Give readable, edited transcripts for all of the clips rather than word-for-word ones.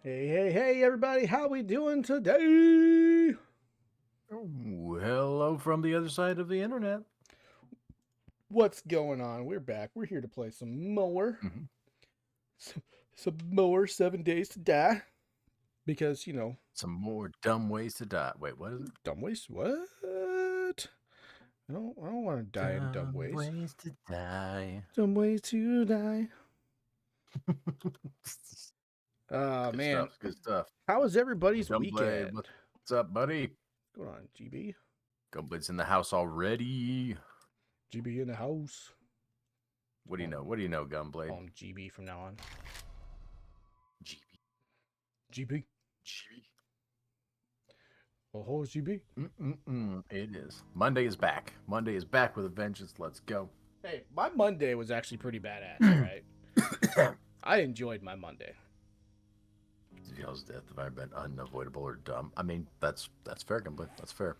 Hey, everybody, how we doing today? Oh, hello from the other side of the internet. What's going on? We're back. We're here to play some more. Mhm. Some more 7 Days to Die. Because, Some more dumb ways to die. Wait, what is it? dumb ways? What? I don't want to die in dumb Dumb ways. ways to die. Dumb ways to die. Good Man. stuff. Good stuff. How was everybody's Gumbleed, weekend? what's up, buddy? What's going on, GB? Gumbleed's in the house already. GB in the house. What do you know? What do you know, Gunblade? Call him GB from now on. GB. GB. GB. Oh, GB. It is. Monday is back. Monday is back with a vengeance. Let's go. Hey, my Monday was actually pretty badass, right? I enjoyed my Monday. Zio's death have I been unavoidable or dumb? I mean, that's fair, Gunblade. That's fair.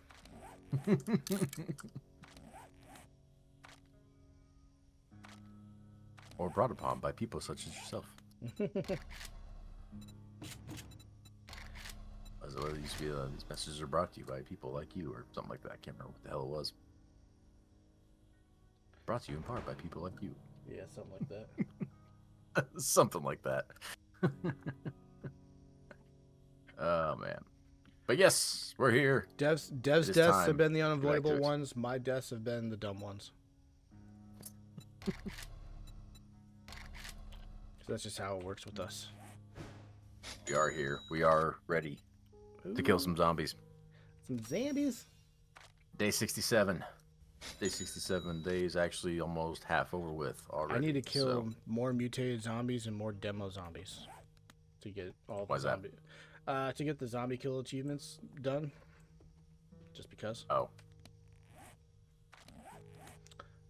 Or brought upon by people such as yourself. As it used to be, these messages are brought to you by people like you, or something like that. I can't remember what the hell it was. Brought to you in part by people like you. Yeah, something like that. Something like that. Oh, man. But yes, we're here. Dev's deaths have been the unavoidable ones. My deaths have been the dumb ones. So that's just how it works with us. We are here. We are ready to kill some zombies. Some zombies? Day 67. Day 67 days actually almost half over with already. I need to kill more mutated zombies and more demo zombies to get all the zombie. To get the zombie kill achievements done. Just because. Oh.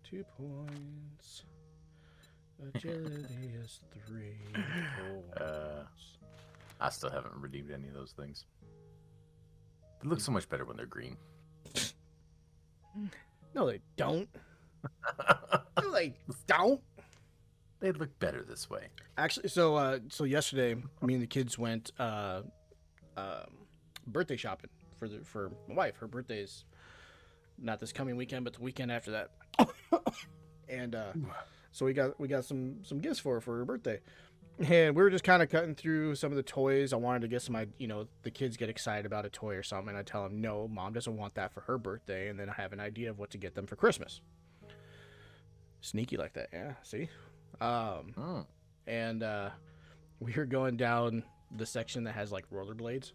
2 points. Agility is 3 points. I still haven't redeemed any of those things. They look so much better when they're green. No, they don't. No, they don't. They look better this way. Actually, so yesterday, me and the kids went birthday shopping for my wife. Her birthday is not this coming weekend, but the weekend after that. And so we got some gifts for her for her birthday. And we were just kind of cutting through some of the toys. I wanted to get some, the kids get excited about a toy or something. And I tell them, no, Mom doesn't want that for her birthday. And then I have an idea of what to get them for Christmas. Sneaky like that, yeah. See, and we were going down the section that has like rollerblades,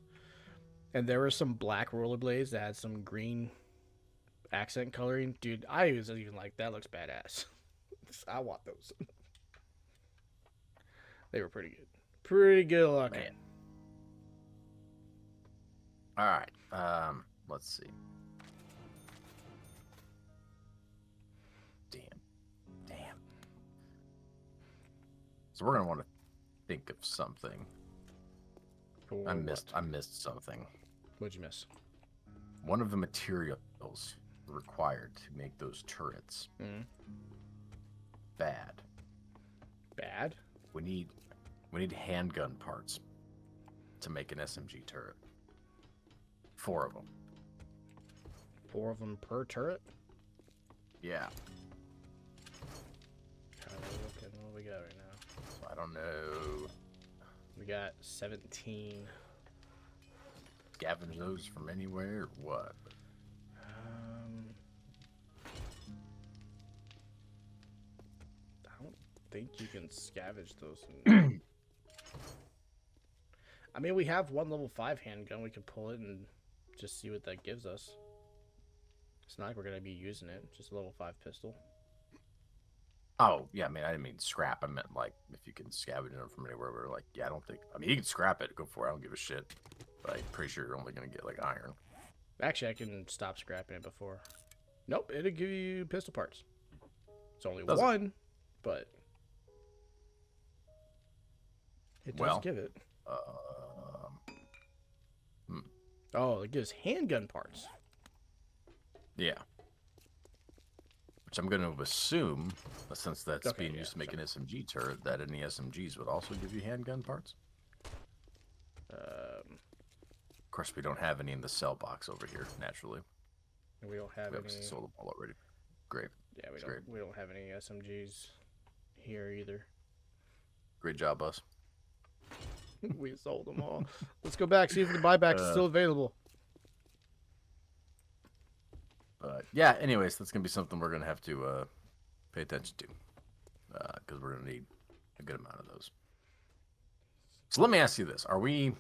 and there were some black rollerblades that had some green accent coloring. Dude, I was even like, that looks badass. I want those. They were pretty good. Pretty good looking. Man. All right. Let's see. Damn. So we're gonna want to think of something. I missed something. What'd you miss? One of the materials required to make those turrets. Bad. We need handgun parts to make an SMG turret. 4 of them. 4 of them per turret? Yeah. What we got right now? I don't know. We got 17. Scavenge those from anywhere or what? I don't think you can scavenge those. I mean, we have one level 5 handgun. We could pull it and just see what that gives us. It's not like we're going to be using it. Just a level 5 pistol. Oh, yeah, I mean, I didn't mean scrap. I meant, like, if you can scavenge them from anywhere. We're like, yeah, I don't think... I mean, you can scrap it. Go for it. I don't give a shit. But I'm pretty sure you're only going to get, like, iron. Actually, I can stop scrapping it before. Nope, it'll give you pistol parts. It's only one, but... It does give it. Oh, it gives handgun parts. Yeah. Which I'm going to assume, since that's being used to make an SMG turret, that any SMGs would also give you handgun parts. Of course, we don't have any in the cell box over here, naturally. We don't have We any. obviously sold them all already. Great. Yeah, That's great. we don't have any SMGs here either. Great job, boss. We sold them all. Let's go back, see if the buyback is still available. Yeah, anyways, that's going to be something we're going to have to pay attention to. Because we're going to need a good amount of those. So let me ask you this. Are we,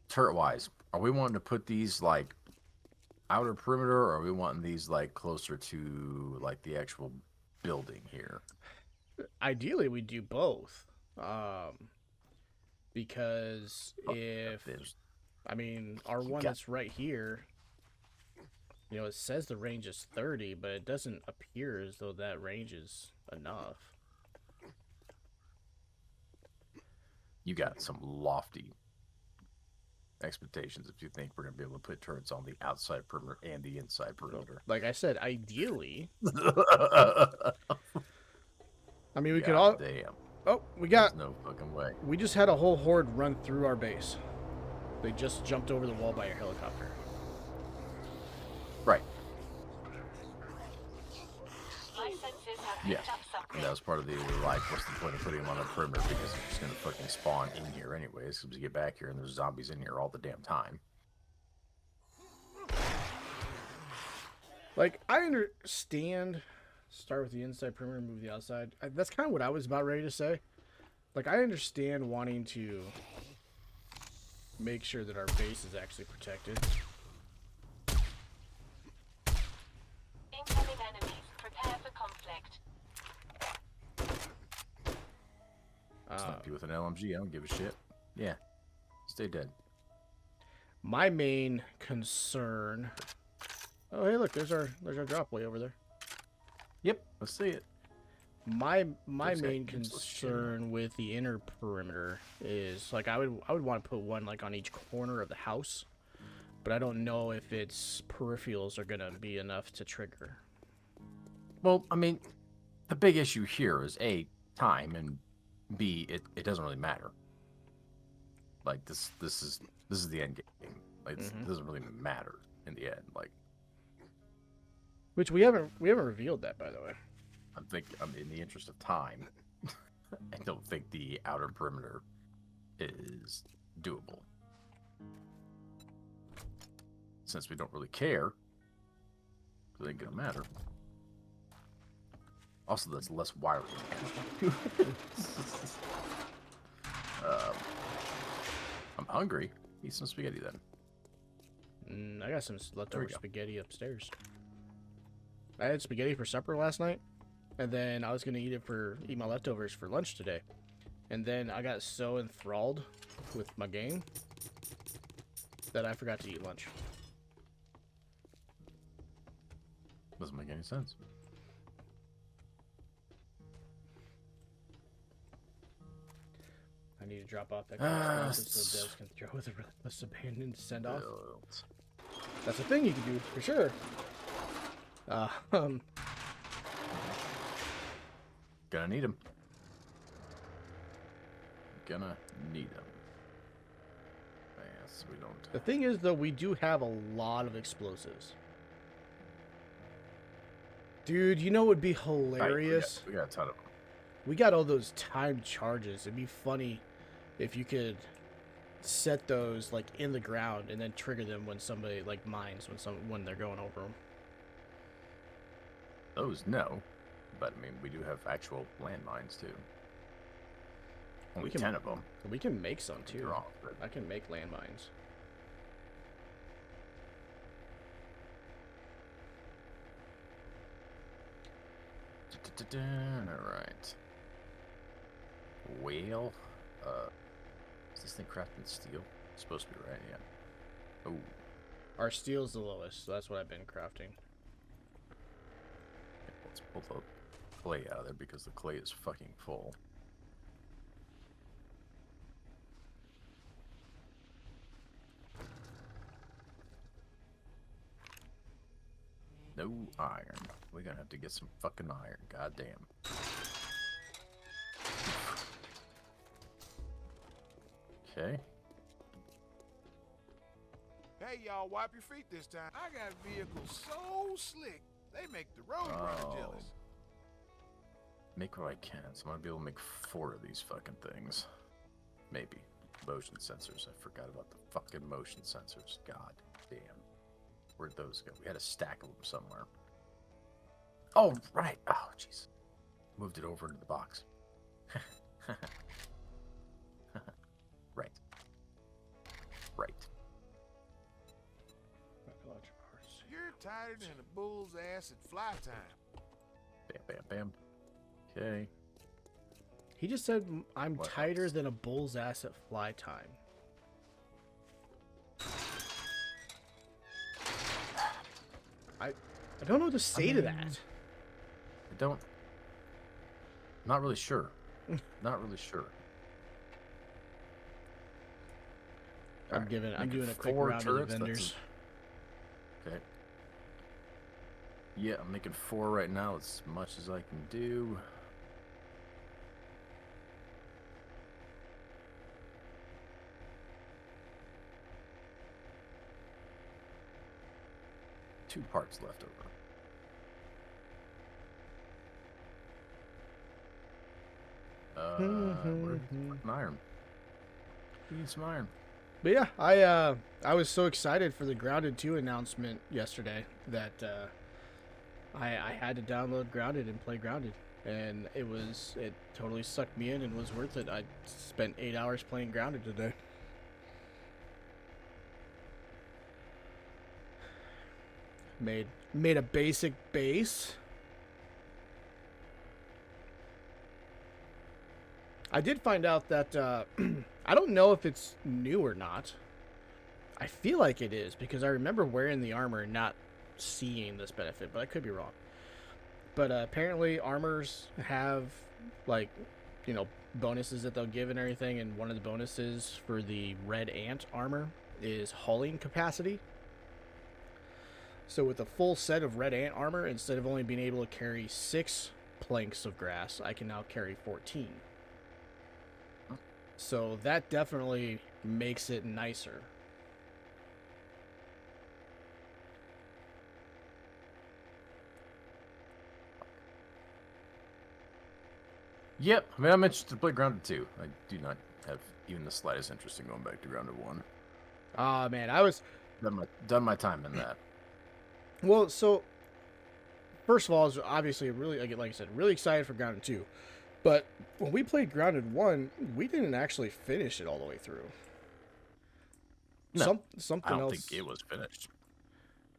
turret-wise, are we wanting to put these, like, outer perimeter, or are we wanting these, like, closer to, like, the actual building here? Ideally, we do both. Because if... I mean, our one that's right here... You know, it says the range is 30, but it doesn't appear as though that range is enough. You got some lofty expectations if you think we're going to be able to put turrets on the outside perimeter and the inside perimeter. Like I said, ideally. I mean, we could all... Damn. Oh, we got... There's no fucking way. We just had a whole horde run through our base. They just jumped over the wall by your helicopter. Right. My senses have Yeah. picked up something. And that was part of the like, what's the point of putting them on the perimeter, because they're just going to fucking spawn in here anyways, because we get back here and there's zombies in here all the damn time. Like, I understand... Start with the inside perimeter, move the outside. That's kind of what I was about ready to say. Like, I understand wanting to make sure that our base is actually protected. Incoming enemies. Prepare for conflict. Snipe you with an LMG, I don't give a shit. Yeah. Stay dead. My main concern... Oh, hey, look, there's our drop way over there. Yep, let's see it. My main concern with the inner perimeter is, like, I would want to put one, like, on each corner of the house, but I don't know if its peripherals are gonna be enough to trigger. Well, I mean, the big issue here is A, time, and B, it doesn't really matter. Like, this is the end game. Like, it doesn't really matter in the end. Like, which we haven't revealed that, by the way. in the interest of time, I don't think the outer perimeter is doable. Since we don't really care, it ain't gonna matter. Also, that's less wiring. I'm hungry. Eat some spaghetti then. I got some leftover spaghetti upstairs. I had spaghetti for supper last night, and then I was gonna eat my leftovers for lunch today, and then I got so enthralled with my game that I forgot to eat lunch. Doesn't make any sense. I need to drop off that explosive so devs can throw with a relentless abandon to send off. That's a thing you can do for sure. Gonna need them. Gonna need them. Yes, we don't. The thing is, though, we do have a lot of explosives. Dude, you know what would be hilarious? We got a ton of them. We got all those timed charges. It'd be funny if you could set those, like, in the ground and then trigger them when somebody, like, mines when they're going over them. Those, no. But, I mean, we do have actual landmines, too. Only 10 of them. We can make some, too. Wrong, but... I can make landmines. Alright. Whale. Is this thing crafted in steel? It's supposed to be, right? Yeah. Oh. Our steel's the lowest, so that's what I've been crafting. Let's pull the clay out of there because the clay is fucking full. No iron. We're gonna have to get some fucking iron. Goddamn. Okay. Hey, y'all, wipe your feet this time. I got vehicles so slick, they make the road runner jealous. Make what I can. So I'm gonna be able to make 4 of these fucking things. Maybe. Motion sensors. I forgot about the fucking motion sensors. God damn. Where'd those go? We had a stack of them somewhere. Oh, right. Oh, jeez. Moved it over into the box. Right. Right. You're tighter than a bull's ass at fly time. Bam, bam, bam. Okay. He just said, I'm What tighter else? than a bull's ass at fly time. I don't know what to say to that. I don't. Not really sure. Not really sure. I'm Alright, doing a quick 4 round of the turrets, that's vendors. Okay. Yeah, I'm making 4 right now. As much as I can do. Two parts left over. Where's fucking iron? We need some iron. But yeah, I was so excited for the Grounded 2 announcement yesterday that I had to download Grounded and play Grounded, and it totally sucked me in and was worth it. I spent 8 hours playing Grounded today. Made a basic base. I did find out that I don't know if it's new or not. I feel like it is because I remember wearing the armor and not seeing this benefit, but I could be wrong. But apparently armors have bonuses that they'll give and everything, and one of the bonuses for the red ant armor is hauling capacity. So with a full set of red ant armor, instead of only being able to carry 6 planks of grass, I can now carry 14. So that definitely makes it nicer. Yep, I mean, I'm interested to play Grounded 2. I do not have even the slightest interest in going back to Grounded 1. Ah, man, I was... Done my time in that. Well, so... First of all, I was obviously really, like I said, really excited for Grounded 2. But when we played Grounded 1, we didn't actually finish it all the way through. No, Something I don't else... think it was finished.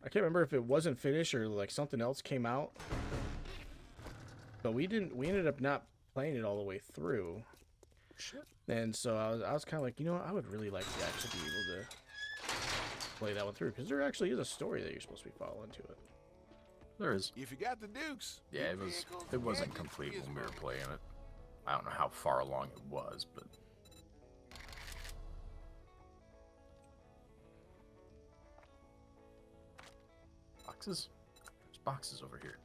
I can't remember if it wasn't finished or like something else came out. But we ended up not playing it all the way through. Shit. And so I was kind of like, you know what? I would really like to actually be able to play that one through, because there actually is a story that you're supposed to be following to it. There is. If you got the Dukes. Yeah, it wasn't complete when we were playing it. I don't know how far along it was, but boxes? There's boxes over here.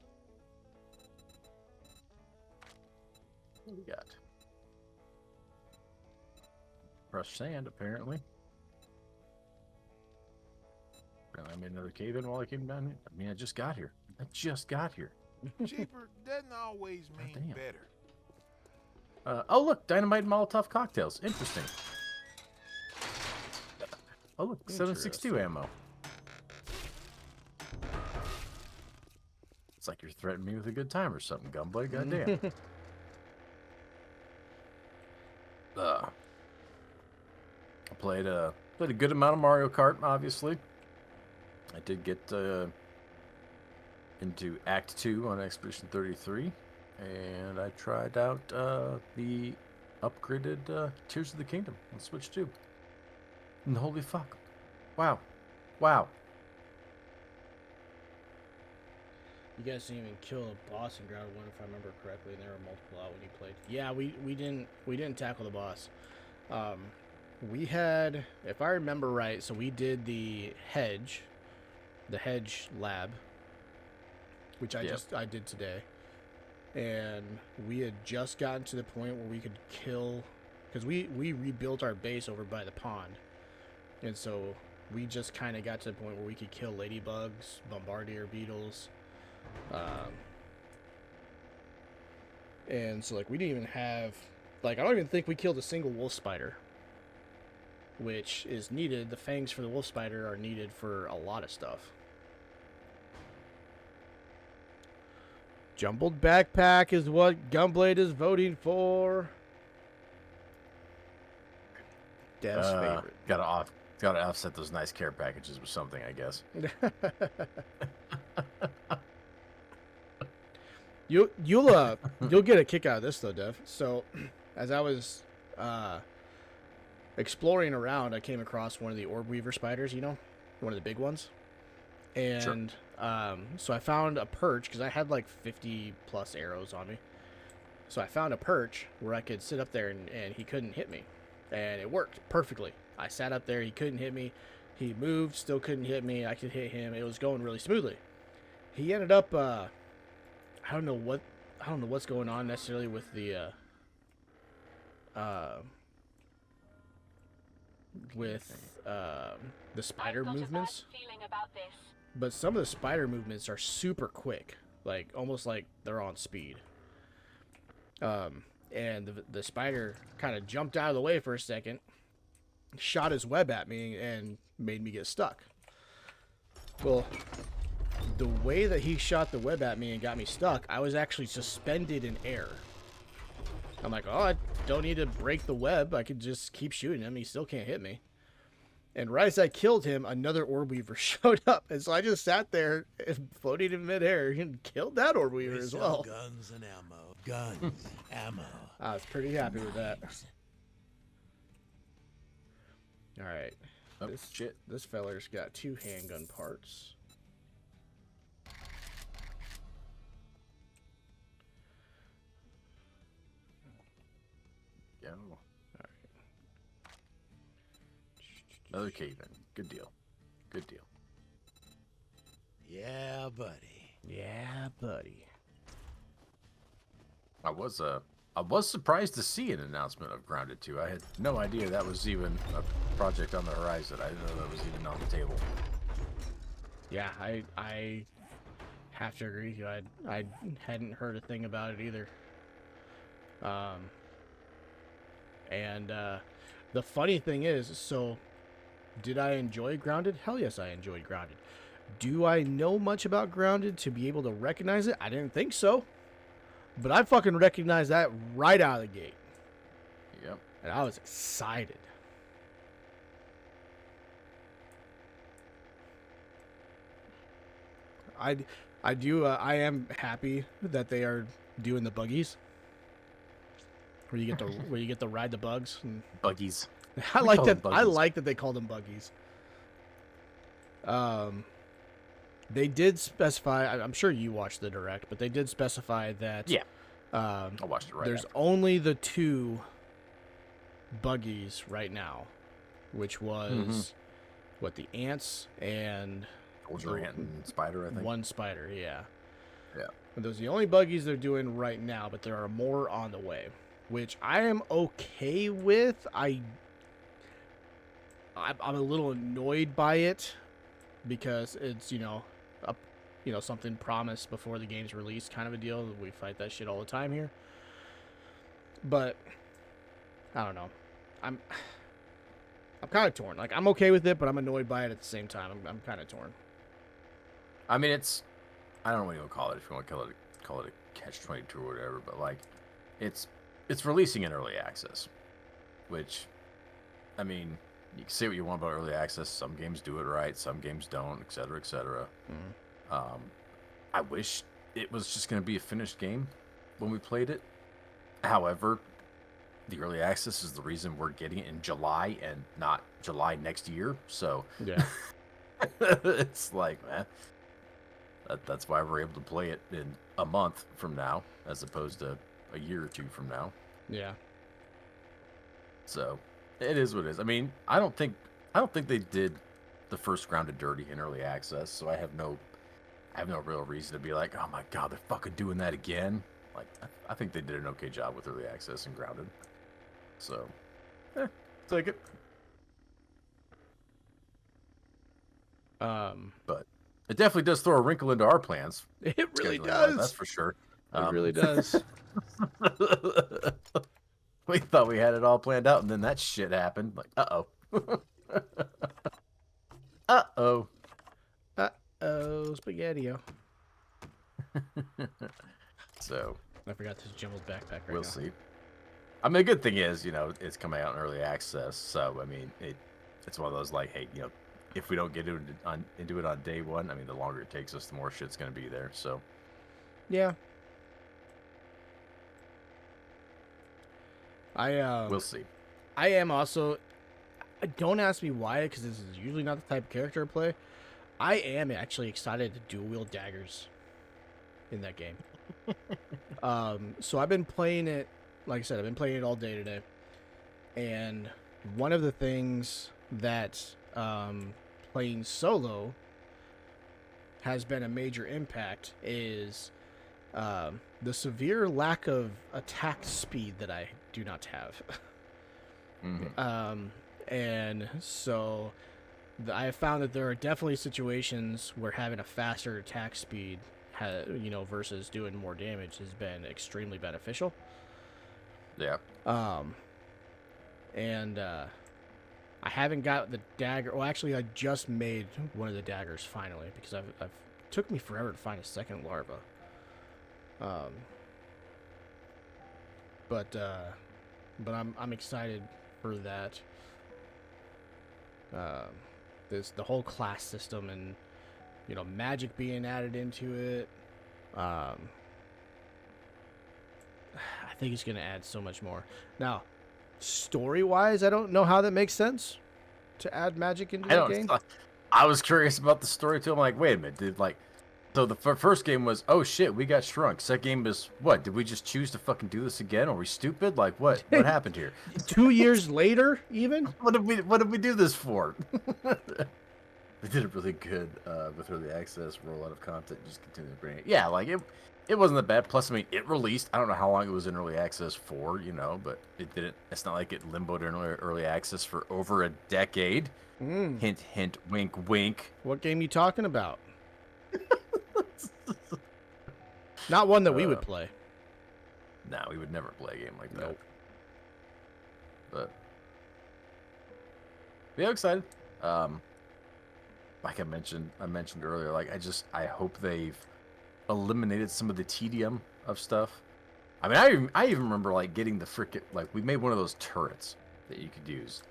What do we got? Crushed sand, apparently. Apparently I made another cave in while I came down here. I mean, I just got here. Cheaper doesn't always mean damn. better. Oh, look, dynamite and Molotov cocktails. Interesting. Oh, look, 7.62 ammo. It's like you're threatening me with a good time or something, Gunblade. Goddamn. I played a good amount of Mario Kart, obviously. I did get into Act 2 on Expedition 33, and I tried out the upgraded Tears of the Kingdom on Switch 2. And holy fuck. Wow. Wow. You guys didn't even kill a boss in Ground 1, if I remember correctly, and there were multiple out when you played. Yeah, we didn't tackle the boss. We had, if I remember right, so we did the hedge lab, which I did today, and we had just gotten to the point where we could kill, because we rebuilt our base over by the pond, and so we just kind of got to the point where we could kill ladybugs, bombardier beetles, and so like we didn't even have, like I don't even think we killed a single wolf spider, which is needed. The fangs for the wolf spider are needed for a lot of stuff. Jumbled backpack is what Gunblade is voting for. Dev's favorite. Gotta offset those nice care packages with something, I guess. You'll get a kick out of this though, Dev. So, as I was exploring around, I came across one of the orb weaver spiders. You know, one of the big ones. And so I found a perch because I had like 50 plus arrows on me. So I found a perch where I could sit up there and he couldn't hit me, and it worked perfectly. I sat up there, he couldn't hit me. He moved, still couldn't hit me. I could hit him. It was going really smoothly. He ended up I don't know what's going on necessarily with the spider I've got movements. a bad feeling about this. But some of the spider movements are super quick, like almost like they're on speed. And the spider kind of jumped out of the way for a second, shot his web at me, and made me get stuck. Well, the way that he shot the web at me and got me stuck, I was actually suspended in air. I'm like, oh, I don't need to break the web. I could just keep shooting him. He still can't hit me. And right as I killed him, another orb weaver showed up. And so I just sat there and floated in midair and killed that orb weaver as well. Guns and ammo. Guns, ammo. I was pretty happy with that. All right. Oh, shit. This feller's got 2 handgun parts. Yeah. Another cave in. Good deal. Good deal. Yeah, buddy. Yeah, buddy. I was surprised to see an announcement of Grounded 2. I had no idea that was even a project on the horizon. I didn't know that was even on the table. Yeah, I have to agree with you. I hadn't heard a thing about it either. And the funny thing is, so did I enjoy Grounded? Hell yes, I enjoyed Grounded. Do I know much about Grounded to be able to recognize it? I didn't think so. But I fucking recognized that right out of the gate. Yep. And I was excited. I am happy that they are doing the buggies. Where you get to ride the bugs. And Buggies. I We like call that. them I buggies. like that they call them buggies. They did specify. I'm sure you watched the direct, but they did specify that. Yeah. I watched it right There's after. only the 2 buggies right now, which was what, the ants and Soldier ant and spider, I think. one spider. Yeah. Yeah. And those are the only buggies they're doing right now, but there are more on the way, which I am okay with. I'm a little annoyed by it because it's, something promised before the game's released kind of a deal. We fight that shit all the time here. But I don't know. I'm kind of torn. Like, I'm okay with it, but I'm annoyed by it at the same time. I'm kind of torn. I mean, I don't know what you want to call it. If you want to call it a catch-22 or whatever, but like, it's releasing in early access, which, I mean, you can say what you want about early access. Some games do it right, some games don't, et cetera, et cetera. I wish it was just going to be a finished game when we played it. However, the early access is the reason we're getting it in July and not July next year. So Yeah. it's like, man, that's why we're able to play it in a month from now as opposed to a year or 2 from now. Yeah. So it is what it is. I mean, I don't think they did the first Grounded dirty in early access, so I have no real reason to be like, oh my god, they're fucking doing that again. Like, I think they did an okay job with early access and Grounded. So, take it. But it definitely does throw a wrinkle into our plans. It really Scheduling wise, does. that's for sure. It really does. We thought we had it all planned out, and then that shit happened. Like, uh-oh. Uh-oh. Uh-oh, spaghetti-o. So, I forgot this Jimbo's backpack right we'll now. see. I mean, the good thing is, it's coming out in early access. So, I mean, it's one of those, like, hey, if we don't get into it on day one, I mean, the longer it takes us, the more shit's going to be there. So, Yeah. we'll see. I am also... Don't ask me why, because this is usually not the type of character I play. I am actually excited to dual-wield daggers in that game. So I've been playing it, like I said, I've been playing it all day today. And one of the things that playing solo has been a major impact is the severe lack of attack speed that I do not have. Mm-hmm. And so I have found that there are definitely situations where having a faster attack speed, versus doing more damage has been extremely beneficial. Yeah. And I haven't got the dagger. Well, actually, I just made one of the daggers finally because I've took me forever to find a second larva. But I'm excited for that. The whole class system and magic being added into it. I think it's gonna add so much more. Now, story-wise, I don't know how that makes sense to add magic into the game. I was curious about the story too. I'm like, wait a minute, so the first game was, oh shit, we got shrunk. Second game was, what? Did we just choose to fucking do this again? Are we stupid? Like, what happened here? 2 years later, even? What did we do this for? We did it really good with early access, rollout of content, just continue to bring it. Yeah, like it wasn't that bad. Plus, I mean, it released. I don't know how long it was in early access for, but it didn't. It's not like it limboed in early access for over a decade. Hint, hint, wink, wink. What game you talking about? Not one that we would play. No, we would never play a game like that. Nope. But yeah, I'm excited. Like I mentioned earlier, like I hope they've eliminated some of the tedium of stuff. I mean, I even remember like getting the frickin' like we made one of those turrets that you could use,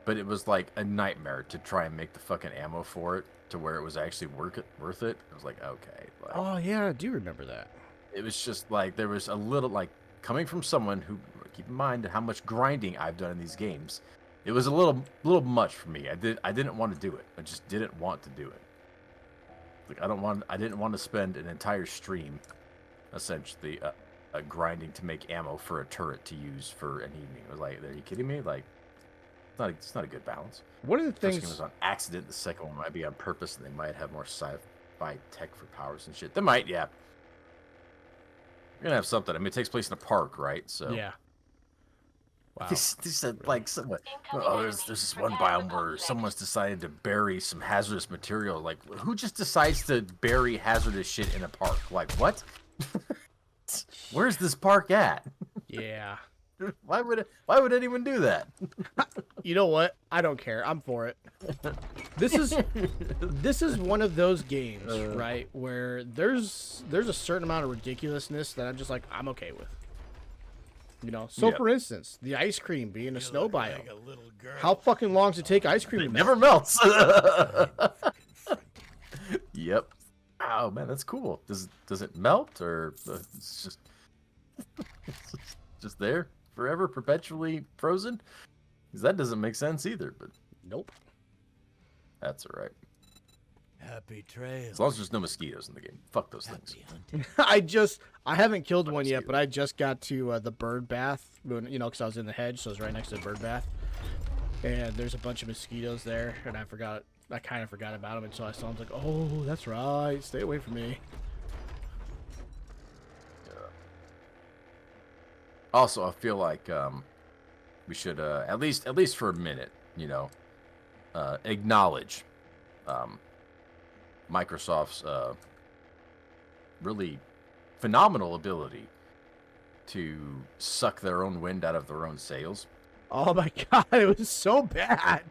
but it was like a nightmare to try and make the fucking ammo for it to where it was actually worth it. I was like, okay. Like, Oh yeah, I do remember that. it was just like there was a little like coming from someone who, keep in mind how much grinding I've done in these games. It was a little much for me. I didn't want to do it. I just didn't want to do it. Like I didn't want to spend an entire stream, essentially, grinding to make ammo for a turret to use for an evening. I was like, are you kidding me? Like, it's not a good balance. One of the First things game was on accident. The second one might be on purpose, and they might have more sci-fi tech for powers and shit. They might, yeah. You're gonna have something. I mean, it takes place in a park, right? So yeah. Wow. They said like someone. Oh, there's this one biome where someone's decided to bury some hazardous material. Like, who just decides to bury hazardous shit in a park? Like, what? Where's this park at? Yeah. Why would anyone do that? You know what? I don't care. I'm for it. This is one of those games, right, where there's a certain amount of ridiculousness that I'm just like, I'm okay with. So Yeah. for instance, the ice cream being a snow look biome. like a little girl. How fucking long does it take ice cream to It melt? never melts. Yep. Oh man, that's cool. Does it melt or it's just there forever, perpetually frozen? Because that doesn't make sense either. But Nope. that's all right. Happy trail. As long as there's no mosquitoes in the game. Fuck those things. Happy hunting. I haven't killed one yet, mosquito. but I just got to the bird bath, because I was in the hedge, so I was right next to the bird bath. And there's a bunch of mosquitoes there, and I kind of forgot about them until I saw them. I was like, oh, that's right, stay away from me. Also, I feel like we should at least for a minute, acknowledge Microsoft's really phenomenal ability to suck their own wind out of their own sails. Oh my god, it was so bad.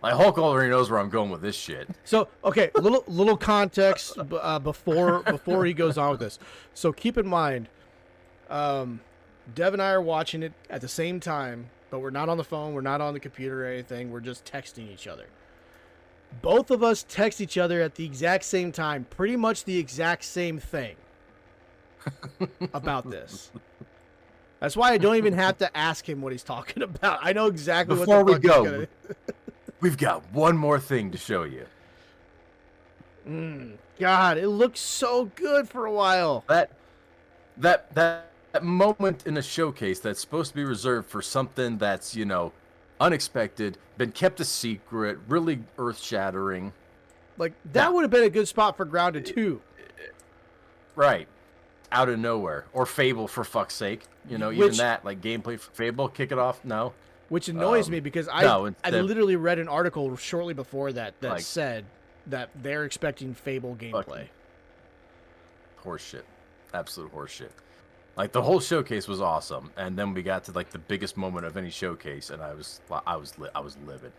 Like Hulk already knows where I'm going with this shit. So, okay, little context before he goes on with this. So keep in mind, Dev and I are watching it at the same time, but we're not on the phone, we're not on the computer or anything. We're just texting each other. Both of us text each other at the exact same time, pretty much the exact same thing about this. That's why I don't even have to ask him what he's talking about. I know exactly Before what the we fuck go, he's we've got one more thing to show you. God, it looked so good for a while. That moment in a showcase that's supposed to be reserved for something that's, you know, unexpected, been kept a secret, really earth-shattering. Like, that would have been a good spot for Grounded 2. Right. Out of nowhere. Or Fable, for fuck's sake. You know, even that, like, gameplay for Fable, kick it off, no. Which annoys me because I literally read an article shortly before that like, said that they're expecting Fable gameplay. Horseshit. Absolute horseshit. Like, the whole showcase was awesome, and then we got to, like, the biggest moment of any showcase, and I was livid.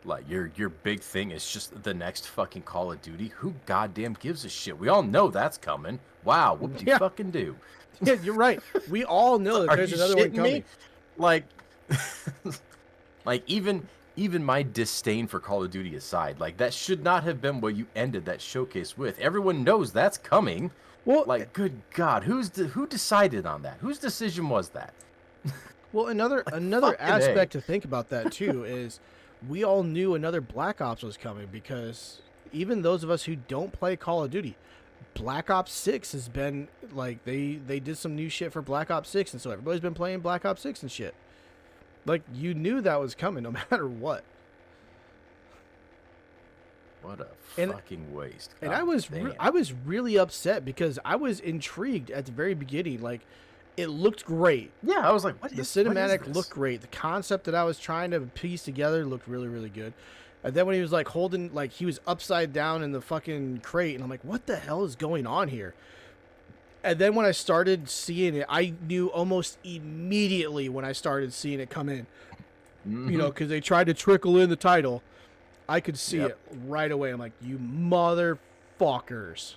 Like, your big thing is just the next fucking Call of Duty. Who goddamn gives a shit? We all know that's coming. Wow, what do you fucking do? Yeah, you're right. We all know that there's another one coming. Me? Like, like even my disdain for Call of Duty aside, like, that should not have been what you ended that showcase with. Everyone knows that's coming. Well, like, good God, who decided on that? Whose decision was that? Well, another aspect to think about that too is we all knew another Black Ops was coming because even those of us who don't play Call of Duty, Black Ops 6 has been like they did some new shit for Black Ops 6, and so everybody's been playing Black Ops 6 and shit. Like, you knew that was coming no matter what. What a fucking waste. And I was really upset because I was intrigued at the very beginning. Like, it looked great. Yeah, I was like, what the is cinematic looked great. The concept that I was trying to piece together looked really, really good. And then when he was like holding, like, he was upside down in the fucking crate, and I'm like, what the hell is going on here? And then when I started seeing it, I knew almost immediately when I started seeing it come in. Mm-hmm. You know, because they tried to trickle in the title. I could see it right away. I'm like, you motherfuckers.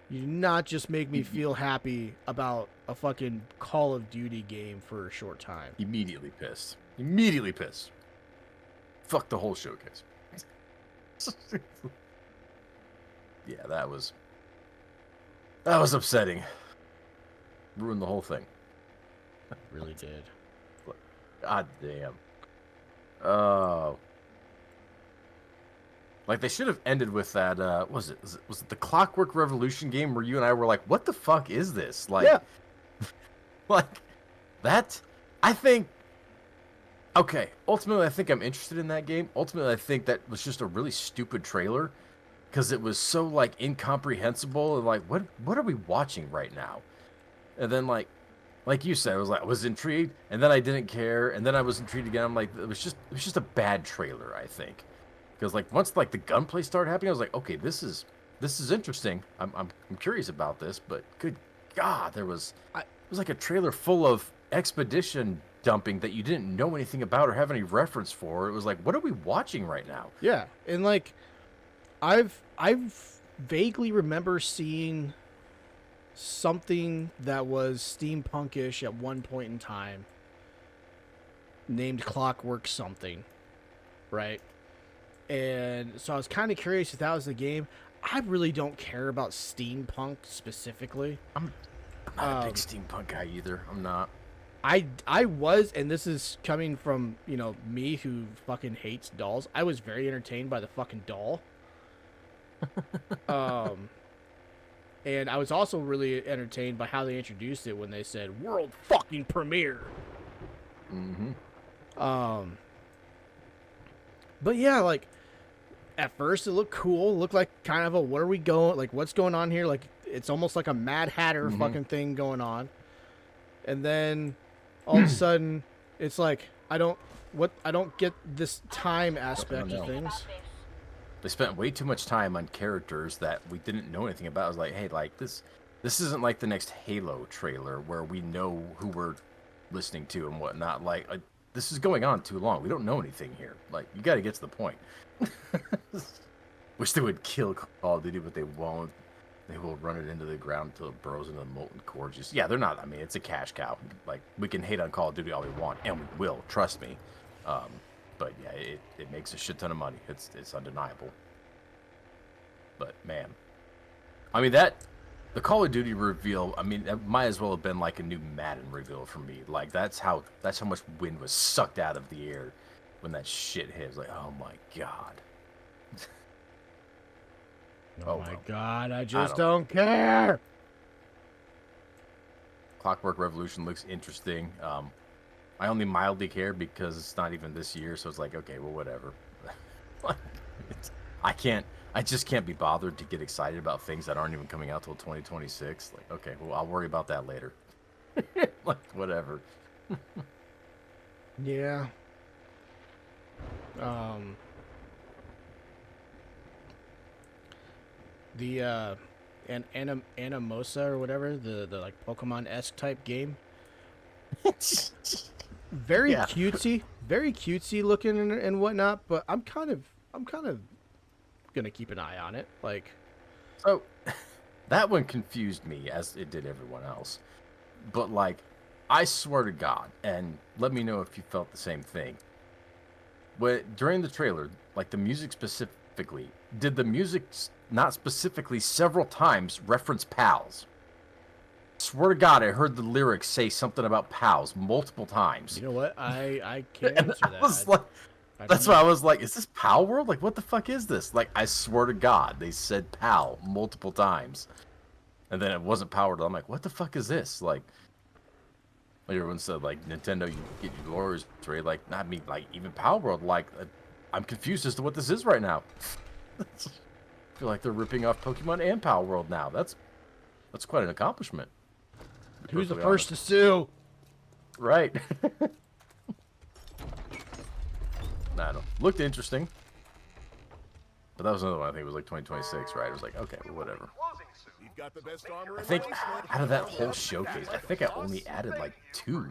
You do not just make me feel happy about a fucking Call of Duty game for a short time. Immediately pissed. Immediately pissed. Fuck the whole showcase. Yeah, that was upsetting. Ruined the whole thing. Really did. God damn. Oh. Like, they should have ended with that, was it the Clockwork Revolution game where you and I were like, what the fuck is this? Like, yeah. Like, that, I think, okay, ultimately I think I'm interested in that game. Ultimately I think that was just a really stupid trailer because it was so, like, incomprehensible and, like, what are we watching right now? And then, like you said, I was intrigued, and then I didn't care, and then I was intrigued again. I'm like, it was just a bad trailer, I think. Because, like, once, like, the gunplay started happening, I was like, okay, this is interesting. I'm curious about this, but good God, it was like a trailer full of expedition dumping that you didn't know anything about or have any reference for. It was like, what are we watching right now? Yeah, and, like, I've vaguely remember seeing something that was steampunkish at one point in time named Clockwork something, right? And so I was kind of curious if that was the game. I really don't care about steampunk specifically. I'm not a big steampunk guy either. I'm not. I was, and this is coming from, you know, me who fucking hates dolls. I was very entertained by the fucking doll. And I was also really entertained by how they introduced it when they said world fucking premiere. Mm-hmm. But yeah, like, at first it looked cool. It looked like kind of a what's going on here? Like, it's almost like a Mad Hatter fucking thing going on. And then all of a sudden it's like, I don't get this time aspect of things. They spent way too much time on characters that we didn't know anything about. I was like, hey, like this isn't like the next Halo trailer where we know who we're listening to and whatnot. Like, this is going on too long. We don't know anything here. Like, you got to get to the point. Wish they would kill Call of Duty, but they won't. They will run it into the ground until it burrows into the molten core. Just, yeah, they're not. I mean, it's a cash cow. Like, we can hate on Call of Duty all we want, and we will. Trust me. But yeah, it makes a shit ton of money. It's undeniable. But man, I mean the Call of Duty reveal. I mean, it might as well have been like a new Madden reveal for me. Like that's how much wind was sucked out of the air when that shit hit. It was like, oh my god. Oh my god, I just don't care. Clockwork Revolution looks interesting. I only mildly care because it's not even this year, so it's like, okay, well, whatever. I just can't be bothered to get excited about things that aren't even coming out till 2026. Like, okay, well, I'll worry about that later. Like, whatever. Yeah. The Animosa or whatever, the like Pokemon-esque type game. Very cutesy looking and whatnot, but I'm kind of gonna keep an eye on it. Like, so that one confused me as it did everyone else. But like, I swear to God, and let me know if you felt the same thing. During the trailer, like the music specifically, did the music not specifically several times reference pals? Swear to God, I heard the lyrics say something about pals multiple times. You know what? I can't answer that. That's why I was like, is this Pal World? Like, what the fuck is this? Like, I swear to God, they said Pal multiple times. And then it wasn't Pal World. I'm like, what the fuck is this? Like everyone said, like, Nintendo, you get your lawyers straight. Like, not me, like, even Pal World. Like, I'm confused as to what this is right now. I feel like they're ripping off Pokemon and Pal World now. That's quite an accomplishment. Who's the first to sue? Right. I don't know. Looked interesting. But that was another one. I think it was like 2026, right? It was like, okay, well, whatever. I think out of that whole showcase, I think I only added like 2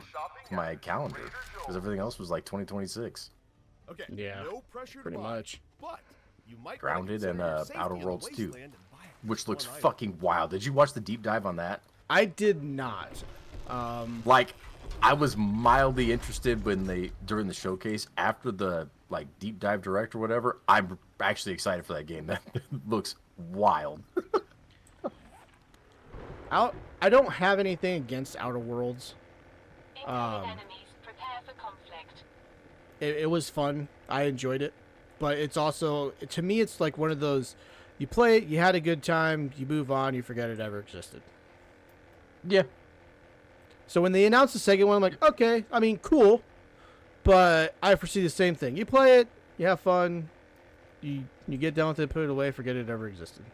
to my calendar. Because everything else was like 2026. Okay. Yeah, No pressure pretty to buy, much. but you might Grounded and Outer Worlds 2, which looks one item. fucking wild. Did you watch the deep dive on that? I did not. Like, I was mildly interested during the showcase. After the like deep dive direct or whatever, I'm actually excited for that game. That looks wild. I don't have anything against Outer Worlds. Incoming enemies, prepare for conflict. It was fun. I enjoyed it, but it's also, to me, it's like one of those, you play it, you had a good time, you move on, you forget it ever existed. Yeah. So when they announced the second one, I'm like, okay, I mean, cool, but I foresee the same thing. You play it, you have fun, you get done with it, put it away, forget it ever existed.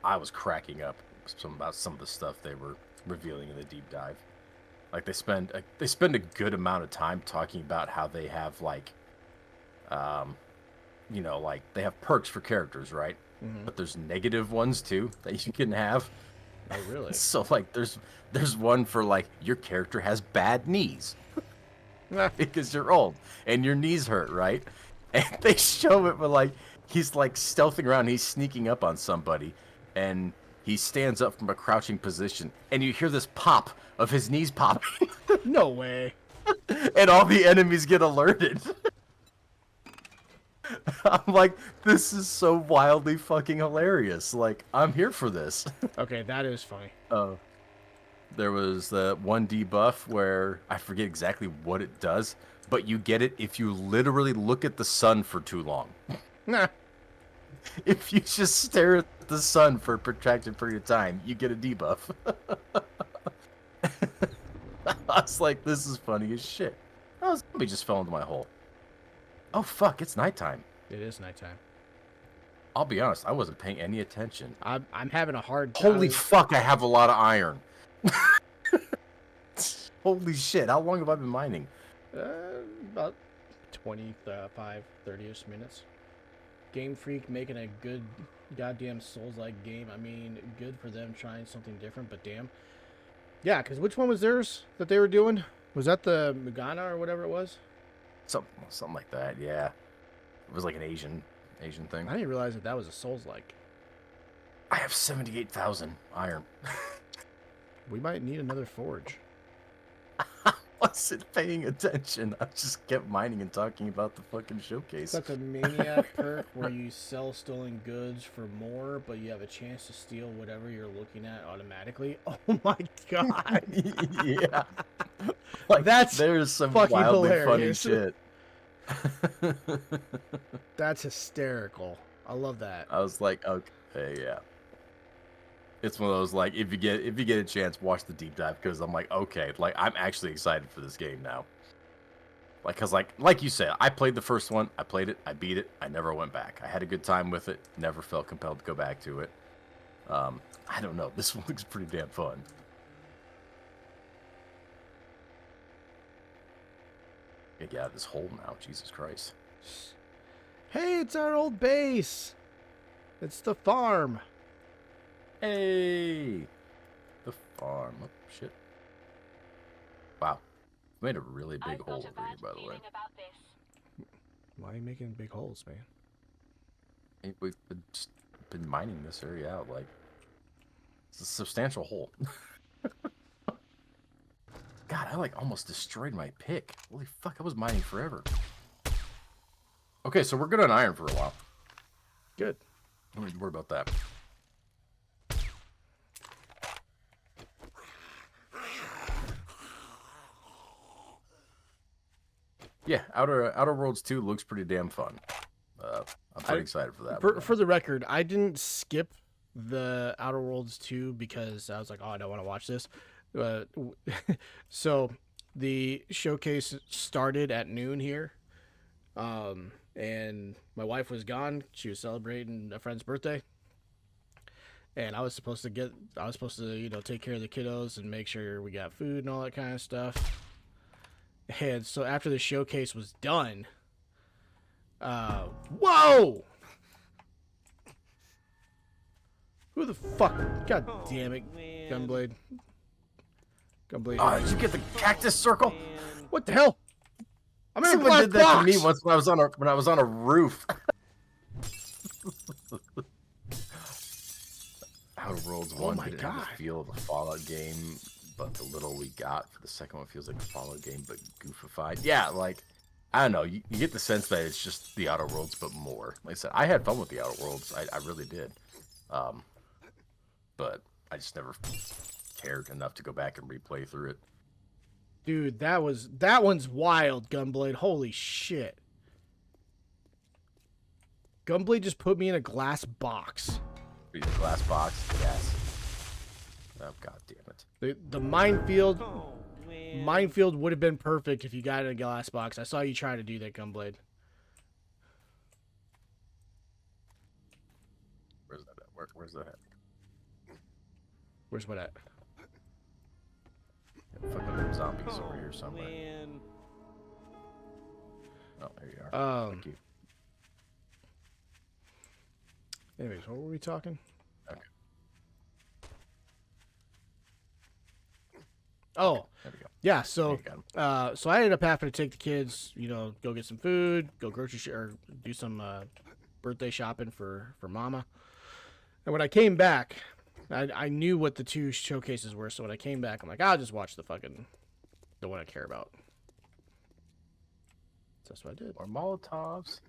I was cracking up about some of the stuff they were revealing in the deep dive. Like they spend a good amount of time talking about how they have like, you know, like they have perks for characters, right? Mm-hmm. But there's negative ones too that you can have. Oh, really? So like there's one for like your character has bad knees because you're old and your knees hurt, right? And they show it, but like he's like stealthing around, he's sneaking up on somebody, and he stands up from a crouching position, and you hear this pop of his knees popping. No way. And all the enemies get alerted. I'm like, this is so wildly fucking hilarious. Like, I'm here for this. Okay, that is funny. There was the one debuff where I forget exactly what it does, but you get it if you literally look at the sun for too long. Nah. If you just stare at the sun for a protracted period of time, you get a debuff. I was like, this is funny as shit. Somebody just fell into my hole. Oh, fuck, it's nighttime. It is nighttime. I'll be honest, I wasn't paying any attention. I'm having a hard time. Holy fuck, I have a lot of iron. Holy shit! How long have I been mining? About 25, 30-ish minutes. Game Freak making a good goddamn Souls-like game. I mean, good for them trying something different, but damn. Yeah, because which one was theirs that they were doing? Was that the Mugana or whatever it was? Something like that. Yeah, it was like an Asian thing. I didn't realize that that was a Souls-like. I have 78,000 iron. We might need another forge. Wasn't paying attention. I just kept mining and talking about the fucking showcase. That's a maniac perk where you sell stolen goods for more, but you have a chance to steal whatever you're looking at automatically. Oh my god. Yeah. Like, That's there's some fucking wildly hilarious. funny shit. That's hysterical. I love that. I was like, okay, yeah. It's one of those, like, if you get a chance, watch the deep dive, because I'm like, okay, like, I'm actually excited for this game now. Like, because like you said, I played the first one, I played it, I beat it, I never went back. I had a good time with it, never felt compelled to go back to it. I don't know, this one looks pretty damn fun. Get out of this hole now, Jesus Christ. Hey, it's our old base. It's the farm. Hey! The farm. Oh, shit. Wow. Made a really big I've hole got a over here, bad by the way. feeling about this. Why are you making big holes, man? Hey, we've just been mining this area out, like, it's a substantial hole. God, I, like, almost destroyed my pick. Holy fuck, I was mining forever. Okay, so we're good on iron for a while. Good. Don't need to worry about that. Yeah, Outer Worlds 2 looks pretty damn fun. I'm pretty excited for that. For the record, I didn't skip the Outer Worlds 2 because I was like, oh, I don't want to watch this. So the showcase started at noon here. And my wife was gone. She was celebrating a friend's birthday. And I was supposed to, take care of the kiddos and make sure we got food and all that kind of stuff. And so after the showcase was done, whoa! Who the fuck? God damn it, Gunblade. Gunblade. Oh, did you get the cactus circle? What the hell? I'm in a Someone black did that box! to me once when I was on a roof. Outer Worlds 1 my didn't have God. the feel of a Fallout game, but the little we got for the second one feels like a Fallout game, but goofified. Yeah, like, I don't know, you get the sense that it's just the Outer Worlds, but more. Like I said, I had fun with the Outer Worlds, I really did. But I just never cared enough to go back and replay through it. Dude, that one's wild, Gunblade. Holy shit. Gunblade just put me in a glass box. Read the glass box, yes. Oh, god damn it. The minefield would have been perfect if you got it in a glass box. I saw you trying to do that, Gunblade. Where's that at? Where's that at? Where's what at? Fucking zombies over here somewhere. Man. Oh, there you are. Thank you. Anyways, what were we talking? Okay. Oh, There we go. yeah. So, You got 'em. so I ended up having to take the kids, go get some food, go or do some birthday shopping for Mama. And when I came back, I knew what the two showcases were. So when I came back, I'm like, I'll just watch the one I care about. So that's what I did. Or Molotovs.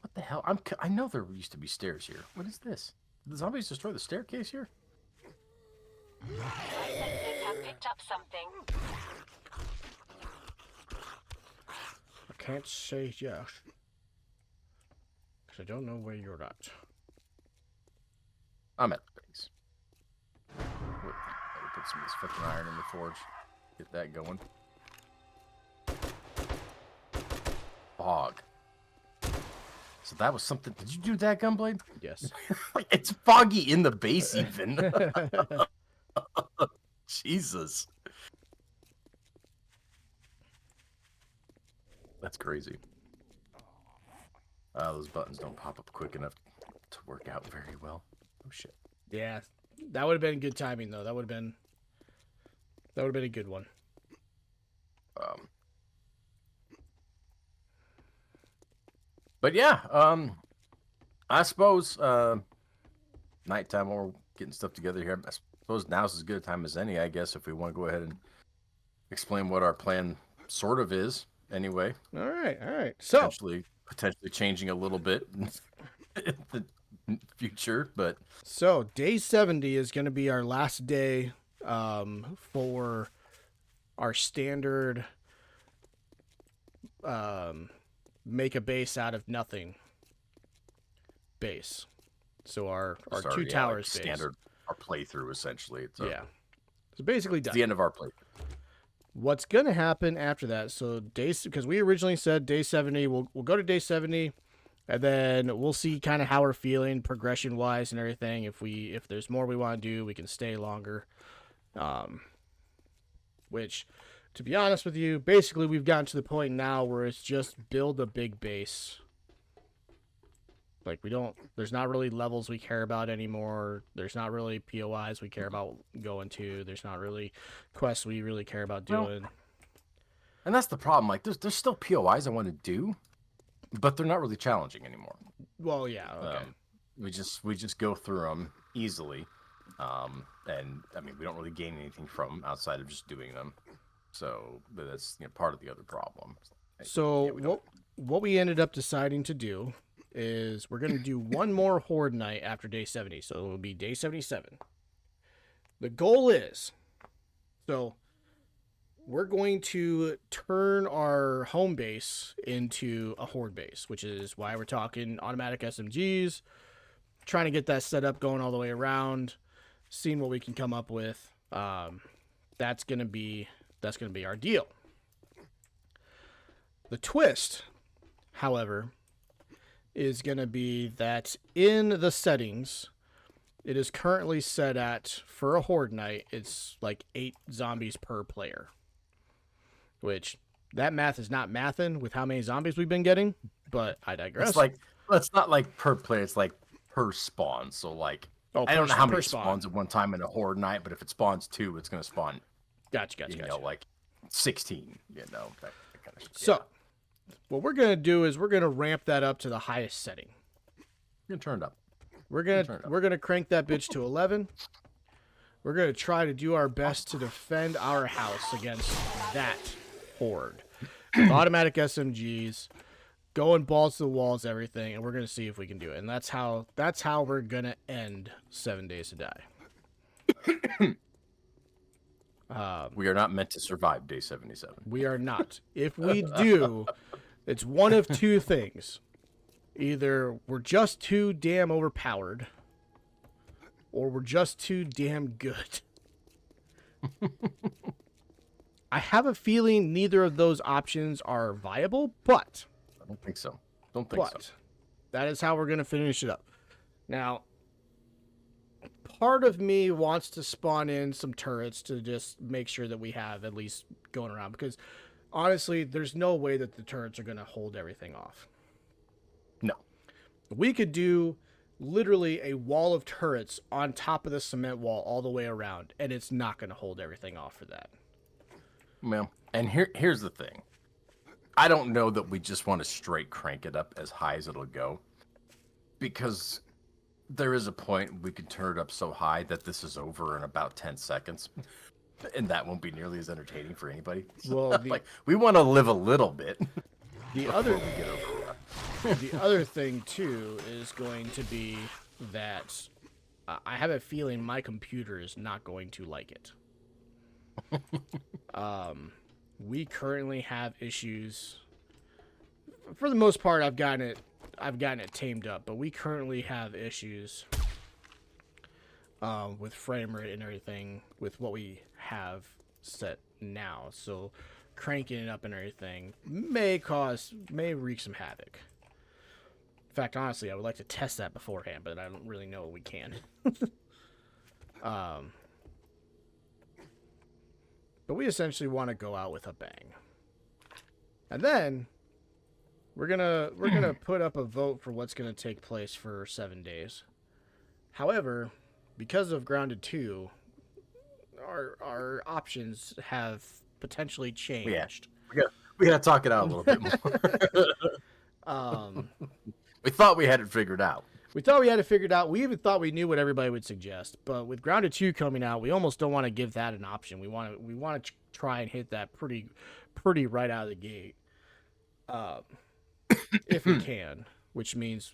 What the hell? I know there used to be stairs here. What is this? Did the zombies destroy the staircase here? My sensors have picked up something. I can't say yes because I don't know where you're at. I'm at the base. Put some of this fucking iron in the forge. Get that going. Fog. So that was something. Did you do that, Gunblade? Yes. Like, it's foggy in the base, even. Jesus. That's crazy. Those buttons don't pop up quick enough to work out very well. Oh shit. Yeah, that would have been good timing though. That would have been a good one. But yeah, I suppose nighttime while we're getting stuff together here. I suppose now's as good a time as any, I guess, if we want to go ahead and explain what our plan sort of is. Anyway, All right. So potentially changing a little bit in the future, but day 70 is going to be our last day for our standard make a base out of nothing base. So our two towers base. Standard our playthrough essentially. It's so basically done. the end of our playthrough. What's going to happen after that? So because we originally said day 70, we'll go to day 70, and then we'll see kind of how we're feeling progression wise and everything. If there's more we want to do, we can stay longer. Which, to be honest with you, basically we've gotten to the point now where it's just build a big base. Like there's not really levels we care about anymore. There's not really POIs we care about going to. There's not really quests we really care about doing. And that's the problem. Like there's still POIs I want to do, but they're not really challenging anymore. Well, yeah, okay. We just go through them easily. And I mean, we don't really gain anything from them outside of just doing them. So, but that's part of the other problem. So what we ended up deciding to do is we're going to do one more horde night after day 70. So it'll be day 77. The goal is, so we're going to turn our home base into a horde base, which is why we're talking automatic SMGs, trying to get that set up going all the way around, seeing what we can come up with. That's going to be our deal. The twist, however, is going to be that in the settings, it is currently set at, for a horde night, it's like 8 zombies per player. Which, that math is not mathin' with how many zombies we've been getting, but I digress. It's not like per player, it's like per spawn. So like, I don't know how many spawns at one time in a horde night, but if it spawns 2, it's going to spawn. Gotcha. Like 16, that kind of shit. So, what we're going to do is we're going to ramp that up to the highest setting. You're going to turn it up. We're going to crank that bitch to 11. We're going to try to do our best to defend our house against that horde. With automatic SMGs, going balls to the walls, everything, and we're going to see if we can do it. And that's how we're going to end 7 Days to Die. We are not meant to survive day 77. We are not. If we do, it's one of two things. Either we're just too damn overpowered, or we're just too damn good. I have a feeling neither of those options are viable, but I don't think so. That is how we're going to finish it up. Now, part of me wants to spawn in some turrets to just make sure that we have at least going around, because honestly, there's no way that the turrets are going to hold everything off. No. We could do literally a wall of turrets on top of the cement wall all the way around, and it's not going to hold everything off for that. Well, and here's the thing. I don't know that we just want to straight crank it up as high as it'll go, because there is a point we can turn it up so high that this is over in about 10 seconds. And that won't be nearly as entertaining for anybody. Well, like, we want to live a little bit. The other thing, too, is going to be that I have a feeling my computer is not going to like it. We currently have issues. For the most part, I've gotten it tamed up, but we currently have issues with frame rate and everything with what we have set now. So cranking it up and everything may wreak some havoc. In fact, honestly, I would like to test that beforehand, but I don't really know we can. But we essentially want to go out with a bang. And then We're gonna put up a vote for what's gonna take place for 7 days. However, because of Grounded 2, our options have potentially changed. We gotta talk it out a little bit more. We thought we had it figured out. We thought we had it figured out. We even thought we knew what everybody would suggest. But with Grounded 2 coming out, we almost don't want to give that an option. We want to try and hit that pretty right out of the gate, if we can. Which means,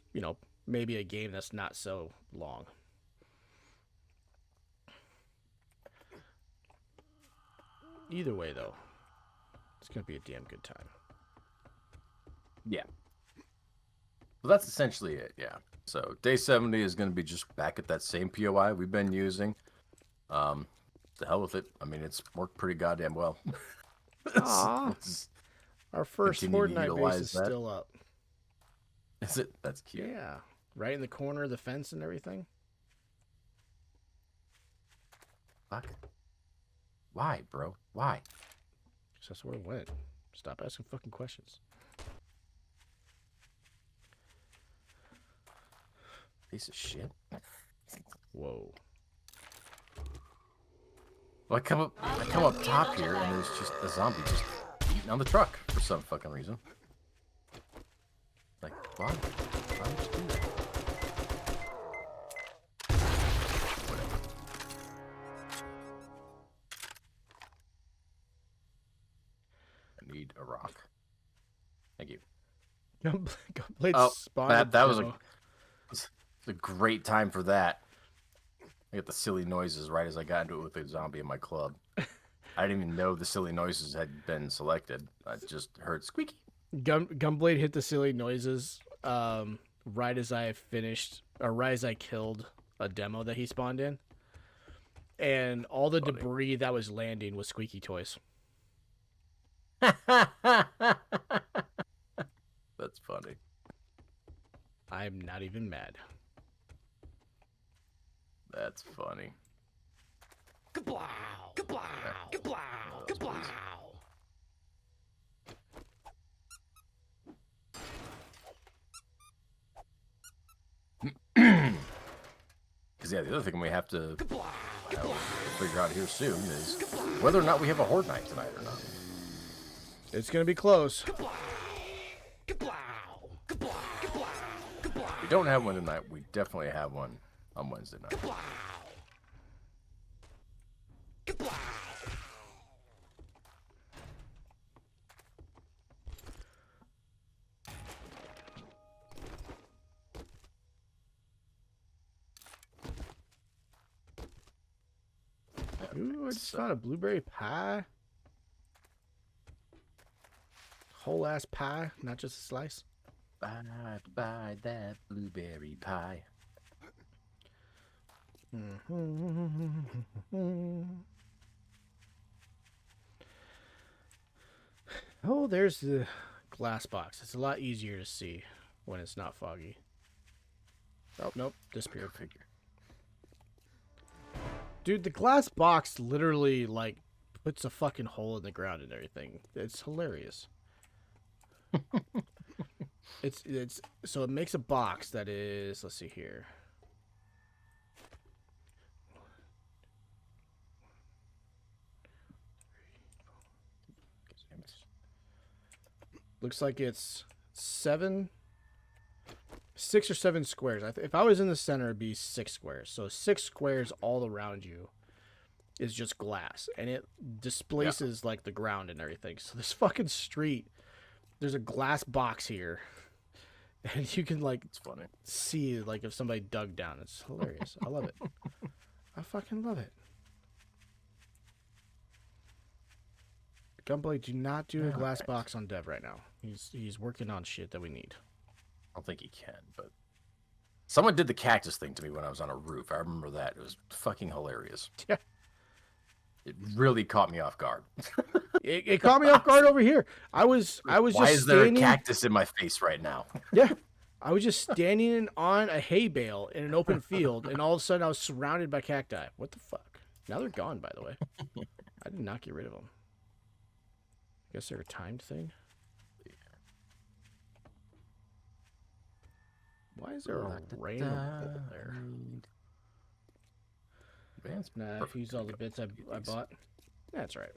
maybe a game that's not so long. Either way, though, it's gonna be a damn good time. Yeah. Well, that's essentially it. Yeah. So day 70 is going to be just back at that same POI we've been using. To hell with it. I mean, it's worked pretty goddamn well. Aw. Our first continue to Fortnite base utilize is that. still up. Is it? That's cute. Yeah, right in the corner of the fence and everything. Fuck. Why, bro? Why? 'Cause that's where it went. Stop asking fucking questions. Piece of shit. Whoa. Well, I come up top here, and there's just a zombie just eating on the truck for some fucking reason. Like, why? Why would you do that? Whatever. I need a rock. Thank you. Gunblade spawned. that was a great time for that. I got the silly noises right as I got into it with a zombie in my club. I didn't even know the silly noises had been selected. I just heard squeaky. Gunblade hit the silly noises right as I finished, or right as I killed a demo that he spawned in. And all the debris that was landing was squeaky toys. That's funny. I'm not even mad. That's funny. Kablow! Kablow! Kablow! Kablow! Because, yeah, the other thing we have to figure out here soon is whether or not we have a Horde Night tonight or not. It's gonna be close. If we don't have one tonight, we definitely have one on Wednesday night. Ooh, I just found a blueberry pie. Whole ass pie, not just a slice. Buy that blueberry pie. Oh, there's the glass box. It's a lot easier to see when it's not foggy. Oh, nope, disappeared. Figure. Dude, the glass box literally, like, puts a fucking hole in the ground and everything. It's hilarious. It's so it makes a box that is, let's see here. Looks like it's 6 or 7 squares. If I was in the center, it'd be 6 squares. So 6 squares all around you is just glass, and it displaces like the ground and everything. So this fucking street, there's a glass box here, and you can like, It's funny. see like if somebody dug down. It's hilarious. I love it. I fucking love it. Gunblade, do not do a glass box on Dev right now. He's working on shit that we need. I don't think he can, but someone did the cactus thing to me when I was on a roof. I remember that. It was fucking hilarious. Yeah. It really caught me off guard. It caught me off guard over here. I was Why just is there a standing. cactus in my face right now? Yeah. I was just standing on a hay bale in an open field, and all of a sudden I was surrounded by cacti. What the fuck? Now they're gone, by the way. I did not get rid of them. I guess they're a timed thing. Why is there a random hole there? Advanced. Nah, I've Perfect. used all the bits I bought. That's right.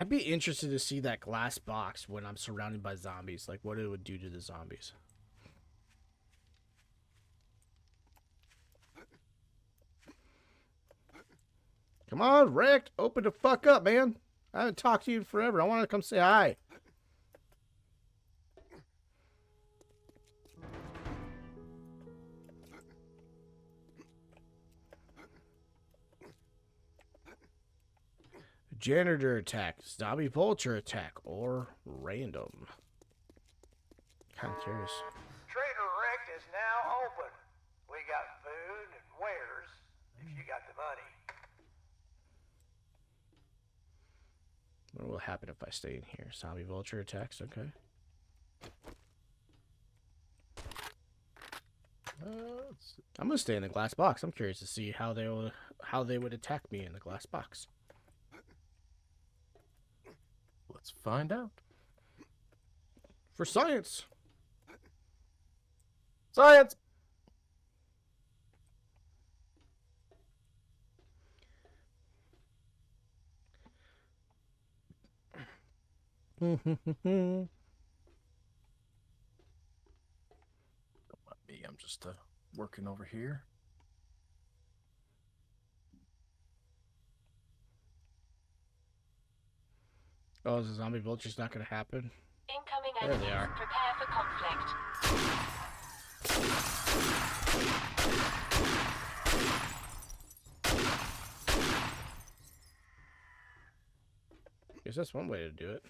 I'd be interested to see that glass box when I'm surrounded by zombies, like what it would do to the zombies. Come on, Rick, open the fuck up, man. I haven't talked to you in forever. I want to come say hi. Janitor attack, zombie vulture attack, or random. Kind of curious. Trader Rect is now open. We got food and wares if you got the money. What will happen if I stay in here? Zombie vulture attacks, okay. I'm gonna stay in the glass box. I'm curious to see how they would attack me in the glass box. Let's find out. For science. Science. Oh, Me, I'm just working over here. Oh, is the zombie vulture's not gonna happen? Incoming There enemies. they are. Prepare for conflict. Guess that's one way to do it.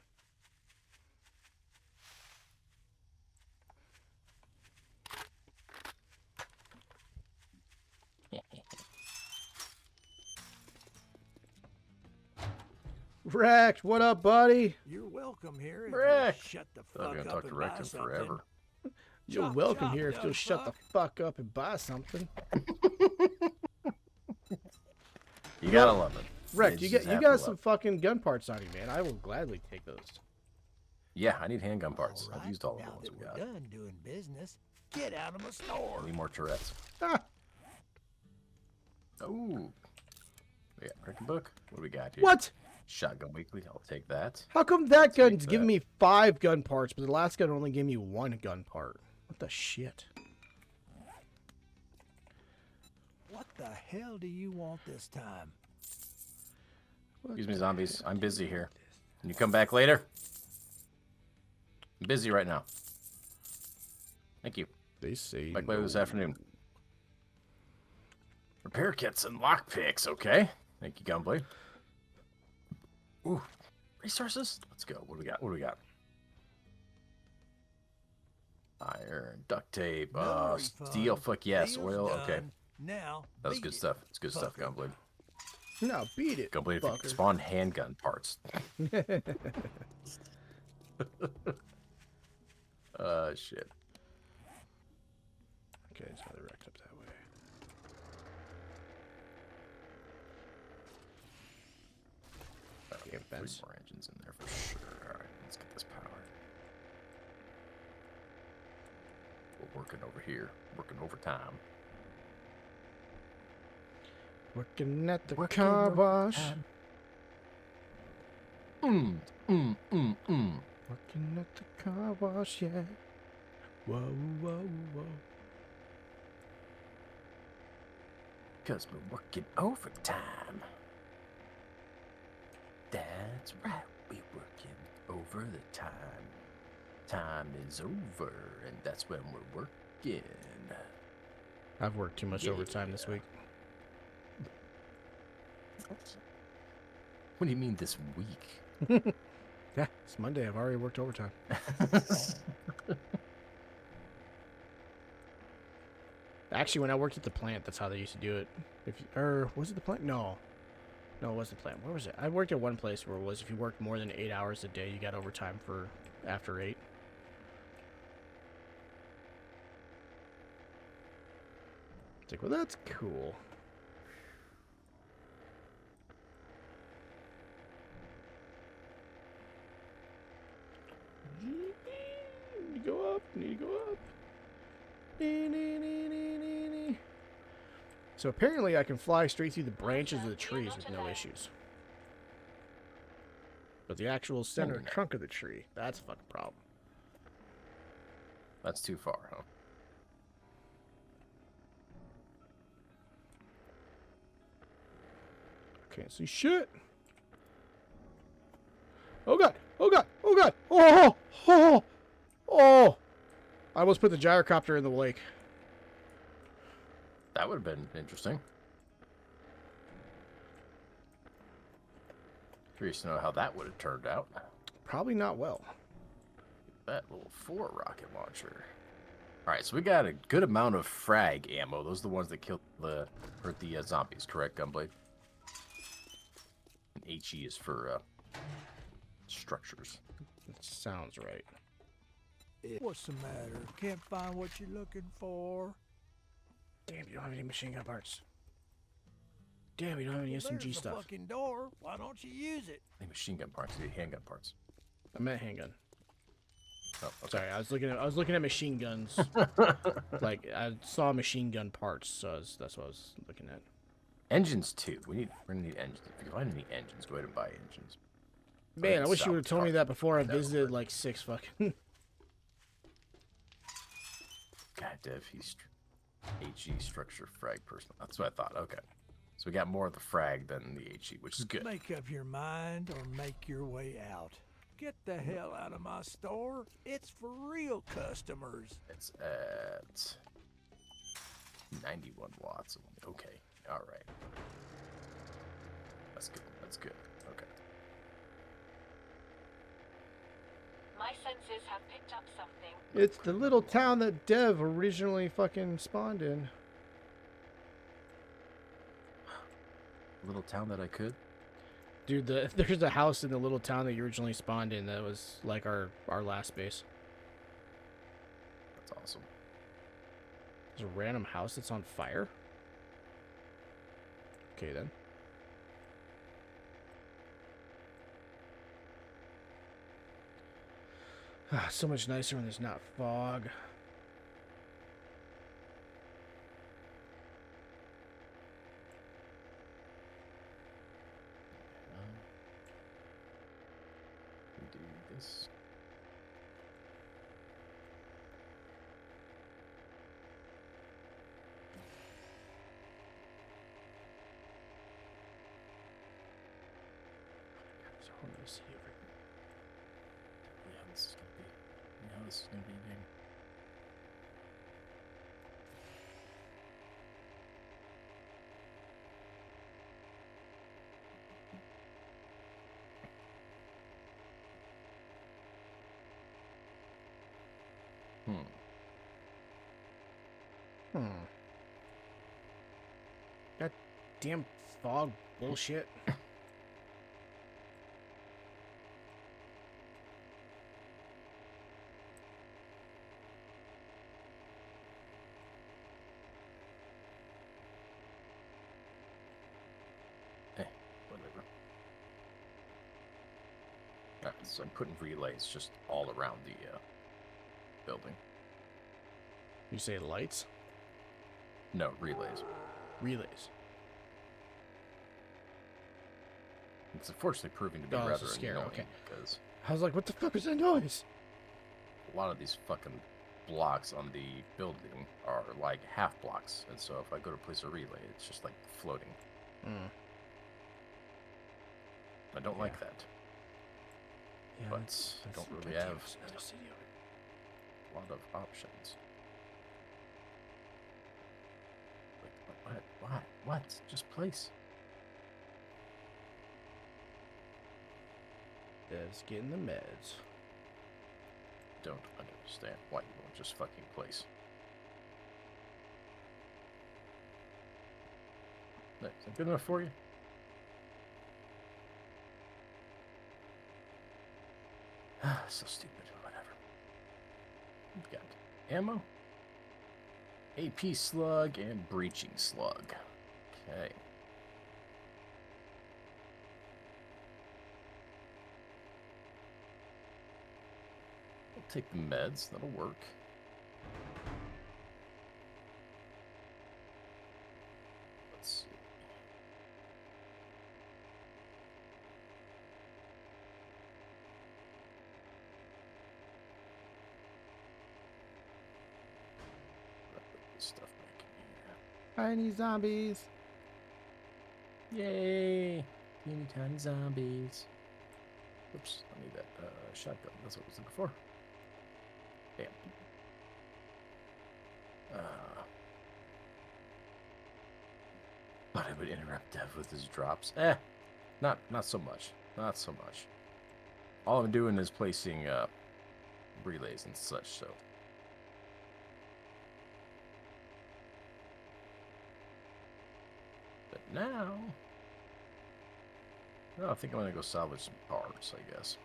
Rex, what up, buddy? You're welcome here. If Rick! you shut the I was fuck gonna up talk to and Rick buy in something. forever. You're Chop, welcome chop, here if dumb you'll shut the fuck. fuck up and buy something. You gotta love it. Rex, They you just got have to some love it. fucking gun parts on you, man. I will gladly take those. Yeah, I need handgun parts. All I've right, used all of now the ones that we we're got. done doing business, get out of my store. I need more Tourette's. Ah, Oh. We got Cricket Book. What do we got here? what? Shotgun Weekly. I'll take that. How come that take gun's that. giving me 5 gun parts, but the last gun only gave me 1 gun part? What the shit? What the hell do you want this time? Excuse me, zombies. I'm busy here. Can you come back later? I'm busy right now. Thank you. They say Back later no. this afternoon. Repair kits and lockpicks. Okay. Thank you, Gunblade. Ooh. Resources? Let's go. What do we got? What do we got? Iron, duct tape, No steel. refund. Fuck yes. Deal's Oil. Okay. done. Now, That was beat good it. stuff. It's good stuff, Fucker. Gunblade. No, beat it. Gunblade, if you fucker. could spawn handgun parts. Shit. Okay, so they wrecked up that way. Okay, Yeah, 3 fence. more engines in there for sure. All right, let's get this power. We're working over here, working overtime. Working at the Working car overtime. wash. Working at the car wash, yeah. Whoa, whoa, whoa. Because we're working overtime. That's right, we're working over the time. Time is over, and that's when we're working. I've worked too much overtime this week. What do you mean this week? Yeah, it's Monday. I've already worked overtime. Actually, when I worked at the plant, that's how they used to do it. Was it the plant? No, it wasn't the plant. Where was it? I worked at one place where it was if you worked more than 8 hours a day, you got overtime for after 8. It's like, well, that's cool. Need to go up. Nee, nee, nee, nee, nee, nee. So apparently I can fly straight through the branches of the trees with no issues. But the actual center trunk of the tree, that's a fucking problem. That's too far, huh? Can't see shit. Oh god! Oh god! Oh god! Oh! Oh! Oh! I almost put the gyrocopter in the lake. That would have been interesting. Curious to know how that would have turned out. Probably not well. That little 4 rocket launcher. Alright, so we got a good amount of frag ammo. Those are the ones that hurt the zombies, correct, Gunblade? And HE is for structures. That sounds right. What's the matter? Can't find what you're looking for? Damn, you don't have any machine gun parts. Damn, you don't have any SMG There's stuff. the fucking door. Why don't you use it? I think machine gun parts, the handgun parts. I meant handgun. Oh, okay. Sorry, I was looking at machine guns. Like I saw machine gun parts, so that's what I was looking at. Engines too. We're gonna need engines. If you find any engines, go ahead and buy engines. Man, I wish you would have South told me that before I No. visited like 6 fucking. God, Dev, he's HE structure frag person. That's what I thought. Okay, so we got more of the frag than the HE, which is good. Make up your mind or make your way out. Get the hell out of my store. It's for real customers. It's at 91 watts. Okay, all right. That's good. That's good. Okay. My senses have picked up something. It's the little town that Dev originally fucking spawned in. Little town that I could. Dude, there's a house in the little town that you originally spawned in that was like our last base. That's awesome. There's a random house that's on fire. Okay then. So much nicer when there's not fog. We do this. There's a whole new city over here. Yeah, this is gonna be. Yeah, this is gonna be a game. That damn fog bullshit. Whatever. Alright, so I'm putting relays just all around the building. You say lights? No, relays. Relays. It's unfortunately proving to be Oh, this rather is scary, annoying okay. because I was like, what the fuck was that noise? a lot of these fucking blocks on the building are like half blocks, and so if I go to place a relay, it's just like floating. Mm. I don't like that. Yeah, But that's don't really goddamn, have there's another city over here. a lot of options. Like, what? Just place. Dev's getting the meds. Don't understand why you won't just fucking place. Is that good enough for you? So stupid. Whatever. We've got ammo, AP slug, and breaching slug. Okay. I'll take the meds. That'll work. Tiny zombies. Yay! Teeny tiny zombies. Oops, I need that shotgun. That's what I was looking for. Damn. Thought I would interrupt Dev with his drops. Not so much. Not so much. All I'm doing is placing relays and such, so. But now, no, I think I'm gonna go salvage some cars, I guess.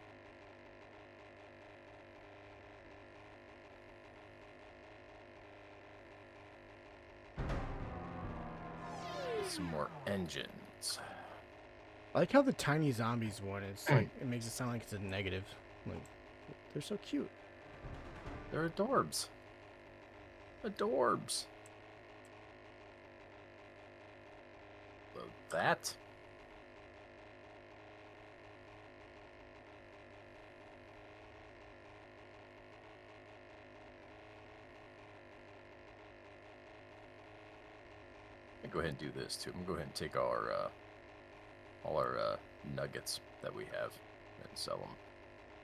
Some more engines. I like how the tiny zombies one. It's like it makes it sound like it's a negative. Like they're so cute. They're adorbs. Adorbs. Load that. Go ahead and do this too. I'm gonna go ahead and take our all our nuggets that we have and sell them.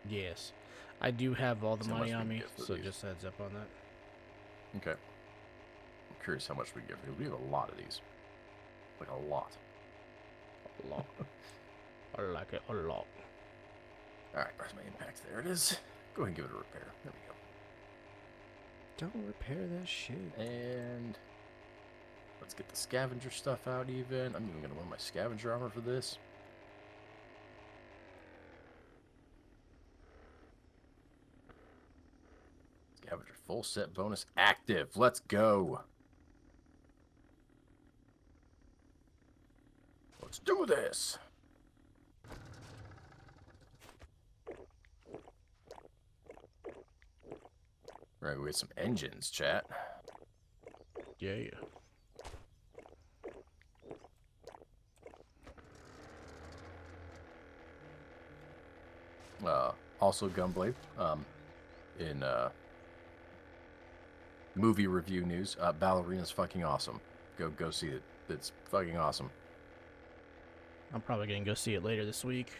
Yes, I do have all the See how money much we on can me, get for so these. just heads up on that. Okay. I'm curious how much we get because we have a lot of these. Like a lot. A lot. I like it a lot. Alright, where's my impact? There it is. Go ahead and give it a repair. There we Don't repair that shit. go. And let's get the scavenger stuff out even. I'm even gonna wear my scavenger armor for this. Scavenger full set bonus active. Let's go. Let's do this. We're gonna go get some engines, chat. Yeah. Also Gunblade. In movie review news, Ballerina's fucking awesome. Go see it. It's fucking awesome. I'm probably gonna go see it later this week.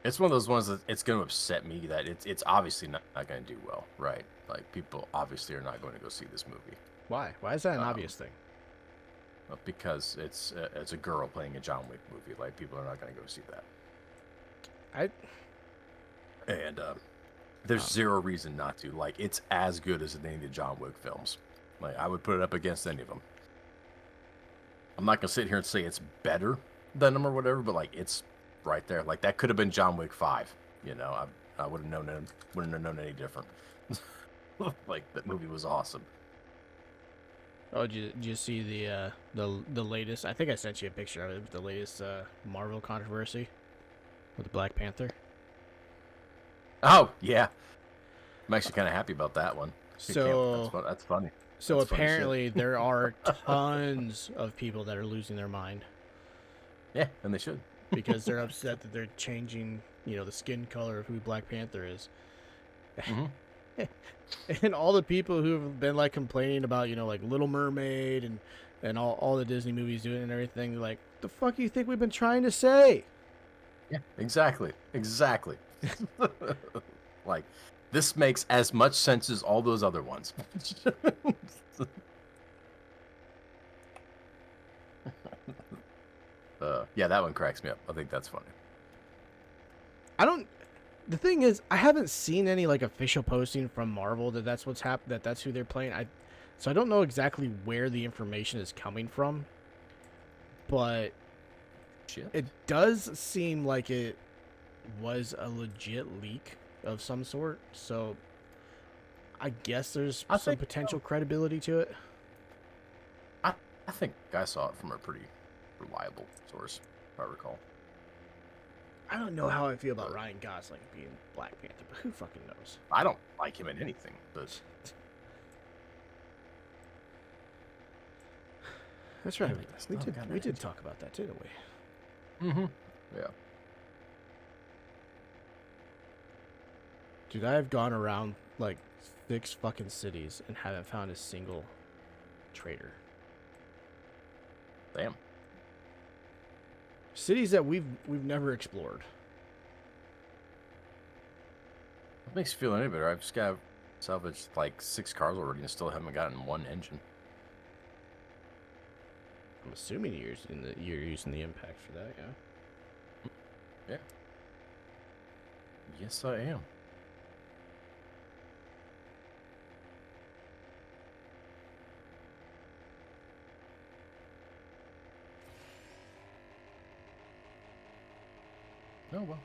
It's one of those ones that it's going to upset me that it's obviously not going to do well, right? Like people obviously are not going to go see this movie. Why? Why is that an obvious thing? Because it's a girl playing a John Wick movie. Like people are not going to go see that. And there's zero reason not to. Like it's as good as any of the John Wick films. Like I would put it up against any of them. I'm not gonna sit here and say it's better than them or whatever, but like it's right there. Like that could have been John Wick 5. You know, I wouldn't have known any different. Like that movie was awesome. Oh, did you see the latest? I think I sent you a picture of it. The latest Marvel controversy with Black Panther. Oh yeah, I'm actually kind of happy about that one. So That's funny. So That's funny shit. apparently there are tons of people that are losing their mind Yeah, and they should. because they're upset that they're changing, the skin color of who Black Panther is. Mm-hmm. And all the people who have been like complaining about, like Little Mermaid and all the Disney movies doing it and everything, they're like, the fuck do you think we've been trying to say? Yeah, exactly. Like, this makes as much sense as all those other ones. Yeah, that one cracks me up. I think that's funny. The thing is, I haven't seen any like official posting from Marvel that that's what's happened, that that's who they're playing. So I don't know exactly where the information is coming from, but Shit. it does seem like it was a legit leak of some sort. So I guess there's I some think potential credibility to it. I think I saw it from a pretty reliable source, if I recall. I don't know how I feel about Ryan Gosling being Black Panther, but who fucking knows? I don't like him in anything, but That's right. Yeah, but that's We not did. kinda We did it. talk about that, didn't we? mm-hmm. Yeah. Dude, I have gone around like 6 fucking cities and haven't found a single Trader. Damn. Cities that we've never explored. What makes you feel any better? I've just got salvaged like 6 cars already and still haven't gotten 1 engine. I'm assuming you're using the impact for that, yeah. Yeah. Yes, I am. Oh, well.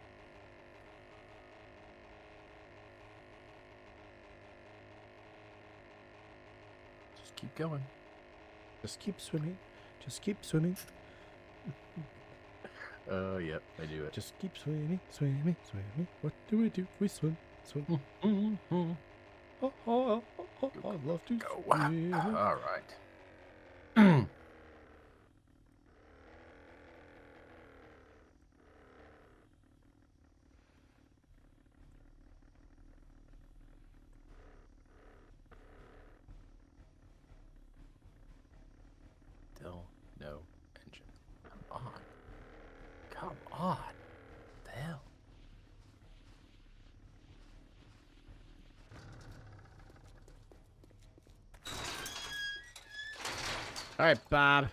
Just keep going. Just keep swimming. Just keep swimming. Oh, yep, I do it. Just keep swimming, swimming, swimming. What do we do? We swim, swim. Mm-hmm. Oh, oh, oh, oh, oh, I love to Go. swim. All right. Still no engine. Come on. Come on. The hell? All right, Bob.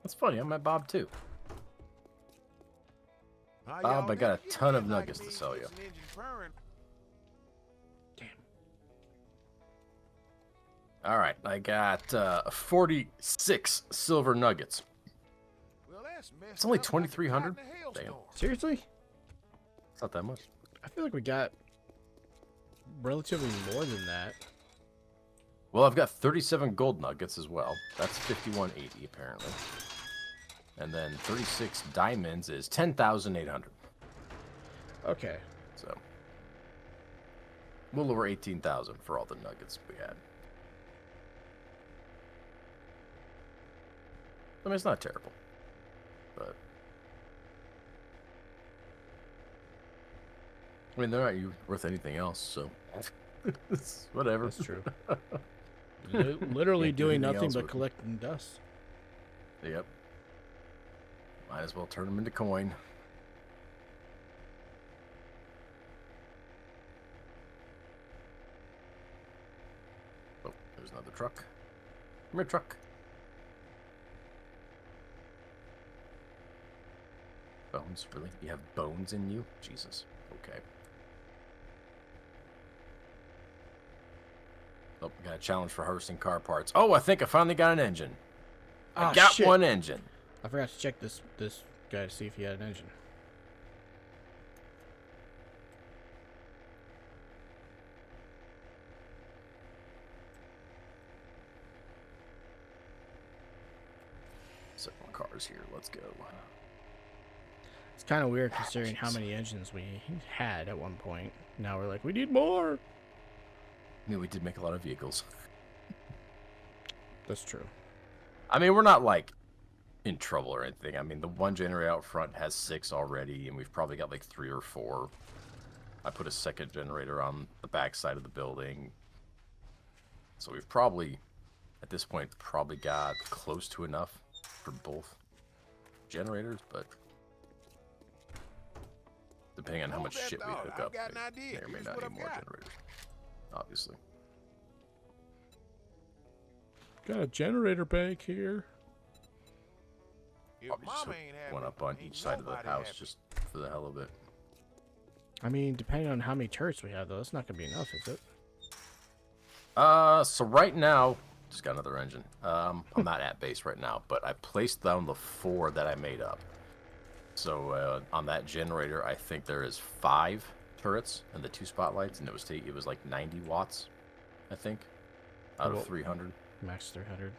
That's funny. I'm at Bob too. How Bob, y'all I got a niggas ton get of me like nuggets to me sell you. gets an engine purring? All right. I got 46 silver nuggets. Well, that's messed It's only up like a 2,300? cat in a hailstorm. Damn. Seriously? It's not that much. I feel like we got relatively more than that. Well, I've got 37 gold nuggets as well. That's 5180 apparently. And then 36 diamonds is 10,800. Okay. So, a little over 18,000 for all the nuggets we had. I mean, it's not terrible, but I mean, they're not worth anything else, so it's whatever. That's true. Literally Can't do doing anything nothing else but with them. collecting dust. Yep. Might as well turn them into coin. Oh, there's another truck. Come here, truck. Bones, really? You have bones in you? Jesus. Okay. Oh, got a challenge for harvesting car parts. Oh, I think I finally got an engine. I Ah, got shit. one engine. I forgot to check this guy to see if he had an engine. Set my cars here. Let's go. It's kind of weird considering how many engines we had at one point. Now we're like, we need more. I mean, we did make a lot of vehicles. That's true. I mean, we're not like in trouble or anything. I mean, the one generator out front has 6 already, and we've probably got like 3 or 4. I put a second generator on the back side of the building. So we've probably, at this point, probably got close to enough for both generators, but depending on how Hold much that shit we thought. hook I've up, got an we idea. may or may Here's not what need I've more got. generators. Obviously. Got a generator bank here. If Probably just mama hook ain't happy, one up on ain't each side of the nobody house happy. just for the hell of it. I mean, depending on how many turrets we have, though, that's not going to be enough, is it? So right now, just got another engine. I'm not at base right now, but I placed down the 4 that I made up. So on that generator, I think there is 5 turrets and the 2 spotlights, and it was like 90 watts, I think, out Well, of 300. Max 300.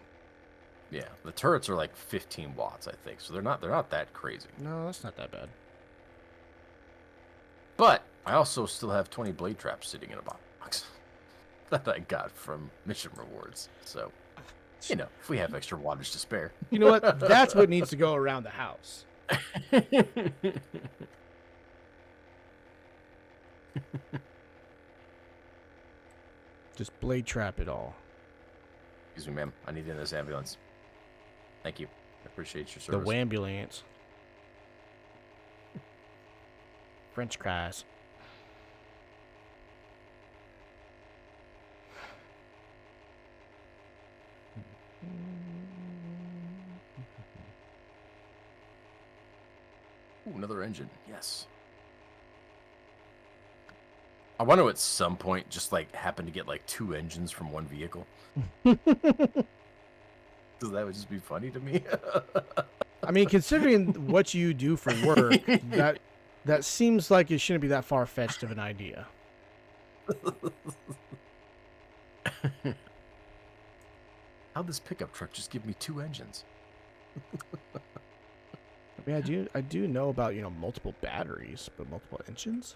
Yeah, the turrets are like 15 watts, I think. So they're not that crazy. No, that's not that bad. But I also still have 20 blade traps sitting in a box that I got from mission rewards. So, you know, if we have extra wattage to spare. You know what? That's what needs to go around the house. Just blade trap it all. Excuse me, ma'am. I need in this ambulance. Thank you. I appreciate your The service. wambulance. French fries. Ooh, another engine. Yes. I wonder at some point just like happen to get like 2 engines from one vehicle. Because that would just be funny to me. I mean, considering what you do for work, that seems like it shouldn't be that far-fetched of an idea. How'd this pickup truck just give me 2 engines? I mean, I do know about, you know, multiple batteries, but multiple engines?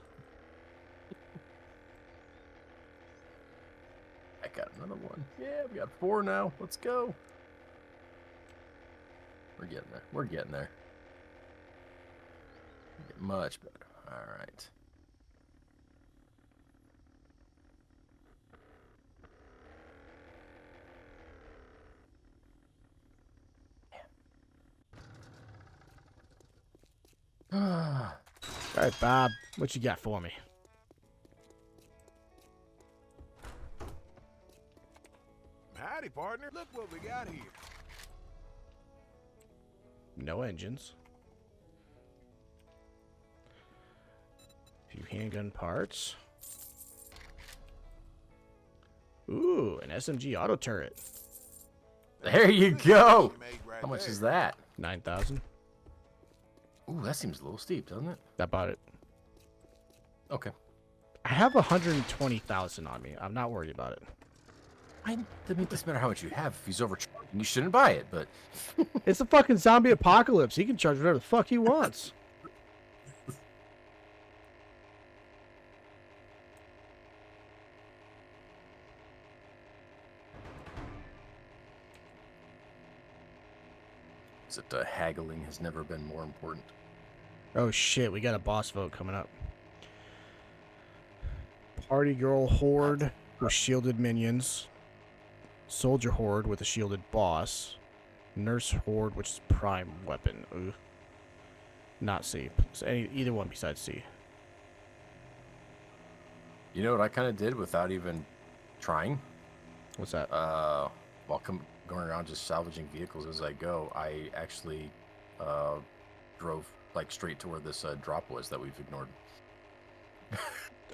I got another one. Yeah, we got 4 now. Let's go. We're getting there. We're getting there. Get much better. All right. All right, Bob, what you got for me? Howdy, partner. Look what we got here. No engines. Few handgun parts. Ooh, an SMG auto turret. There you go. Made right How much there. is that? 9,000. Ooh, that seems a little steep, doesn't it? I bought it. Okay. I have 120,000 on me. I'm not worried about it. I mean, it doesn't matter how much you have. If he's overcharged, you shouldn't buy it, but... It's a fucking zombie apocalypse. He can charge whatever the fuck he wants. Is it haggling has never been more important? Oh shit, we got a boss vote coming up. Party girl horde with shielded minions. Soldier horde with a shielded boss. Nurse horde, which is prime weapon. Ugh. Not C. So either one besides C. You know what I kind of did without even trying? What's that? While going around just salvaging vehicles as I go, I actually drove like straight to where this drop was that we've ignored.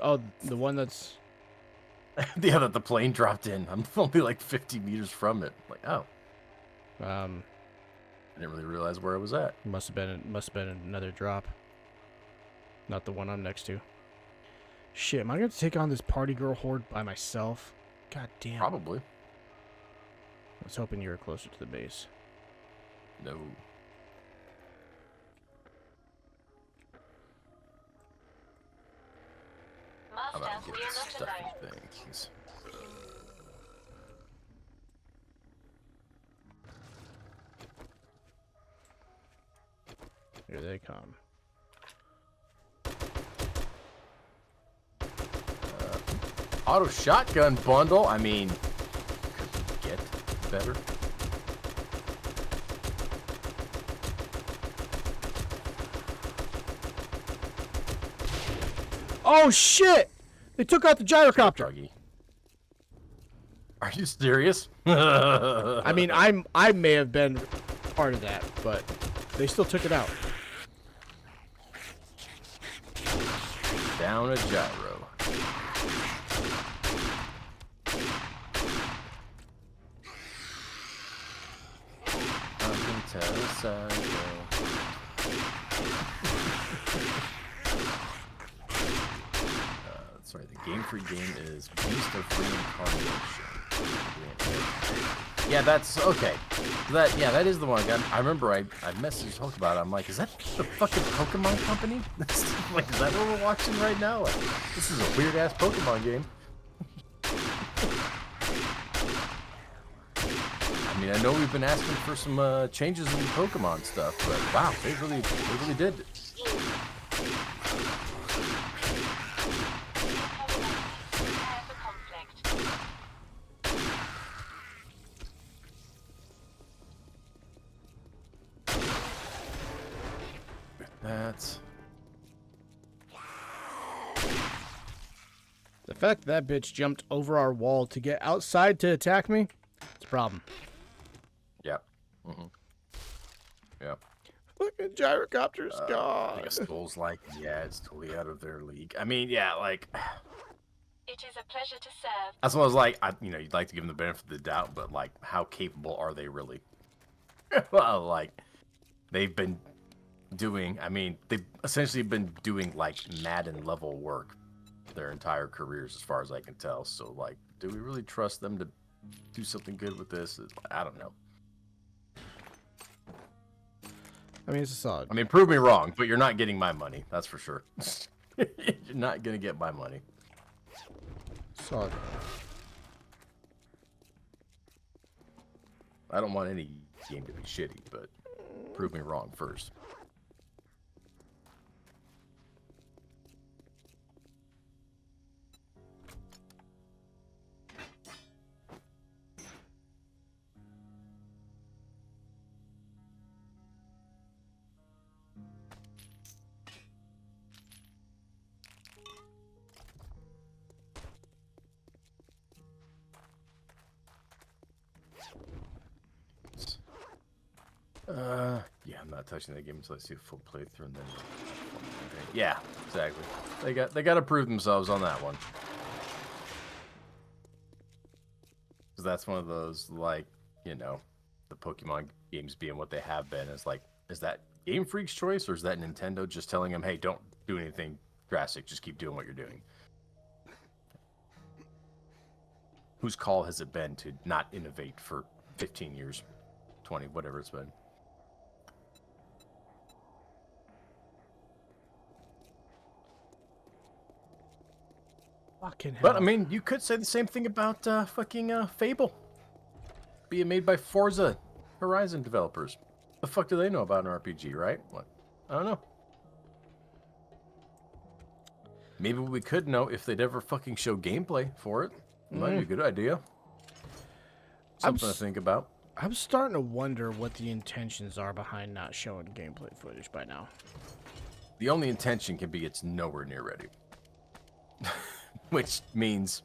Oh, the one that's... Yeah, that the plane dropped in. I'm only like 50 meters from it. Like, oh, I didn't really realize where I was at. must have been another drop. Not the one I'm next to. Shit, am I gonna have to take on this party girl horde by myself? God damn. Probably. I was hoping you were closer to the base. No. How Master, about we getting are not stuffy alone. things? Here they come. Auto shotgun bundle. I mean, could you get better? Oh shit! They took out the gyrocopter. Druggy. Are you serious? I mean, I may have been part of that, but they still took it out. Down a gyro. I can tell a psycho. Sorry, the game free game is Beast of Reincarnation. Yeah, that's okay. That is the one I got. I remember I messaged Hulk about it. I'm like, is that the fucking Pokemon company? Like, is that what we're watching right now? Like, this is a weird ass Pokemon game. I mean, I know we've been asking for some changes in Pokemon stuff, but wow, they really did. Prepare for conflict. That's... The fact that bitch jumped over our wall to get outside to attack me, it's a problem. Yep. Yep. Fucking Gyrocopter's I gone. think a Skull's like, yeah, it's totally out of their league. I mean, yeah, like... It is a pleasure to serve. That's what I was like, you'd like to give them the benefit of the doubt, but, like, how capable are they really? Well, like, they've been doing, they've essentially been doing, like, Madden level work their entire careers, as far as I can tell. So, like, do we really trust them to do something good with this? I don't know. I mean, it's a solid. I mean, prove me wrong, but you're not getting my money. That's for sure. You're not going to get my money. Solid. I don't want any game to be shitty, but prove me wrong first. Yeah, I'm not touching that game until I see a full playthrough, and then yeah, exactly. They got to prove themselves on that one, because that's one of those, like, you know, the Pokemon games being what they have been. Is like, is that Game Freak's choice, or is that Nintendo just telling them, hey, don't do anything drastic, just keep doing what you're doing? Whose call has it been to not innovate for 15 years, 20, whatever it's been? Fucking hell. But, I mean, you could say the same thing about Fable being made by Forza Horizon developers. The fuck do they know about an RPG, right? What? I don't know. Maybe we could know if they'd ever fucking show gameplay for it. Might be a good idea. Something to think about. I'm starting to wonder what the intentions are behind not showing gameplay footage by now. The only intention can be it's nowhere near ready. Which means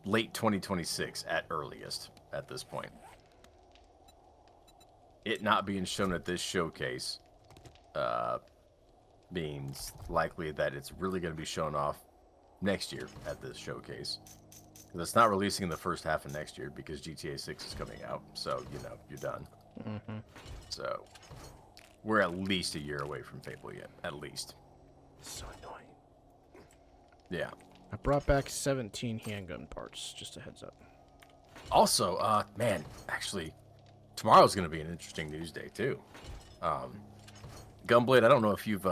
late 2026 at earliest at this point. It not being shown at this showcase means likely that it's really going to be shown off next year at this showcase. Because it's not releasing in the first half of next year because GTA 6 is coming out. So, you know, you're done. So, we're at least a year away from Fable yet. At least. So annoying. Yeah. I brought back 17 handgun parts. Just a heads up. Also, man, actually, tomorrow's going to be an interesting news day, too. Gunblade, I don't know if you've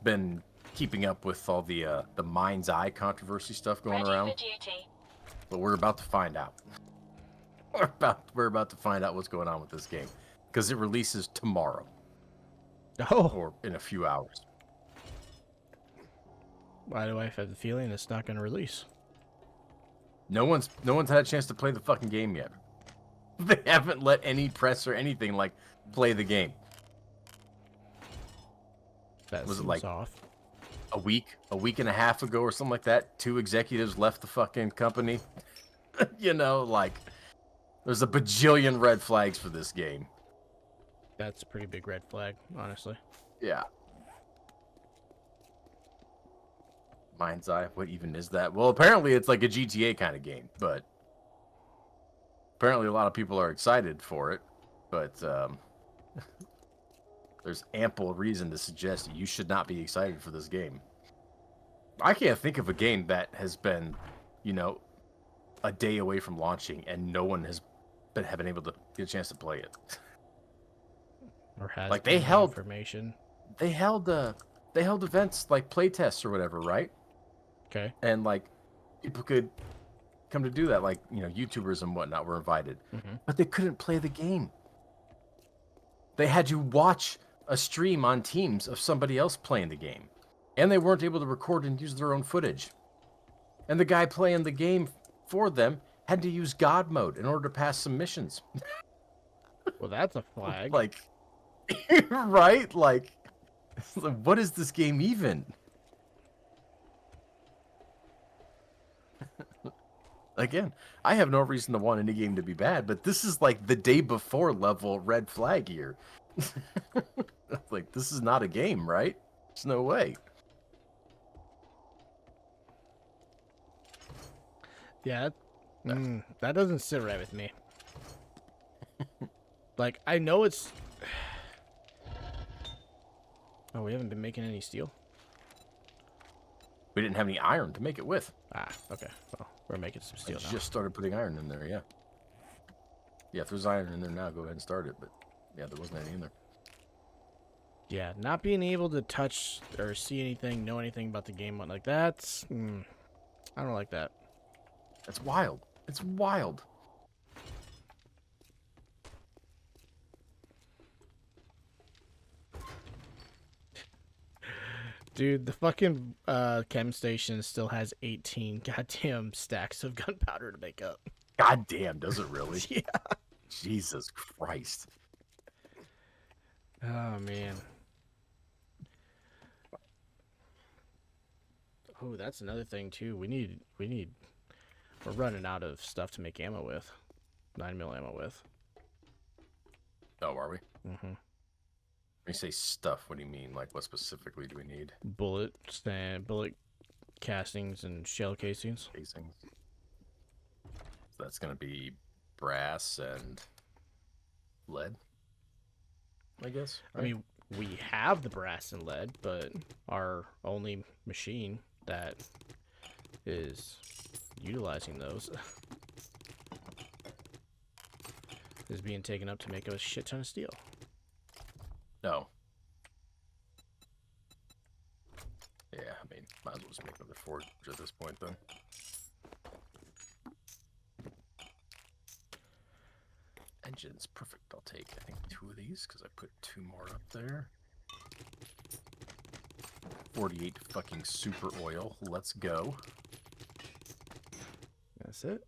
been keeping up with all the Mind's Eye controversy stuff going Ready around. for duty. But we're about to find out. We're about to find out what's going on with this game. Because it releases tomorrow. Oh. Or in a few hours. Why do I have the feeling it's not going to release? No one's had a chance to play the fucking game yet. They haven't let any press or anything, like, play the game. That Was it seems like off. a week and a half ago or something like that? 2 executives left the fucking company. You know, like, there's a bajillion red flags for this game. That's a pretty big red flag, honestly. Yeah. Mind's Eye, what even is that? Well, apparently it's like a GTA kind of game, but apparently a lot of people are excited for it, but there's ample reason to suggest that you should not be excited for this game. I can't think of a game that has been, you know, a day away from launching and no one has been able to get a chance to play it. Or has Like, they been held information. They held events like playtests or whatever, right? Okay. And, like, people could come to do that, like, you know, YouTubers and whatnot were invited. But they couldn't play the game. They had to watch a stream on Teams of somebody else playing the game. And they weren't able to record and use their own footage. And the guy playing the game for them had to use God mode in order to pass some missions. Well, that's a flag. Like, right? Like, What is this game even? Again, I have no reason to want any game to be bad, but this is like the day before level red flag here. Like, this is not a game, right? There's no way. Yeah, that doesn't sit right with me. Like, I know it's... Oh, we haven't been making any steel? We didn't have any iron to make it with. Ah, okay. Well, we're making some I steel now. just started putting iron in there, yeah. Yeah, if there's iron in there now, go ahead and start it. But yeah, there wasn't any in there. Yeah, not being able to touch or see anything, know anything about the game, like that's... I don't like that. That's wild. It's wild. Dude, the fucking chem station still has 18 goddamn stacks of gunpowder to make up. God damn, does it really? Yeah. Jesus Christ. Oh, man. Oh, that's another thing, too. We're running out of stuff to make ammo with. 9mm ammo with. Oh, are we? Mm-hmm. When you say stuff, what do you mean? Like, what specifically do we need? Bullets and bullet castings and shell casings. Casings. So that's going to be brass and lead, I guess. I mean, we have the brass and lead, but our only machine that is utilizing those is being taken up to make a shit ton of steel. No. Yeah, I mean, might as well just make another forge at this point, then. Engines, perfect. I'll take, I think, 2 of these, because I put 2 more up there. 48 fucking super oil. Let's go. That's it.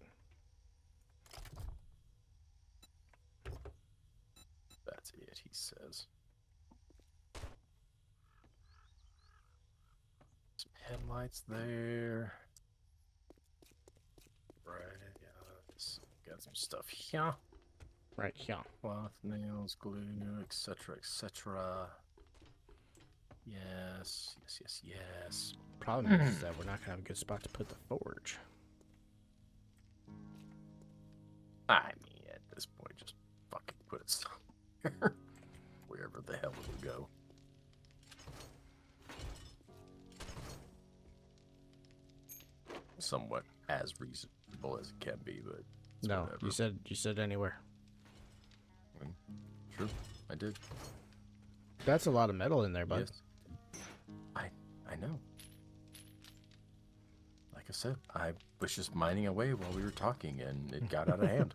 That's it, he says. Some headlights there. Right, got some stuff here. Right here. Cloth, nails, glue, etc., etc. Yes, yes, yes, yes. Problem is that we're not gonna have a good spot to put the forge. I mean, at this point, just fucking put it somewhere. Wherever the hell it'll go. Somewhat as reasonable as it can be, but it's No, whatever. you said anywhere. True, I did. That's a lot of metal in there, bud. Yes. I know. Like I said, I was just mining away while we were talking, and it got out of hand.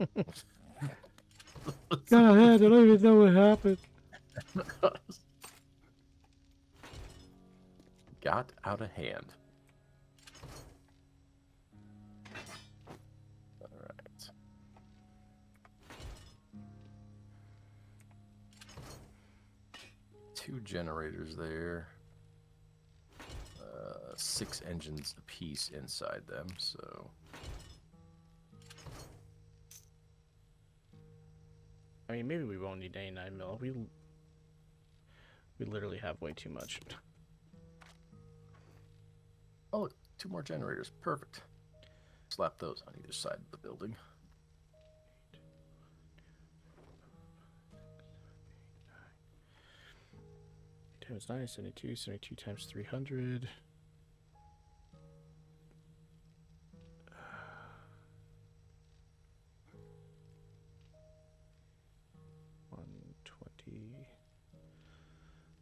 God, I don't even know what happened. Got out of hand. All right. Two generators there. 6 engines apiece inside them, so... I mean, maybe we won't need any 9mm. We literally have way too much. Oh, look, 2 more generators. Perfect. Slap those on either side of the building. Times 9, 72, 72 times 300.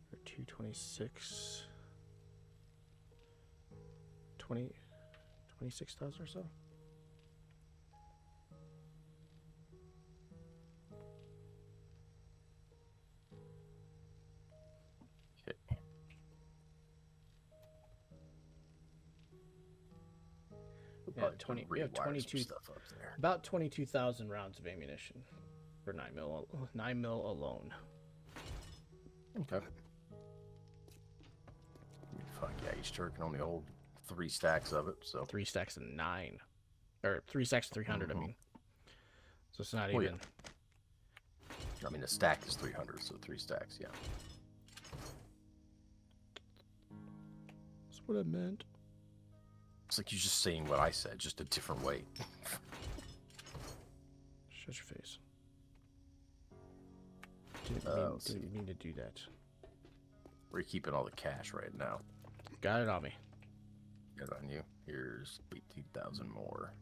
Or 226. 26,000 or so. Okay. Yeah, 20. We have 22 stuff up there. About 22,000 rounds of ammunition for 9mm alone. Okay. fuck yeah, each turret can only hold 3 stacks of it, so 3 stacks of 9. Or 3 stacks of 300, I mean. So it's not Well, yeah. even... I mean, a stack is 300, so 3 stacks, yeah. That's what I meant. It's like you're just saying what I said, just a different way. Shut your face. Let's Didn't mean to do that. We're keeping all the cash right now. Got it on me. Good on you. Here's 18,000 more.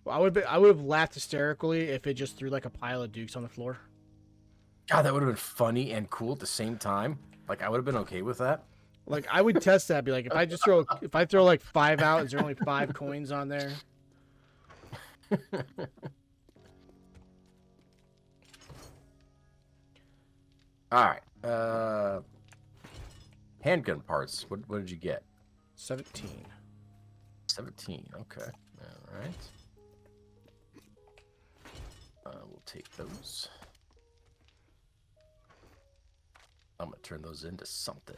Well, I would have laughed hysterically if it just threw like a pile of dukes on the floor. God, that would have been funny and cool at the same time. Like, I would have been okay with that. Like I would test that. Be like, if I throw like 5 out, is there only 5 coins on there? All right. Handgun parts. What did you get? 17. 17. Okay. All right. We'll take those. I'm gonna turn those into something.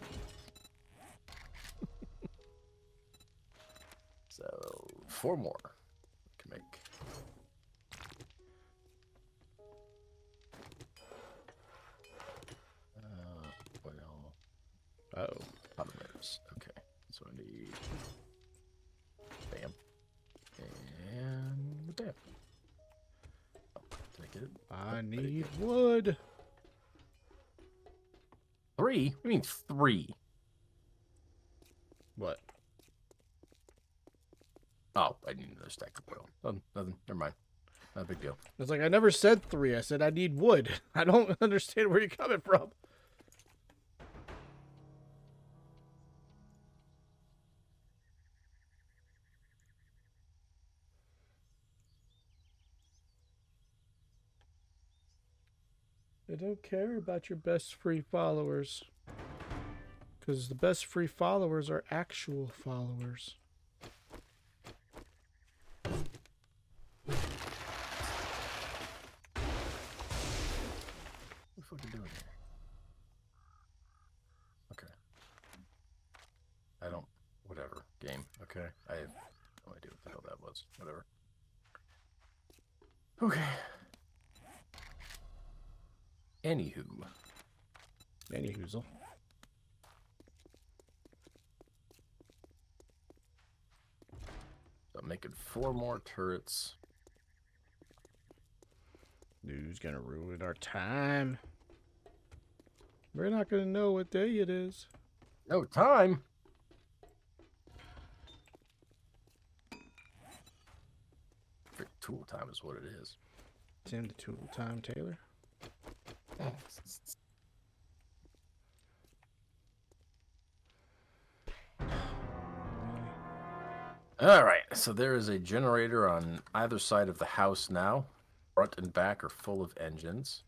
So 4 more. We can make. Oh. Polymers. Okay. So I need. Bam. And bam. Oh, did I get it? I need wood. 3? What do you mean 3? What? Oh, I need another stack of oil. Oh, nothing. Never mind. Not a big deal. It's like I never said 3. I said I need wood. I don't understand where you're coming from. I don't care about your best free followers. Because the best free followers are actual followers. What the fuck are you doing here? Okay. I don't. Whatever. Game. Okay. I have no idea what the hell that was. Whatever. Okay. Anywho. Anyhoozle. So I'm making 4 more turrets. Who's gonna ruin our time? We're not gonna know what day it is. No time. Frick, tool time is what it is. Tim the tool time, Taylor. All right, so there is a generator on either side of the house now. Front and back are full of engines.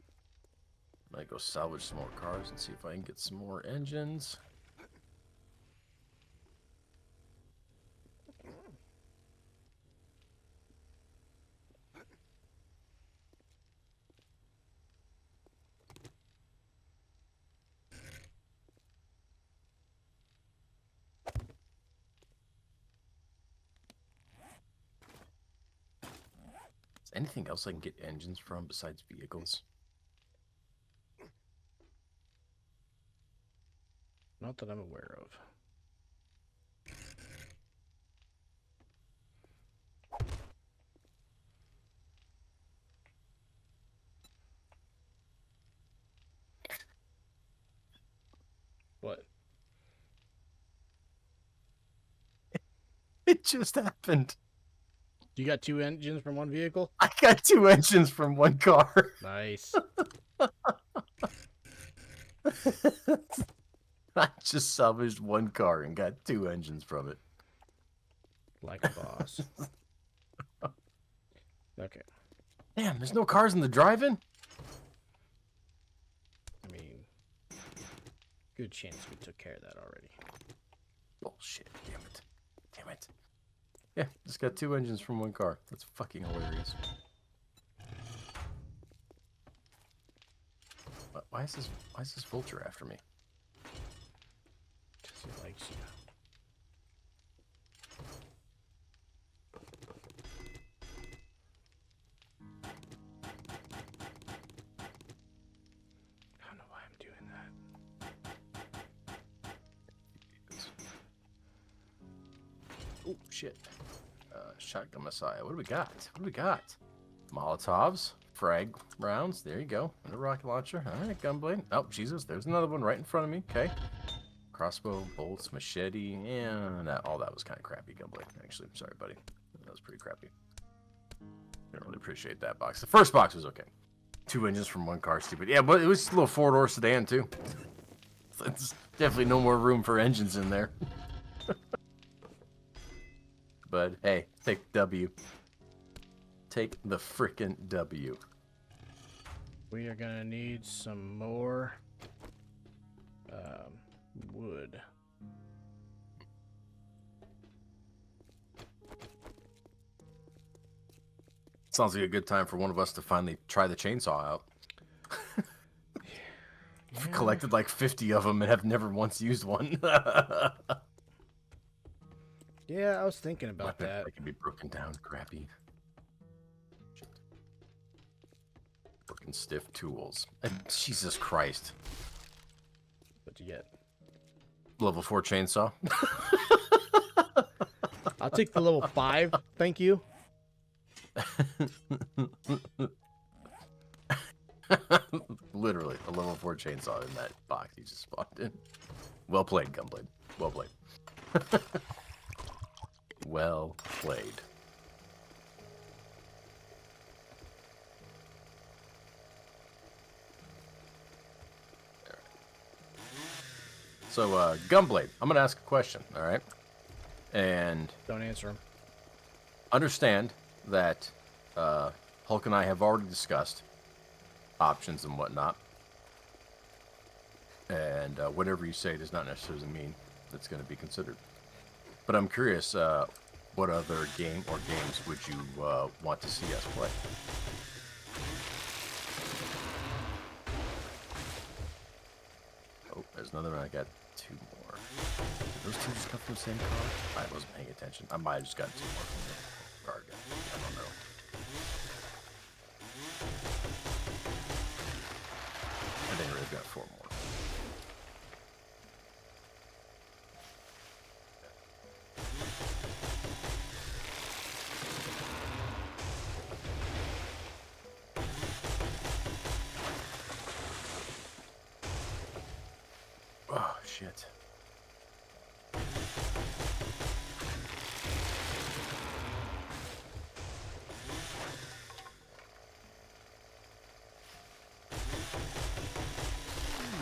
I'm gonna go salvage some more cars and see if I can get some more engines. Is anything else I can get engines from besides vehicles? Not that I'm aware of. What? It just happened. You got 2 engines from 1 vehicle? I got 2 engines from 1 car. Nice. I just salvaged 1 car and got 2 engines from it. Like a boss. Okay. Damn, there's no cars in the drive-in? I mean, good chance we took care of that already. Bullshit, damn it. Damn it. Yeah, just got 2 engines from 1 car. That's fucking hilarious. Why is this vulture after me? He likes you. I don't know why I'm doing that. Oh shit. Shotgun Messiah. What do we got? What do we got? Molotovs, frag rounds. There you go. And a rocket launcher. All right, gunblade. Oh, Jesus. There's another one right in front of me. Okay. Crossbow, bolts, machete. And all that was kind of crappy, gunblade. Actually, sorry, buddy. That was pretty crappy. Didn't really appreciate that box. The first box was okay. 2 engines from one car, stupid. Yeah, but it was just a little 4-door sedan, too. There's definitely no more room for engines in there. But hey, take W. Take the frickin' W. We are gonna need some more wood. Sounds like a good time for one of us to finally try the chainsaw out. I've collected like 50 of them and have never once used one. Yeah, I was thinking about Weapon that. can be broken down, crappy. Shit. Broken stiff tools. Jesus Christ. What'd you get? Level 4 chainsaw. I'll take the level 5, thank you. Literally, a level 4 chainsaw in that box you just spawned in. Well played, Gunblade. Well played. Well played. So, Gunblade, I'm going to ask a question, all right? And Don't answer him. understand that Hulk and I have already discussed options and whatnot. And whatever you say does not necessarily mean that's going to be considered. But I'm curious, what other game or games would you want to see us play? Oh, there's another one. I got 2 more. Did those 2 just come from the same car? I wasn't paying attention. I might have just got 2 more from the car guy. I don't know. I think we've got 4 more. Oh, shit.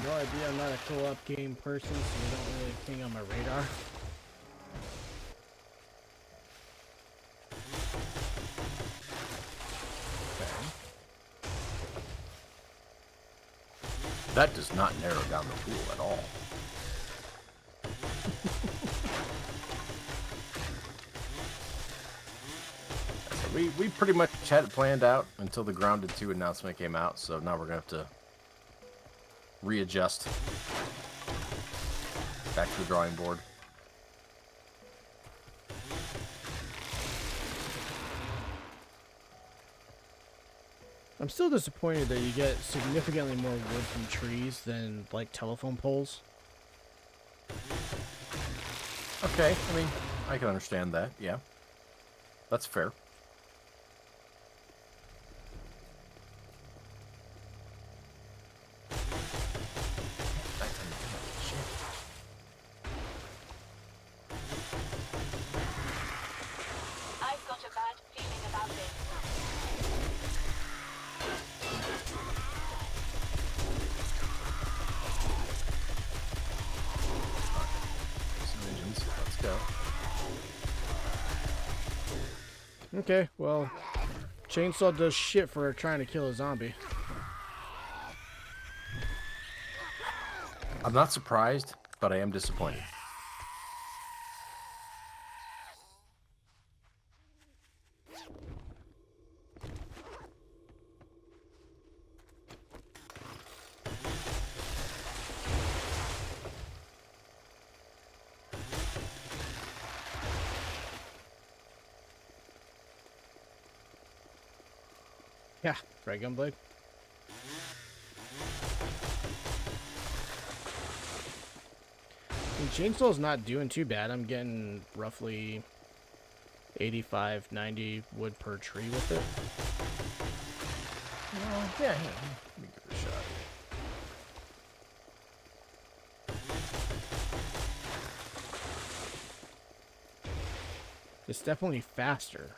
No idea, I'm not a co-op game person, so they don't really ping on my radar. That does not narrow down the pool at all. So we pretty much had it planned out until the Grounded 2 announcement came out, so now we're going to have to readjust. Back to the drawing board. I'm still disappointed that you get significantly more wood from trees than, like, telephone poles. Okay, I mean, I can understand that, yeah. That's fair. I've got a bad feeling about this. Some engines, let's go. Okay, well, chainsaw does shit for trying to kill a zombie. I'm not surprised, but I am disappointed. Yeah, right, Gunblade. And Chainsaw's not doing too bad. I'm getting roughly 85, 90 wood per tree with it. Well, yeah, let me give it a shot here. It's definitely faster.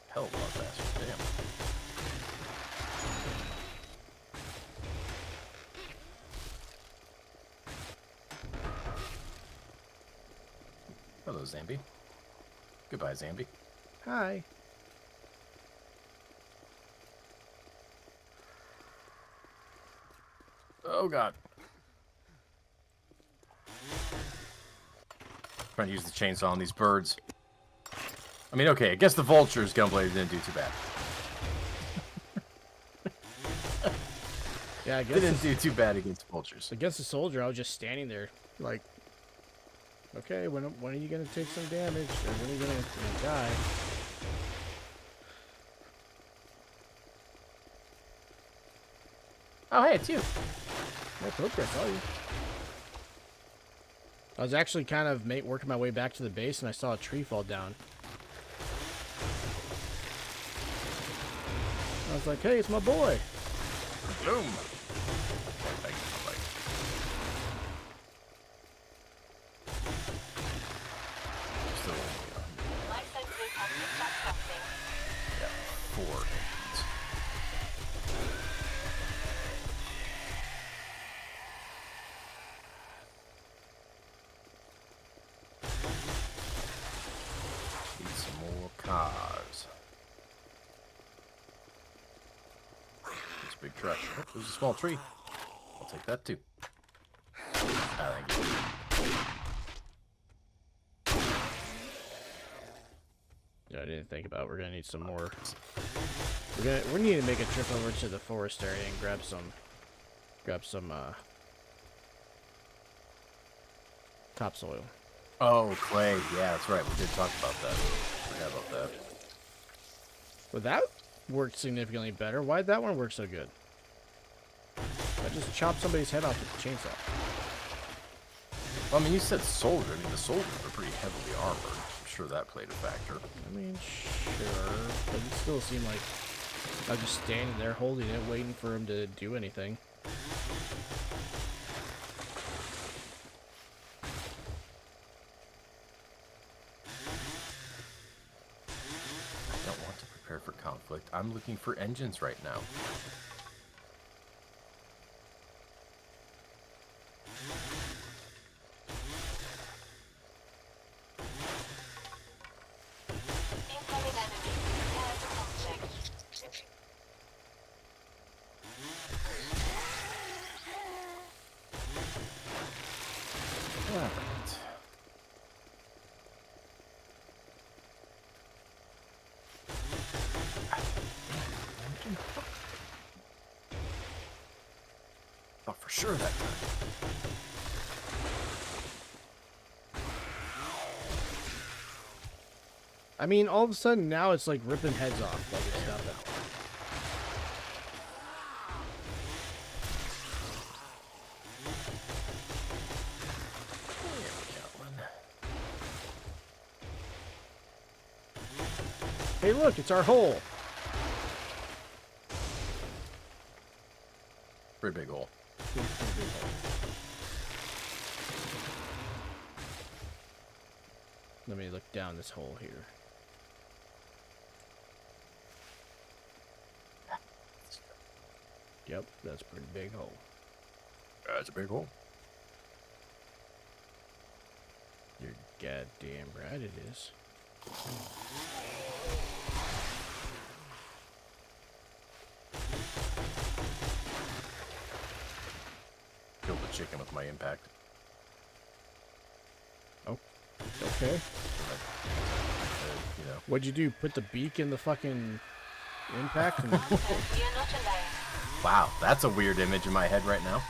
Hell of a lot faster. Damn. Hello, Zambi. Goodbye, Zambi. Hi. Oh, God. Trying to use the chainsaw on these birds. I mean, okay, I guess the vultures, Gunblade, didn't do too bad. Yeah, I guess Didn't do too bad against vultures. against the soldier, I was just standing there, like, okay, when are you gonna take some damage, or when are you gonna die? Oh, hey, it's you. Yeah, okay, I saw you. I was actually kind of working my way back to the base, and I saw a tree fall down. I was like, hey, it's my boy. Boom. My sensors have picked up something. Yeah, 4 engines. Need some more cars. It's a big truck. Oh, there's a small tree. I'll take that too. Ah, thank you. Yeah, I didn't think about it. We're gonna need some more. We need to make a trip over to the forest area and grab some topsoil. Oh, clay. Yeah, that's right. We did talk about that. Forgot about that. But that worked significantly better. Why'd that one work so good? I just chopped somebody's head off with the chainsaw. Well, I mean, you said soldier. I mean, the soldiers are pretty heavily armored. I'm sure that played a factor. I mean, sure, but it still seemed like I was just standing there holding it, waiting for him to do anything. I don't want to prepare for conflict. I'm looking for engines right now. Incoming enemy. Prepare for conflict. Alright. Oh, for sure that time. I mean, all of a sudden now it's like ripping heads off, like it's nothing. There we go. Hey, look, it's our hole. Pretty big hole. Let me look down this hole here. Yep, that's a pretty big hole. That's a big hole. You're goddamn right it is. Killed the chicken with my impact. Oh, okay. You know. What'd you do? Put the beak in the fucking impact? And Hunter, we are not alone. Wow, that's a weird image in my head right now.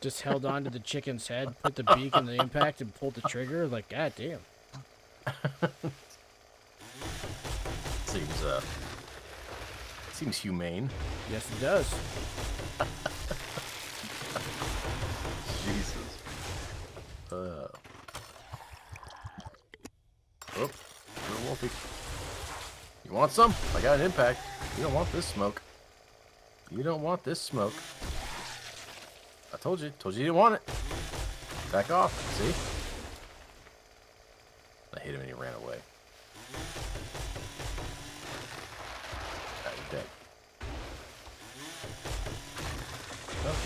Just held on to the chicken's head, put the beak in the impact, and pulled the trigger. Like, god damn. Seems humane. Yes, it does. Jesus. Oh, little Wolfie. You want some? I got an impact. You don't want this smoke. You don't want this smoke. I told you. Told you didn't want it. Back off. See? I hit him and he ran away. Now you're dead. Oh.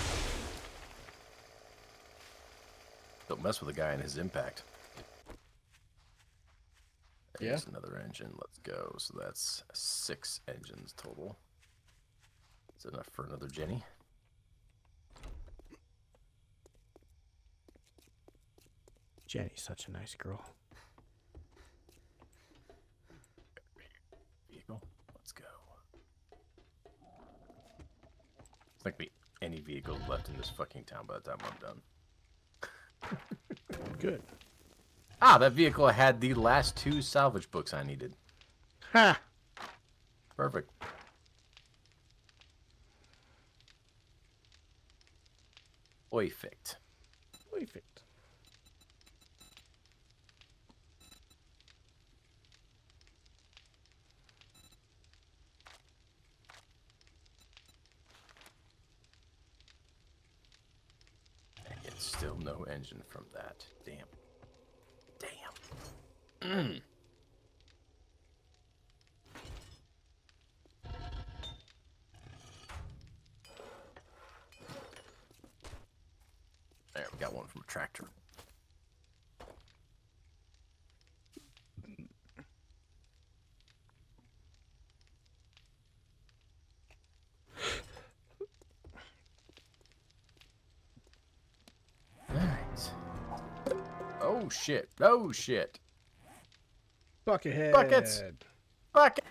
Don't mess with a guy and his impact. There's another engine. Let's go. So that's 6 engines total. Is that enough for another Jenny? Jenny's such a nice girl. Vehicle. Let's go. There's not gonna be any vehicles left in this fucking town by the time I'm done. Good. Ah, that vehicle had the last 2 salvage books I needed. Ha! Perfect. Perfect. Perfect. And yet still no engine from that. Damn. Damn. There, we got one from a tractor. Alright. Oh shit. Oh shit. Buckethead. Buckets. Bucket.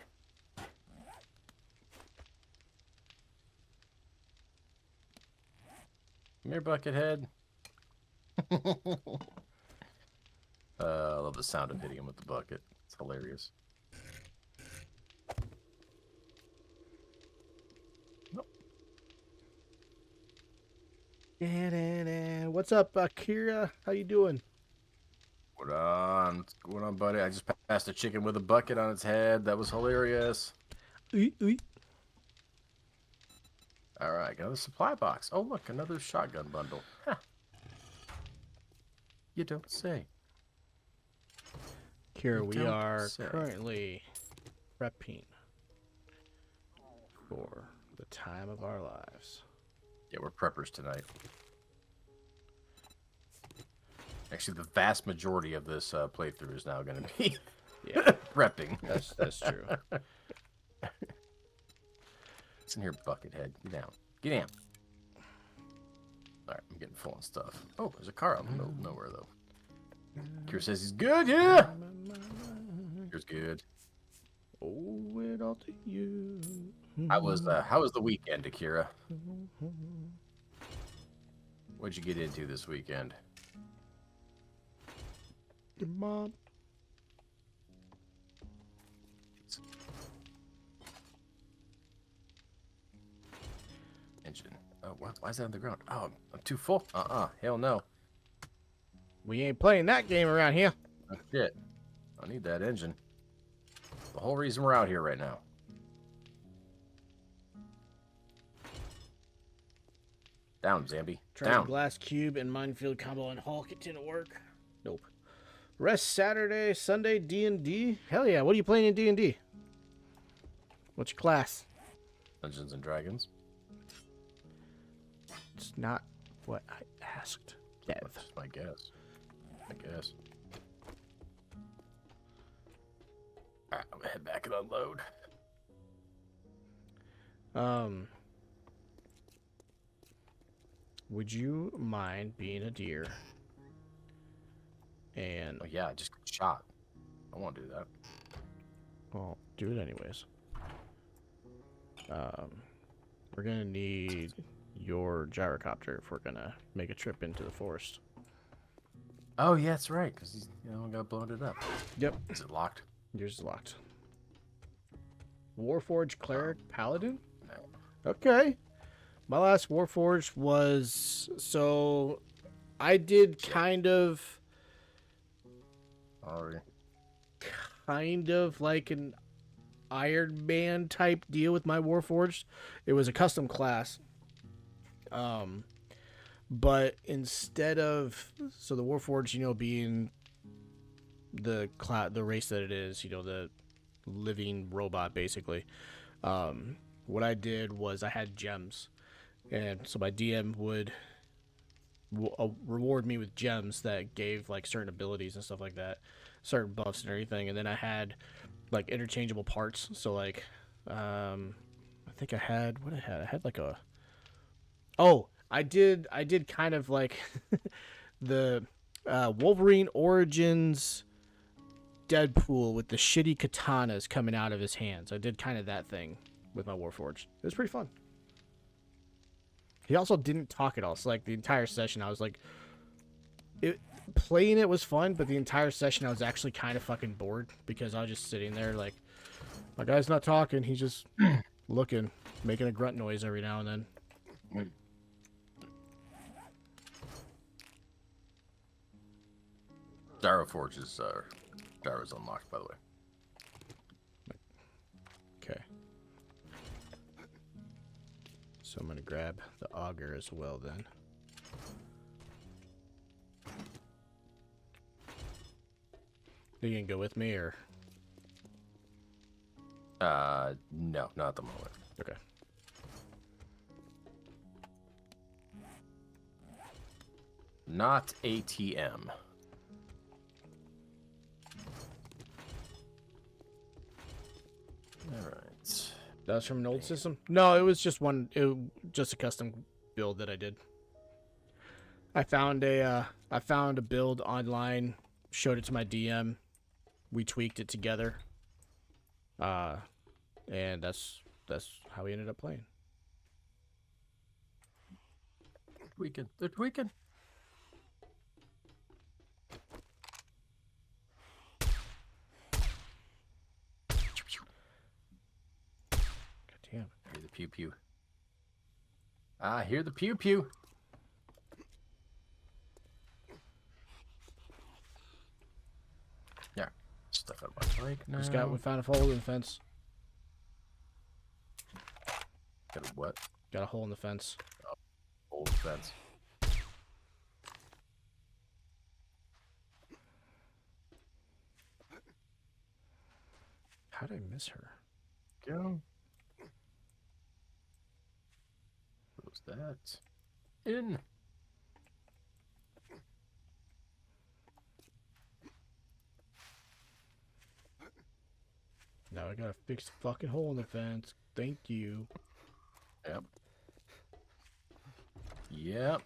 Come here, Buckethead. I love the sound of hitting him with the bucket. It's hilarious. Nope. What's up, Akira? How you doing? What on? What's going on, buddy? I just passed a chicken with a bucket on its head. That was hilarious. Ooh, ooh. All right, got another supply box. Oh, look, another shotgun bundle. Huh. You don't say. Kira, we Don't are say. currently prepping for the time of our lives. Yeah, we're preppers tonight. Actually, the vast majority of this playthrough is now going to be Yeah, prepping. that's true. What's in here, Buckethead? Get down. Get down. All right, I'm getting full on stuff. Oh, there's a car out in the middle of nowhere, though. Kira says he's good, yeah? Kira's good. Owe it all to you. How was the weekend, Akira? What'd you get into this weekend? Your mom. Engine. Oh, what? Why is that on the ground? Oh, I'm too full? Hell no. We ain't playing that game around here. Oh, shit. I need that engine. The whole reason we're out here right now. Down, Zambi. Tried Down. glass cube and minefield combo on Hulk. It didn't work. Nope. Rest Saturday, Sunday, D&D. Hell yeah. What are you playing in D&D? What's your class? Dungeons and Dragons. It's not what I asked. Dev. That's my guess. I guess. Alright, I'm gonna head back and unload. Would you mind being a deer? And Oh yeah, I just got shot. I won't do that. well, do it anyways. We're gonna need your gyrocopter if we're gonna make a trip into the forest. Oh, yeah, that's right, because he's got blown it up. Yep. Is it locked? Yours is locked. Warforged Cleric Paladin? No. Okay. My last Warforged was... So, I did kind of like an Iron Man type deal with my Warforged. It was a custom class. But instead of... So the Warforged, being the race that it is, the living robot, basically. What I did was I had gems. And so my DM would reward me with gems that gave, like, certain abilities and stuff like that. Certain buffs and everything. And then I had, like, interchangeable parts. So, like, I think I had... What I had? I had, like, a... Oh, I did kind of, like, the Wolverine Origins Deadpool with the shitty katanas coming out of his hands. I did kind of that thing with my Warforged. It was pretty fun. He also didn't talk at all. So, like, the entire session, I was like... Playing it was fun, but the entire session, I was actually kind of fucking bored. Because I was just sitting there, like... My guy's not talking. He's just looking. Making a grunt noise every now and then. Gyroforge's gyro's unlocked, by the way. Okay. So I'm going to grab the auger as well, then. Are you going to go with me, or...? No, not at the moment. Okay. Not ATM. Alright. That was from an old system? No, it was just just a custom build that I did. I found a build online, showed it to my DM, we tweaked it together, and that's how we ended up playing. Tweaking. They're tweaking. Damn. Hear the pew pew. I hear the pew pew. Yeah. Stuff out my bike now. We found a hole in the fence. Got a what? Got a hole in the fence. Old fence. How did I miss her? Go. Close that. In. Now I gotta fix the fucking hole in the fence. Thank you. Yep. Yep.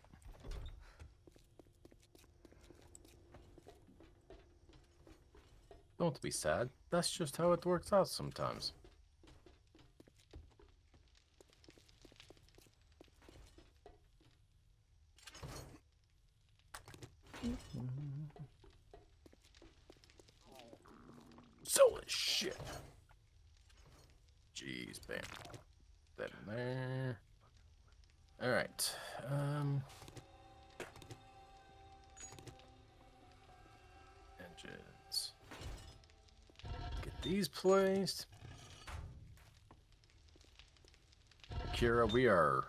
Don't be sad. That's just how it works out sometimes. So is shit. Jeez, bam. That in there. Alright. Engines. Get these placed. Kira, we are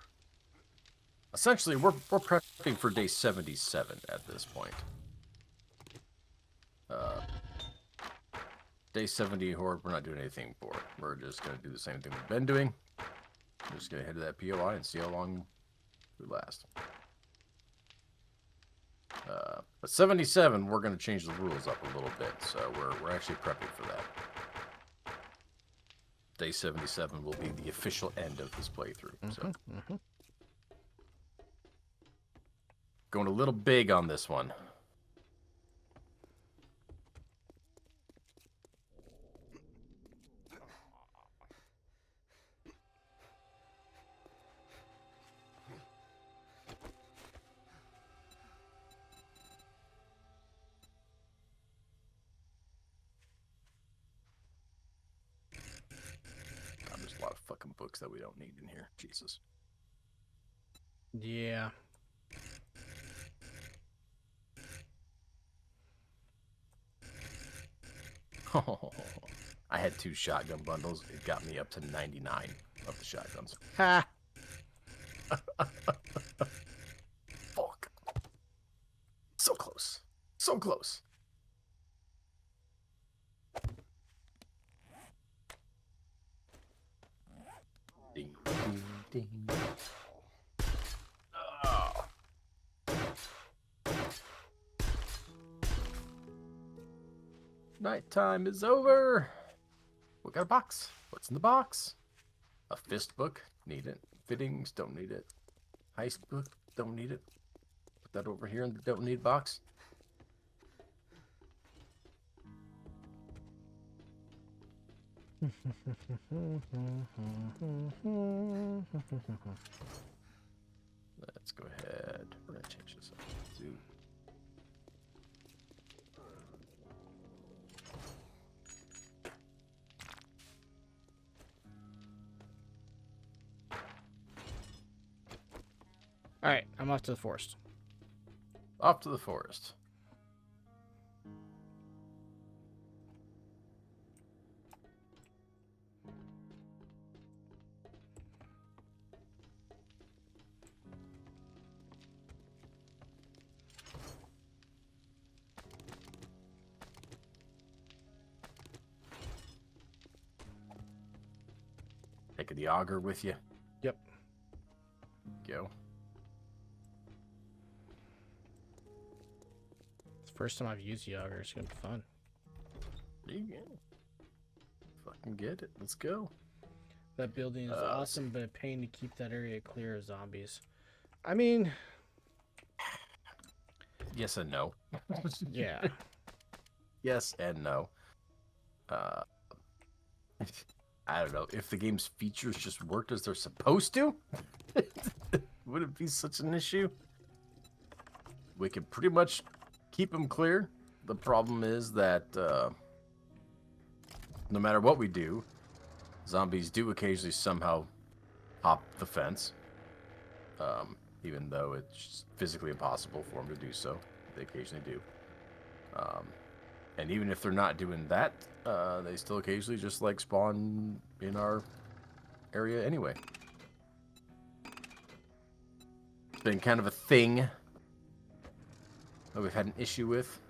essentially we're prepping for day 77 at this point. Day 70 Horde, we're not doing anything for it. We're just gonna do the same thing we've been doing. We're just gonna head to that POI and see how long we last. But 77, we're gonna change the rules up a little bit, so we're actually prepping for that. Day 77 will be the official end of this playthrough. So going a little big on this one. fucking books that we don't need in here. Jesus. Yeah. I had 2 shotgun bundles. It got me up to 99 of the shotguns. Ha! Fuck. So close. So close. Ding, ding, ding. Oh. Nighttime is over. We got a box. What's in the box? A fist book. Need it. Fittings. Don't need it. Heist book. Don't need it. Put that over here in the don't need box. Let's go ahead. We're gonna change this up to All right, I'm off to the forest. off to the forest. Taking the auger with you. Yep. Go. It's the first time I've used the auger. It's gonna be fun. There you go. Fucking get it. Let's go. That building is awesome, but a pain to keep that area clear of zombies. I mean, Yes and no. yeah. Yes and no. I don't know. If the game's features just worked as they're supposed to, would it be such an issue? We can pretty much keep them clear. The problem is that no matter what we do, zombies do occasionally somehow hop the fence. Even though it's physically impossible for them to do so. They occasionally do. And even if they're not doing that, they still occasionally just like spawn in our area anyway. It's been kind of a thing that we've had an issue with.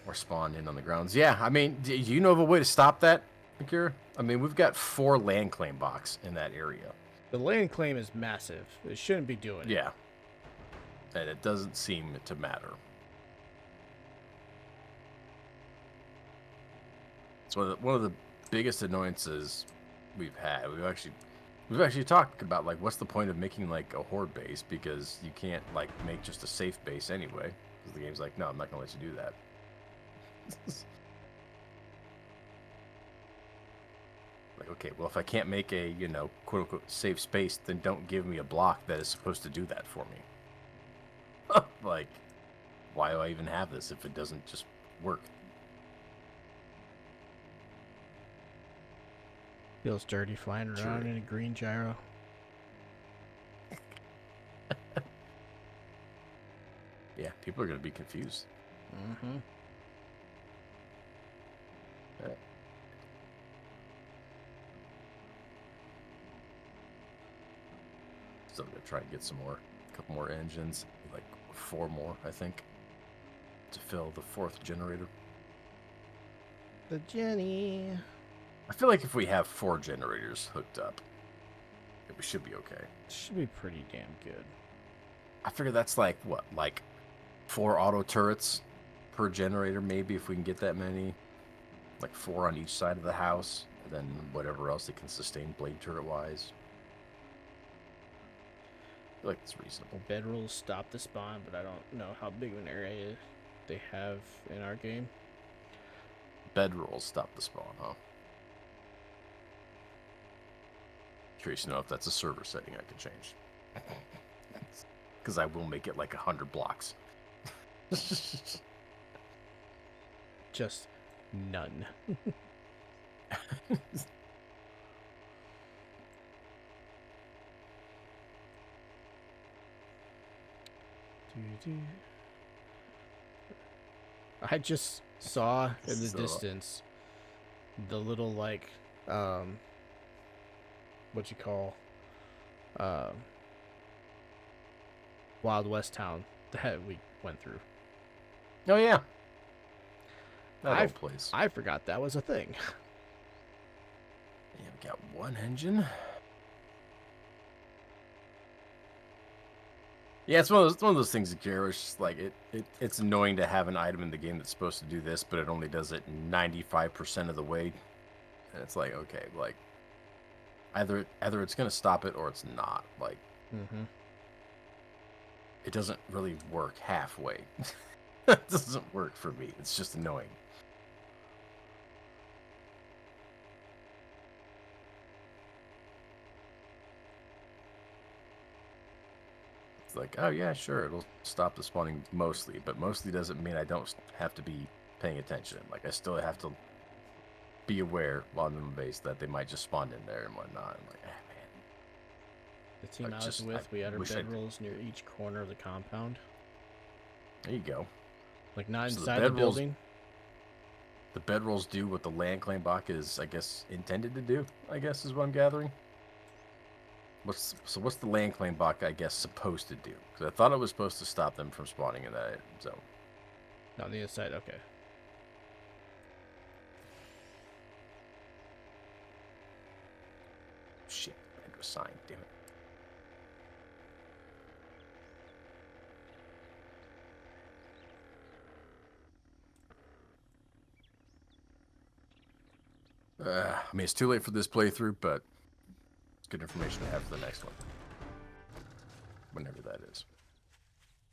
Or spawn in on the grounds. Yeah, I mean, do you know of a way to stop that, Akira? I mean, we've got 4 land claim box in that area. The land claim is massive. It shouldn't be doing it. Yeah. And it doesn't seem to matter. It's one of the biggest annoyances we've had. We've actually talked about like what's the point of making like a horde base, because you can't like make just a safe base anyway. Because the game's like, no, I'm not gonna let you do that. Like, okay, well, if I can't make a, quote unquote safe space, then don't give me a block that is supposed to do that for me. Like, why do I even have this if it doesn't just work? Feels dirty flying around in a green gyro. Yeah, people are going to be confused. Mm-hmm. So I'm going to try and get a couple more engines, like 4 more, I think, to fill the 4th generator. The Jenny. I feel like if we have 4 generators hooked up, we should be okay. Should be pretty damn good. I figure that's like, what, like 4 auto turrets per generator, maybe, if we can get that many. Like 4 on each side of the house, and then whatever else they can sustain blade turret-wise. I feel like it's reasonable. Bedrolls stop the spawn, but I don't know how big of an area they have in our game. Bedrolls stop the spawn, huh? Curious to know if that's a server setting I can change. Because I will make it like 100 blocks. Just none. I just saw in the So- distance the little like what you call Wild West town that we went through. Oh yeah. That I old place. I forgot that was a thing. Yeah, we got one engine. Yeah, it's one of those things, Gyro. It's just like it's annoying to have an item in the game that's supposed to do this, but it only does it 95% of the way. And it's like, okay, like either it's gonna stop it or it's not. Like Mm-hmm. it doesn't really work halfway. It doesn't work for me. It's just annoying. It's like, oh yeah, sure, it'll stop the spawning mostly, but mostly doesn't mean I don't have to be paying attention. Like I still have to be aware while I'm in the base that they might just spawn in there and whatnot. I'm like, ah, man. The team I I was just- with, I we had our wish I- bedrolls near each corner of the compound. There you go. Like not So the inside the bedrolls- building. The bedrolls do what the land claim block is, I guess, intended to do. I guess is what I'm gathering. What's the land claim block, I guess, supposed to do? Because I thought it was supposed to stop them from spawning in that zone. On the inside, okay. Shit, I had to assign, damn it. I mean, it's too late for this playthrough, but it's good information to have for the next one. Whenever that is.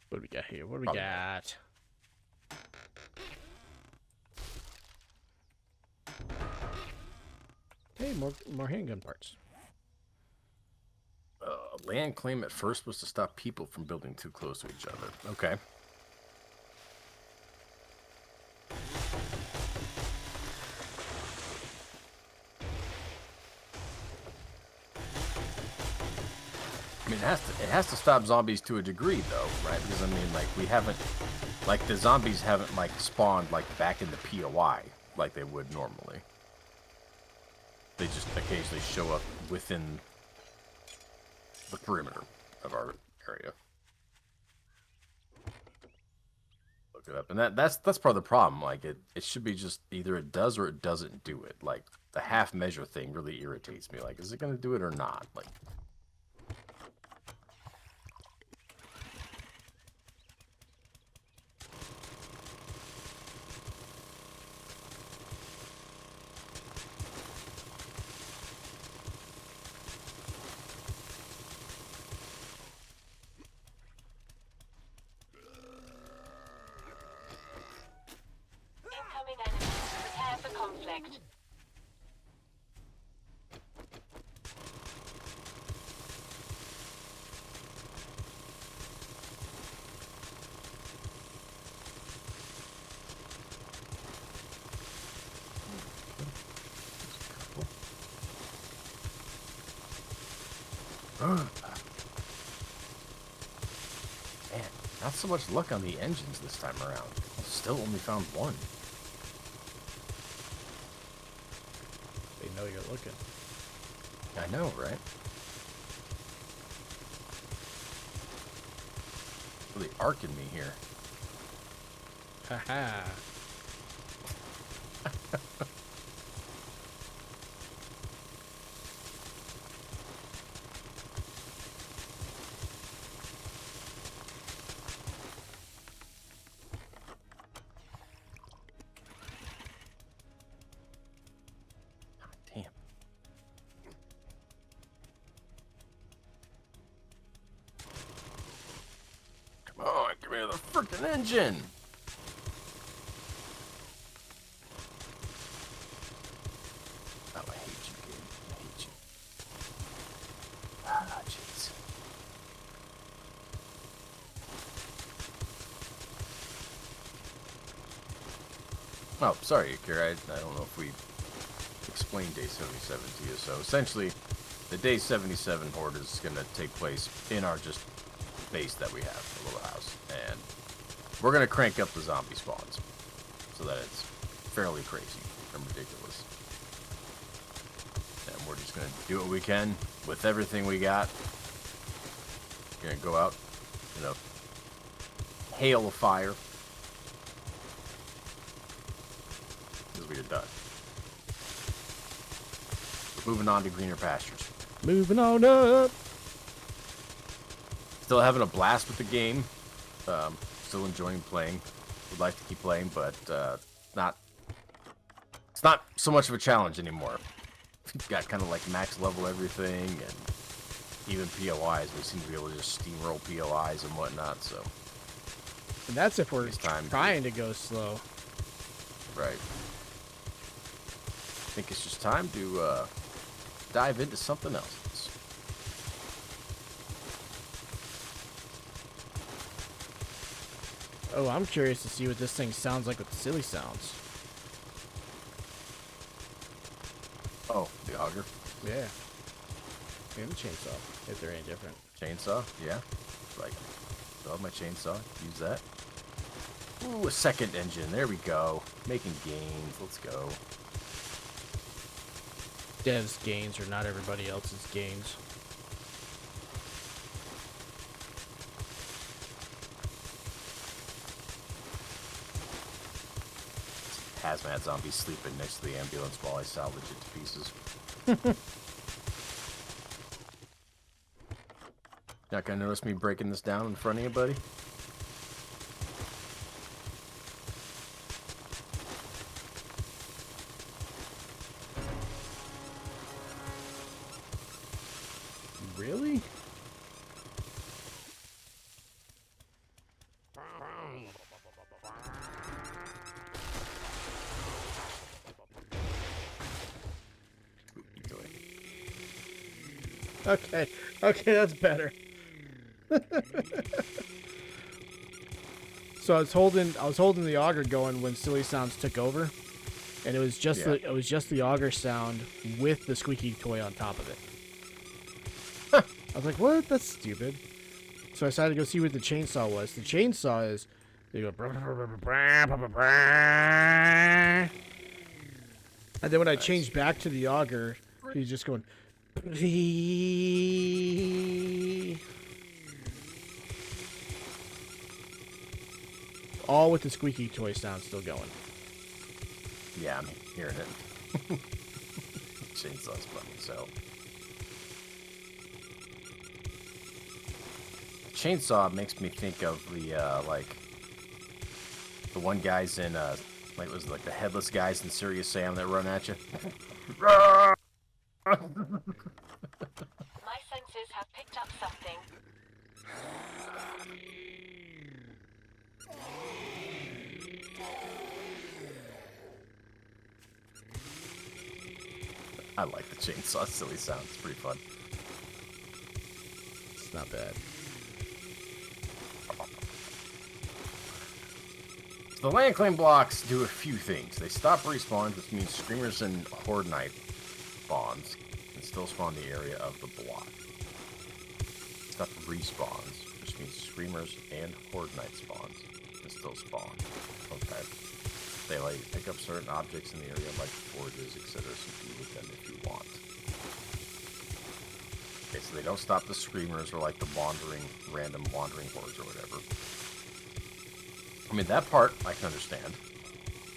What do we got here? What do we Probably. got? Hey, more handgun parts. Land claim at first was to stop people from building too close to each other. Okay. I mean, it has to stop zombies to a degree, though, right? Because I mean, like we haven't, like the zombies haven't like spawned like back in the POI like they would normally. They just occasionally show up within the perimeter of our area. Look it up, and that's part of the problem. Like it should be just either it does or it doesn't do it. Like the half measure thing really irritates me. Like, is it going to do it or not? Like. Incoming enemy. Prepare for conflict. Man, not so much luck on the engines this time around. Still only found one. They know you're looking. I know, right? Really arcing me here. Haha. Damn. Come on, give me the freaking engine. Oh, I hate you, game. I hate you. Ah, jeez. Oh, sorry, Akira. I don't know if we explained Day 77 to you. So essentially, the Day 77 horde is going to take place in our just base that we have, the little house, and we're gonna crank up the zombie spawns so that it's fairly crazy and ridiculous. And we're just gonna do what we can with everything we got. We're gonna go out in a hail of fire. Because we are done. Moving on to greener pastures. Moving on up. Still having a blast with the game. Still enjoying playing. Would like to keep playing, but it's not so much of a challenge anymore. We've got kind of like max level everything, and even POIs. We seem to be able to just steamroll POIs and whatnot. So, And that's if we're It's time to- trying to go slow. right. I think it's just time to dive into something else. Oh, I'm curious to see what this thing sounds like with the silly sounds. Oh, the auger. Yeah. And the chainsaw, if they're any different. Chainsaw, yeah. Like, love my chainsaw. Use that. Ooh, a second engine. There we go. Making gains. Let's go. Dev's gains are not everybody else's gains. Hazmat zombie sleeping next to the ambulance while I salvage it to pieces. Not gonna notice me breaking this down in front of you, buddy? Really? Okay. Okay, that's better. So I was holding the auger going when Silly Sounds took over, and it was just the auger sound with the squeaky toy on top of it. I was like, what? That's stupid. So I decided to go see what the chainsaw was. The chainsaw is they go and then when I changed back to the auger, he's just going all with the squeaky toy sound still going. Yeah, I'm hearing it. Chainsaw's funny, so. Chainsaw makes me think of the, like, the one guys in, like, it was like the headless guys in Serious Sam that run at you. My senses have picked up something. I like the chainsaw silly sound. It's pretty fun. It's not bad. So the land claim blocks do a few things. They stop respawns, which means screamers and horde knight spawns can still spawn the area of the block. Stop respawns, which means screamers and horde knight spawns can still spawn. Okay. They let you pick up certain objects in the area like forges, etc. So you can with them if you want. Okay, so they don't stop the screamers or like the random wandering hordes or whatever. I mean, that part I can understand.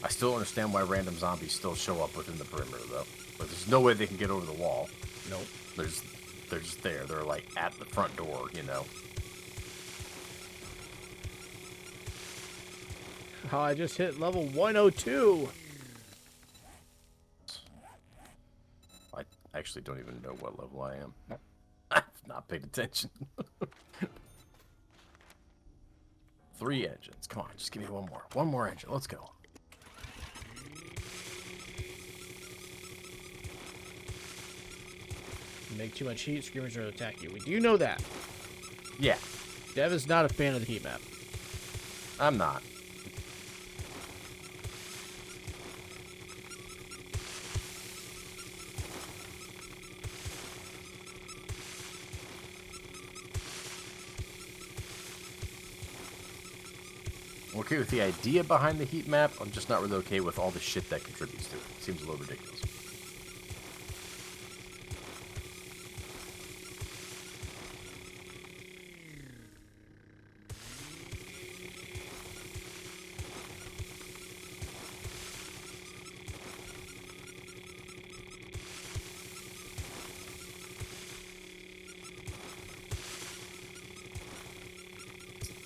I still don't understand why random zombies still show up within the perimeter, though. But there's no way they can get over the wall. Nope. They're just there. They're like at the front door, you know. Oh, I just hit level 102. I actually don't even know what level I am. I've not paid attention. 3 engines. Come on, just give me one more. One more engine. Let's go. You make too much heat, screamers are going to attack you. We do know that. Yeah, Dev is not a fan of the heat map. I'm not. I'm okay with the idea behind the heat map. I'm just not really okay with all the shit that contributes to it. It seems a little ridiculous.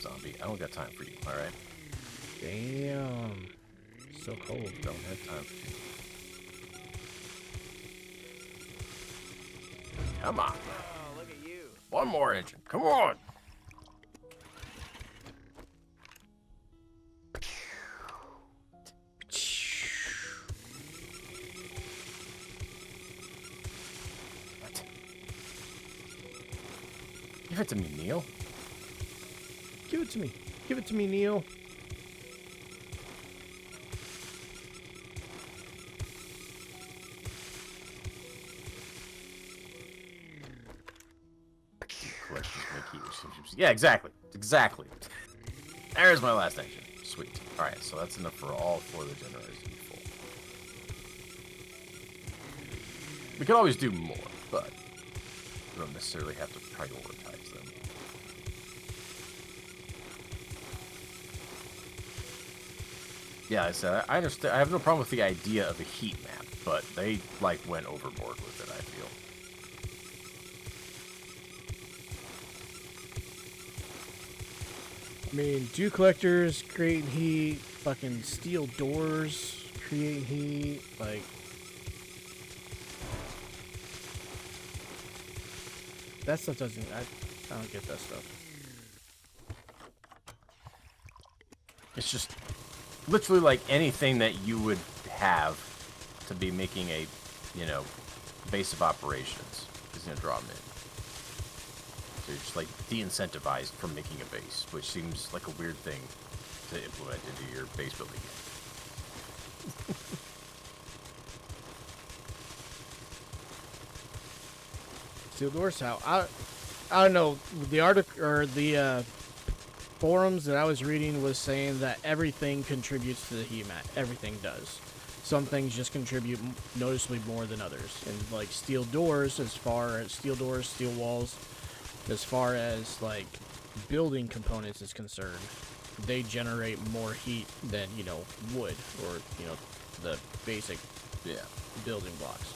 Zombie, I don't got time for you, alright? Damn. So cold. Don't have time for you. Come on. Oh, look at you. One more engine. Come on. What? Give it to me, Neil. Give it to me. Give it to me, Neil. Collections make heat. Yeah, exactly. Exactly. There's my last engine. Sweet. Alright, so that's enough for all 4 of the generators to be full. We can always do more, but we don't necessarily have to prioritize them. Yeah, I said I understand. I have no problem with the idea of a heat map, but they like went overboard with it, I feel. I mean, dew collectors create heat. Fucking steel doors create heat. Like, that stuff doesn't. I don't get that stuff. It's just literally like anything that you would have to be making a, you know, base of operations is going to draw them in. So you're just like de-incentivized from making a base, which seems like a weird thing to implement into your base building game. Steel doors. How I don't know. The article or the forums that I was reading was saying that everything contributes to the heat map. Everything does. Some things just contribute noticeably more than others. And like steel doors, as far as steel doors, steel walls, as far as like building components is concerned, they generate more heat than, you know, wood or, you know, the basic building blocks.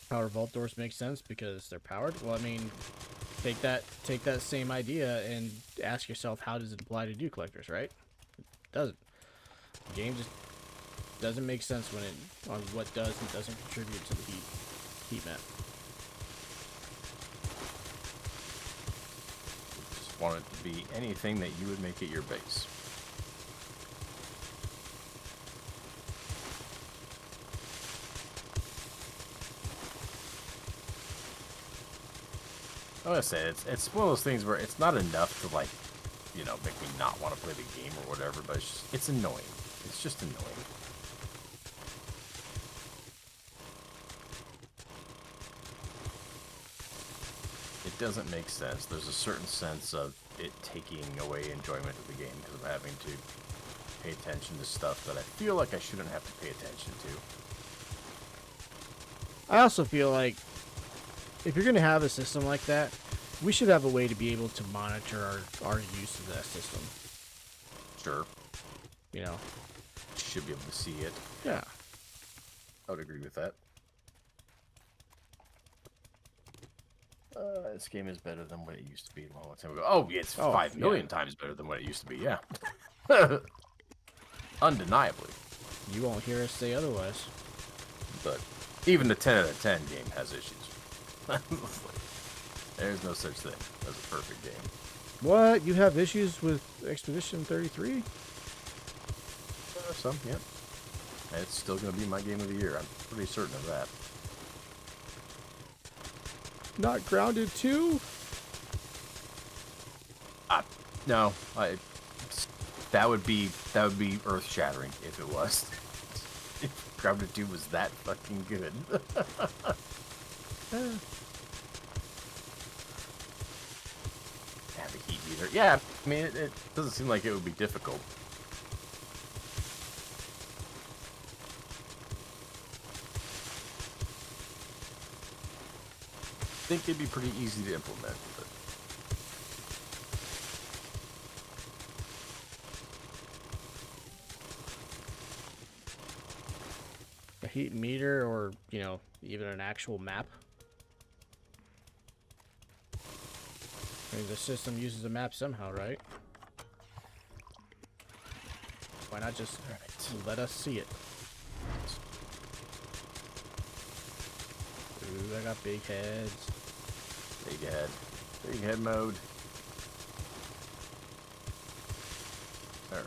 Power vault doors make sense because they're powered. Well, I mean, take that same idea and ask yourself, how does it apply to dew collectors, right? It doesn't. The game just doesn't make sense when it on what does and doesn't contribute to the heat map. Just want it to be anything that you would make it your base. I was gonna say, it's one of those things where it's not enough to, like, you know, make me not want to play the game or whatever, but it's annoying. It's just annoying. It doesn't make sense. There's a certain sense of it taking away enjoyment of the game because I'm having to pay attention to stuff that I feel like I shouldn't have to pay attention to. I also feel like if you're going to have a system like that, we should have a way to be able to monitor our use of that system. Sure. You know? Should be able to see it. Yeah. I would agree with that. This game is better than what it used to be a long time ago. Oh, yeah, it's 5 million times better than what it used to be, yeah. Undeniably. You won't hear us say otherwise. But even the 10 out of 10 game has issues. There's no such thing as a perfect game. What? You have issues with Expedition 33? Some, yeah. It's still going to be my game of the year. I'm pretty certain of that. Not Grounded 2? No, that would be earth shattering if it was. If Gravity 2 was that fucking good. Have a heat meter. Yeah, I mean it doesn't seem like it would be difficult. I think it'd be pretty easy to implement. But... A heat meter, or you know, even an actual map. I mean, the system uses a map somehow, right? Why not just let us see it? Ooh, I got big heads. Big head. Big head mode. Alright.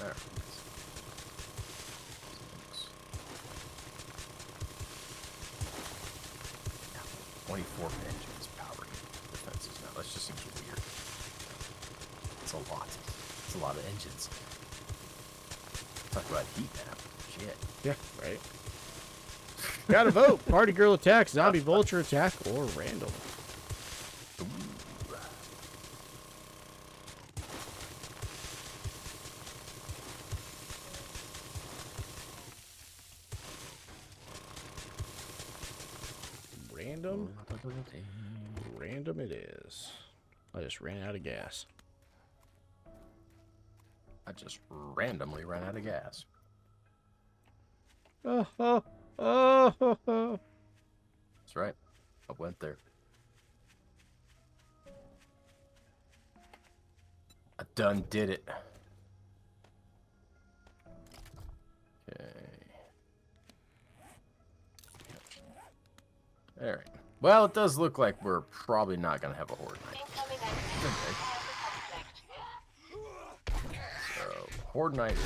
Alright. 24 engines powering defenses now. That just seems weird. It's a lot. It's a lot of engines. Talk about heat map. Shit. Yeah, right. Gotta vote. Party girl attack, zombie vulture attack, or random. Ooh. Random? Random it is. I just ran out of gas. I just randomly ran out of gas. Oh, oh, oh, oh, oh. That's right. I went there. I done did it. Okay. All right. Well, it does look like we're probably not going to have a horde night. Incoming enemy. So, horde night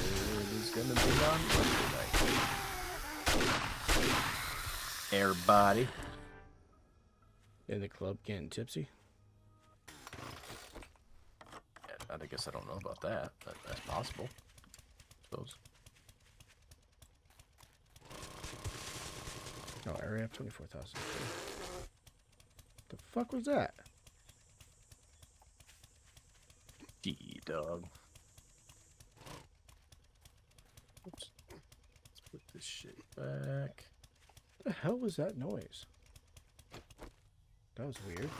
is going to be on Wednesday night. Everybody. In the club getting tipsy. Yeah, I guess I don't know about that. That's possible. I suppose. No, area up 24,000. The fuck was that? D-dog. Oops. Let's put this shit back. What the hell was that noise? That was weird.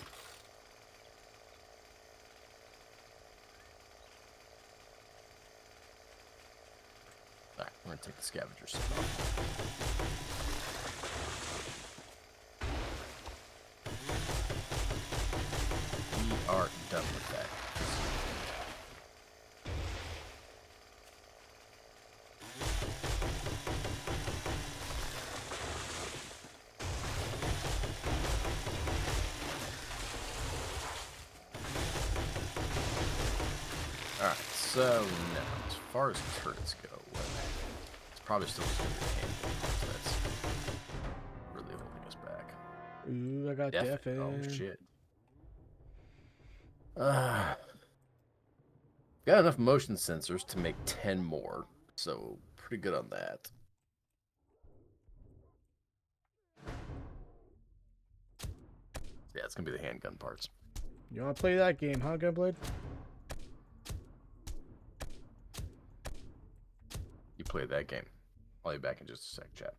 Alright, we're gonna take the scavengers. We are done with that. Alright, so now, as far as turrets go, it's probably still just going to be a handful. So that's really holding us back. Ooh, I got deafened. Oh, shit. Got enough motion sensors to make 10 more, so pretty good on that. Yeah, it's going to be the handgun parts. You want to play that game, huh, Gunblade? You play that game. I'll be back in just a sec, chat.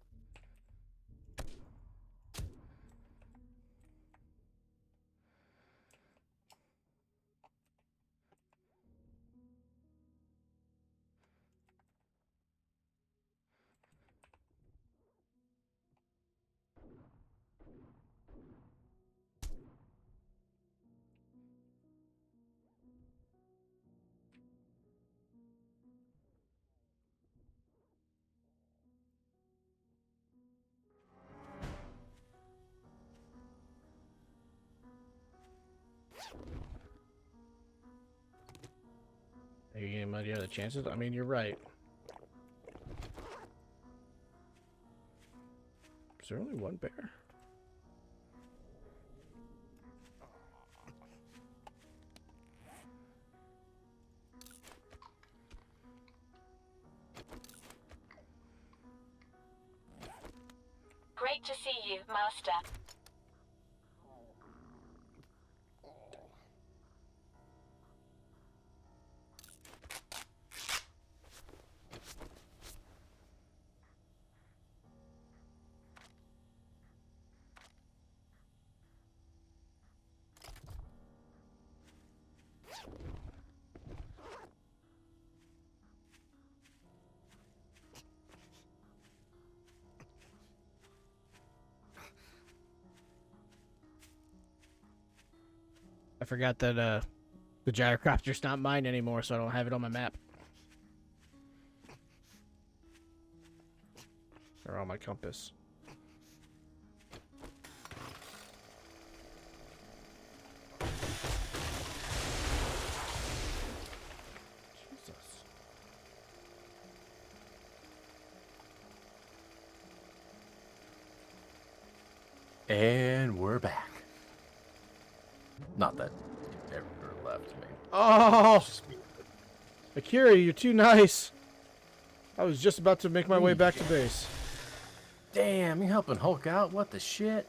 Are you getting any other chances? I mean, you're right. Is there only one bear? Great to see you, Master. I forgot that the gyrocopter's not mine anymore, so I don't have it on my map. Or on my compass. Jesus. And we're back. Not that you ever left me. Oh! Just me. Akira, you're too nice. I was just about to make my way back to base. Damn, you helping Hulk out? What the shit?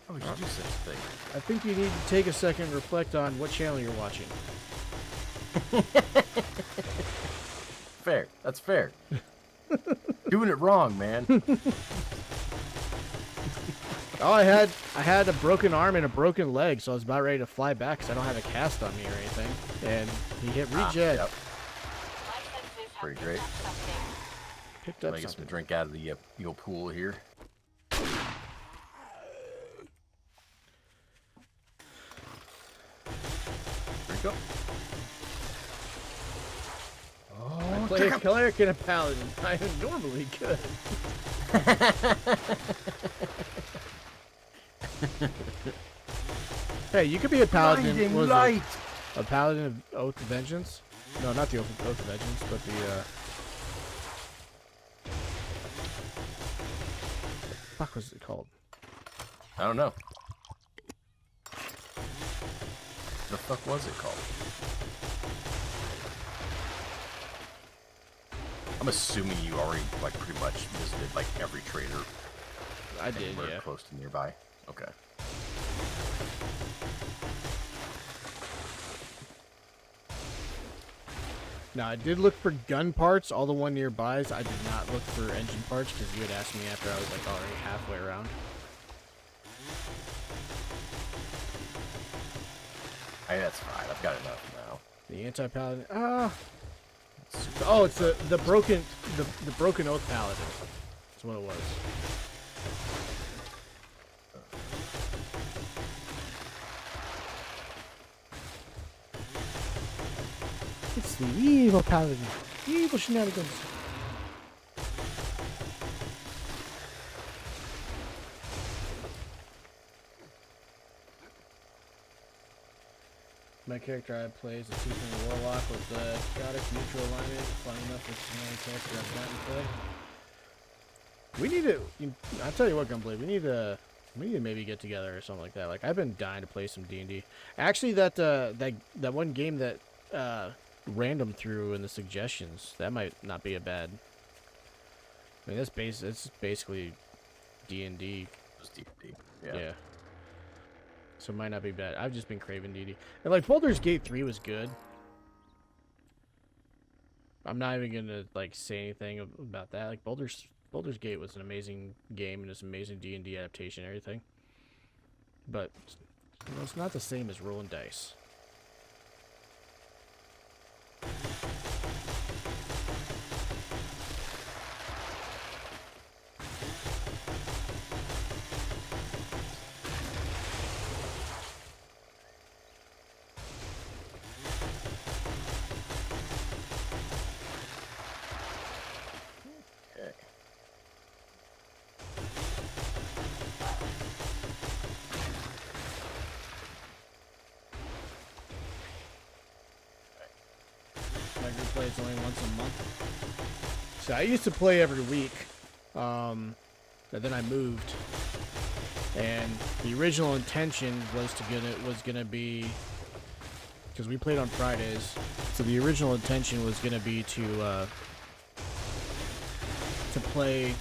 How would you do such a thing? I think you need to take a second and reflect on what channel you're watching. Fair. That's fair. Doing it wrong, man. Oh, I had a broken arm and a broken leg, so I was about ready to fly back because I don't have a cast on me or anything. And he hit reject. Yep. My senses have Pretty picked great. up something. Picked up I get some something. drink out of the your pool here. Drink up. I play a cleric and a paladin. I am normally good. Hey, you could be a paladin. Blinding what was it? light. A paladin of Oath of Vengeance? No, not the Oath of Vengeance, but the fuck was it called? I don't know. The fuck was it called? I'm assuming you already like pretty much visited like every trader I did, anywhere yeah. close to nearby. Okay. Now, I did look for gun parts, all the one nearbys. I did not look for engine parts because you had asked me after I was like already halfway around. Hey, that's fine. I've got enough now. The anti-paladin. Oh, it's the broken the broken oath paladin. That's what it was. It's the evil paladin. Evil shenanigans. My character I play is a Tiefling Warlock with chaotic neutral alignment. Funny enough, it's the only character I've gotten to play. We need to. I'll tell you what, Gunblade. We need to maybe get together or something like that. Like I've been dying to play some D&D. Actually, that one game that random threw in the suggestions, that might not be a bad. I mean, it's basically D&D. Just deep. Yeah. So it might not be bad. I've just been craving DD. And like Baldur's Gate 3 was good. I'm not even gonna like say anything about that. Like Baldur's Gate was an amazing game and it's an amazing D&D adaptation and everything. But you know, it's not the same as rolling dice. Okay. play. It's only once a month. So I used to play every week, but then I moved, and the original intention was gonna be, because we played on Fridays. So the original intention was gonna be to play.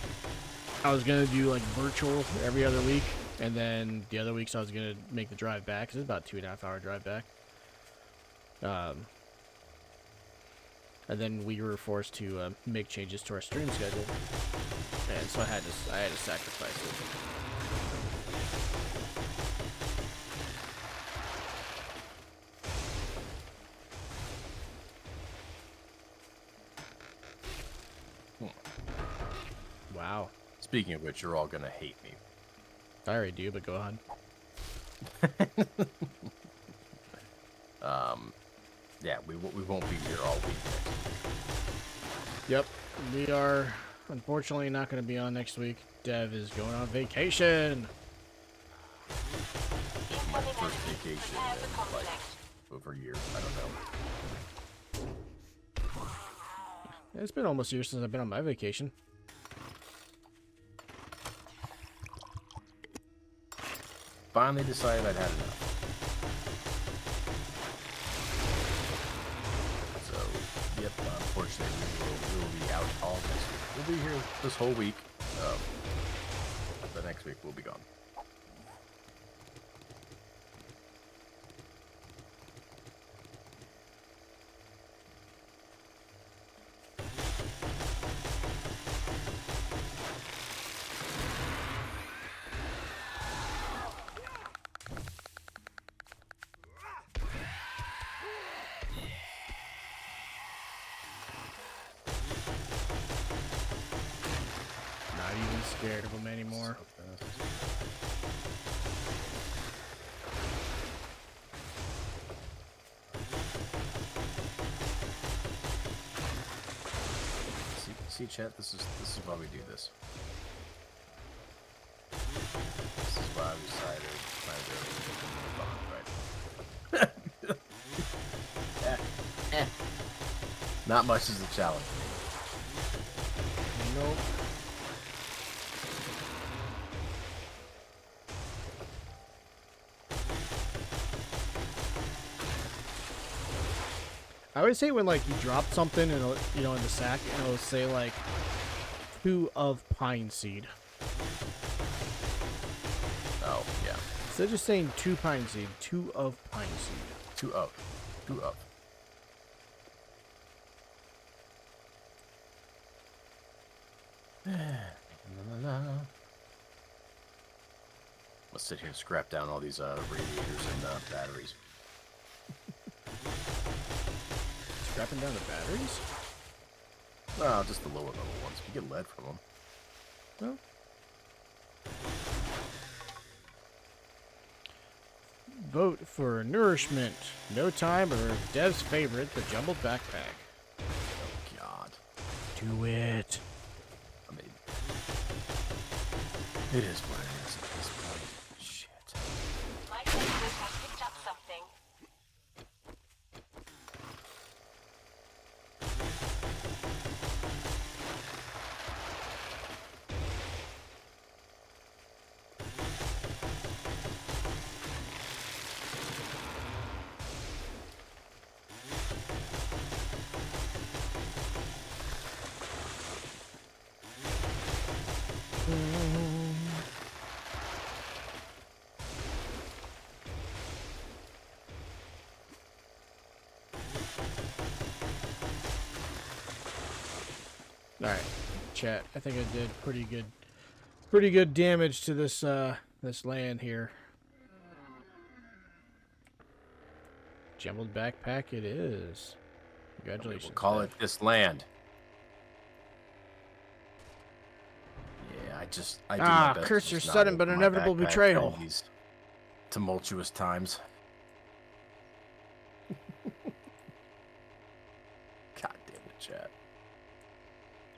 I was gonna do like virtual every other week, and then the other weeks I was gonna make the drive back. 'Cause it's about 2.5 hour drive back. And then we were forced to make changes to our stream schedule, and so I had to sacrifice it. Wow. Speaking of which, you're all gonna hate me. I already do, but go on. Yeah, we won't be here all week. Yep, we are unfortunately not going to be on next week. Dev is going on vacation. My first vacation in like over a year. I don't know. It's been almost a year since I've been on my vacation. Finally decided I'd had enough. So, yep, unfortunately, we will be out all next week. We'll be here this whole week. But next week we'll be gone. Not even scared of him anymore. See, chat. This is why we do this. This is why we decided to move on, right? Not much is a challenge. Nope. I always say when like you drop something and you know in the sack and it'll say like 2 of pine seed. Oh yeah. Instead of just saying 2 pine seed, 2 of pine seed. 2 up. 2 up. Let's sit here and scrap down all these radiators and batteries. Scrapping down the batteries? No, just the lower level ones. You get lead from them. No. Vote for nourishment. No time or Dev's favorite, the jumbled backpack. Oh God. Do it. I mean, it is what it is at this point. Shit. My sensors have picked up something. Alright, chat. I think I did pretty good damage to this this land here. Jumbled backpack it is. Congratulations. We'll call Dev. it this land. Yeah, I do my best. curse to your just not sudden but open my inevitable backpack betrayal. during these tumultuous times. God damn it, chat.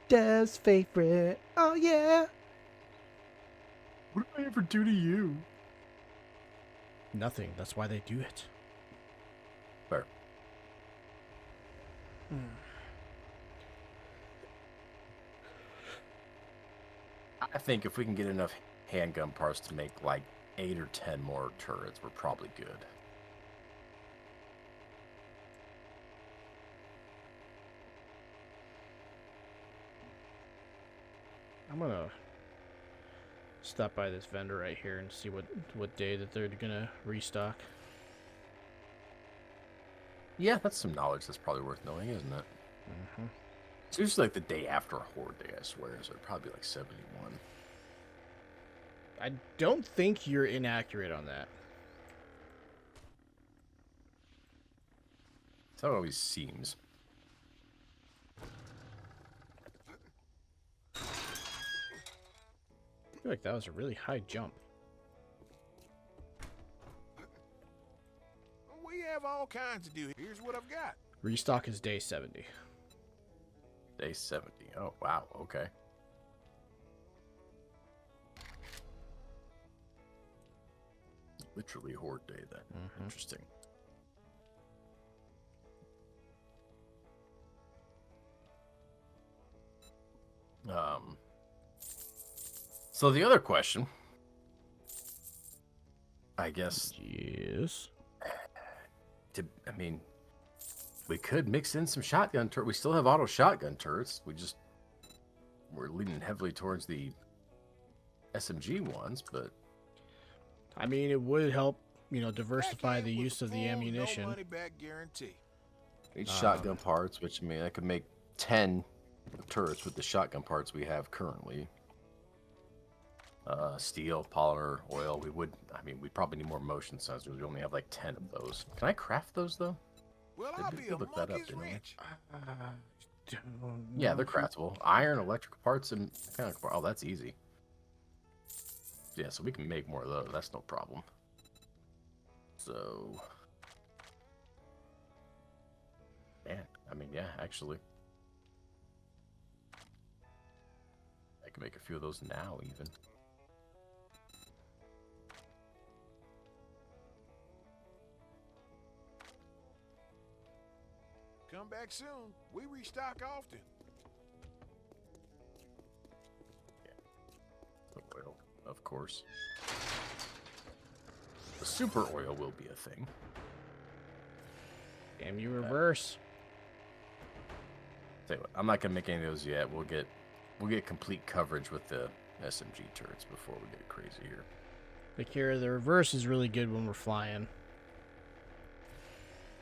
Dev's favorite. Oh yeah. What did I ever do to you? Nothing. That's why they do it. Fair. think if we can get enough handgun parts to make like 8 or 10 more turrets, we're probably good. I'm gonna stop by this vendor right here and see what day that they're gonna restock. Yeah, that's some knowledge that's probably worth knowing, isn't it? Mm-hmm. It's usually like the day after a Horde Day, I swear, so it'd probably be like 71. I don't think you're inaccurate on that. That's how it always seems. I feel like that was a really high jump. We have all kinds to do. Here's what I've got. Restock is day 70. Day 70. Oh, wow. Okay. Literally Horde Day, then. Mhm. Interesting. So the other question, I guess, Yes. I mean, we could mix in some shotgun turrets. We still have auto shotgun turrets. We're leaning heavily towards the SMG ones, but I mean, it would help, diversify Back the in with use of the full, ammunition. No money back guarantee. each shotgun parts, which I mean, I could make 10 turrets with the shotgun parts we have currently. Steel, polymer, oil. We'd probably need more motion sensors. We only have like 10 of those. Can I craft those though? Well, They I'll did be a look that up, monkey's didn't they? wrench. Yeah, they're craftable. Iron, electrical parts, and mechanical parts. Oh, that's easy. Yeah, so we can make more of those. That's no problem. So, man, yeah, actually, I can make a few of those now, even. Come back soon. We restock often. The oil, of course. The super oil will be a thing. Damn you, reverse. Tell you what, I'm not gonna make any of those yet. We'll get complete coverage with the SMG turrets before we get crazy here. Akira, the reverse is really good when we're flying.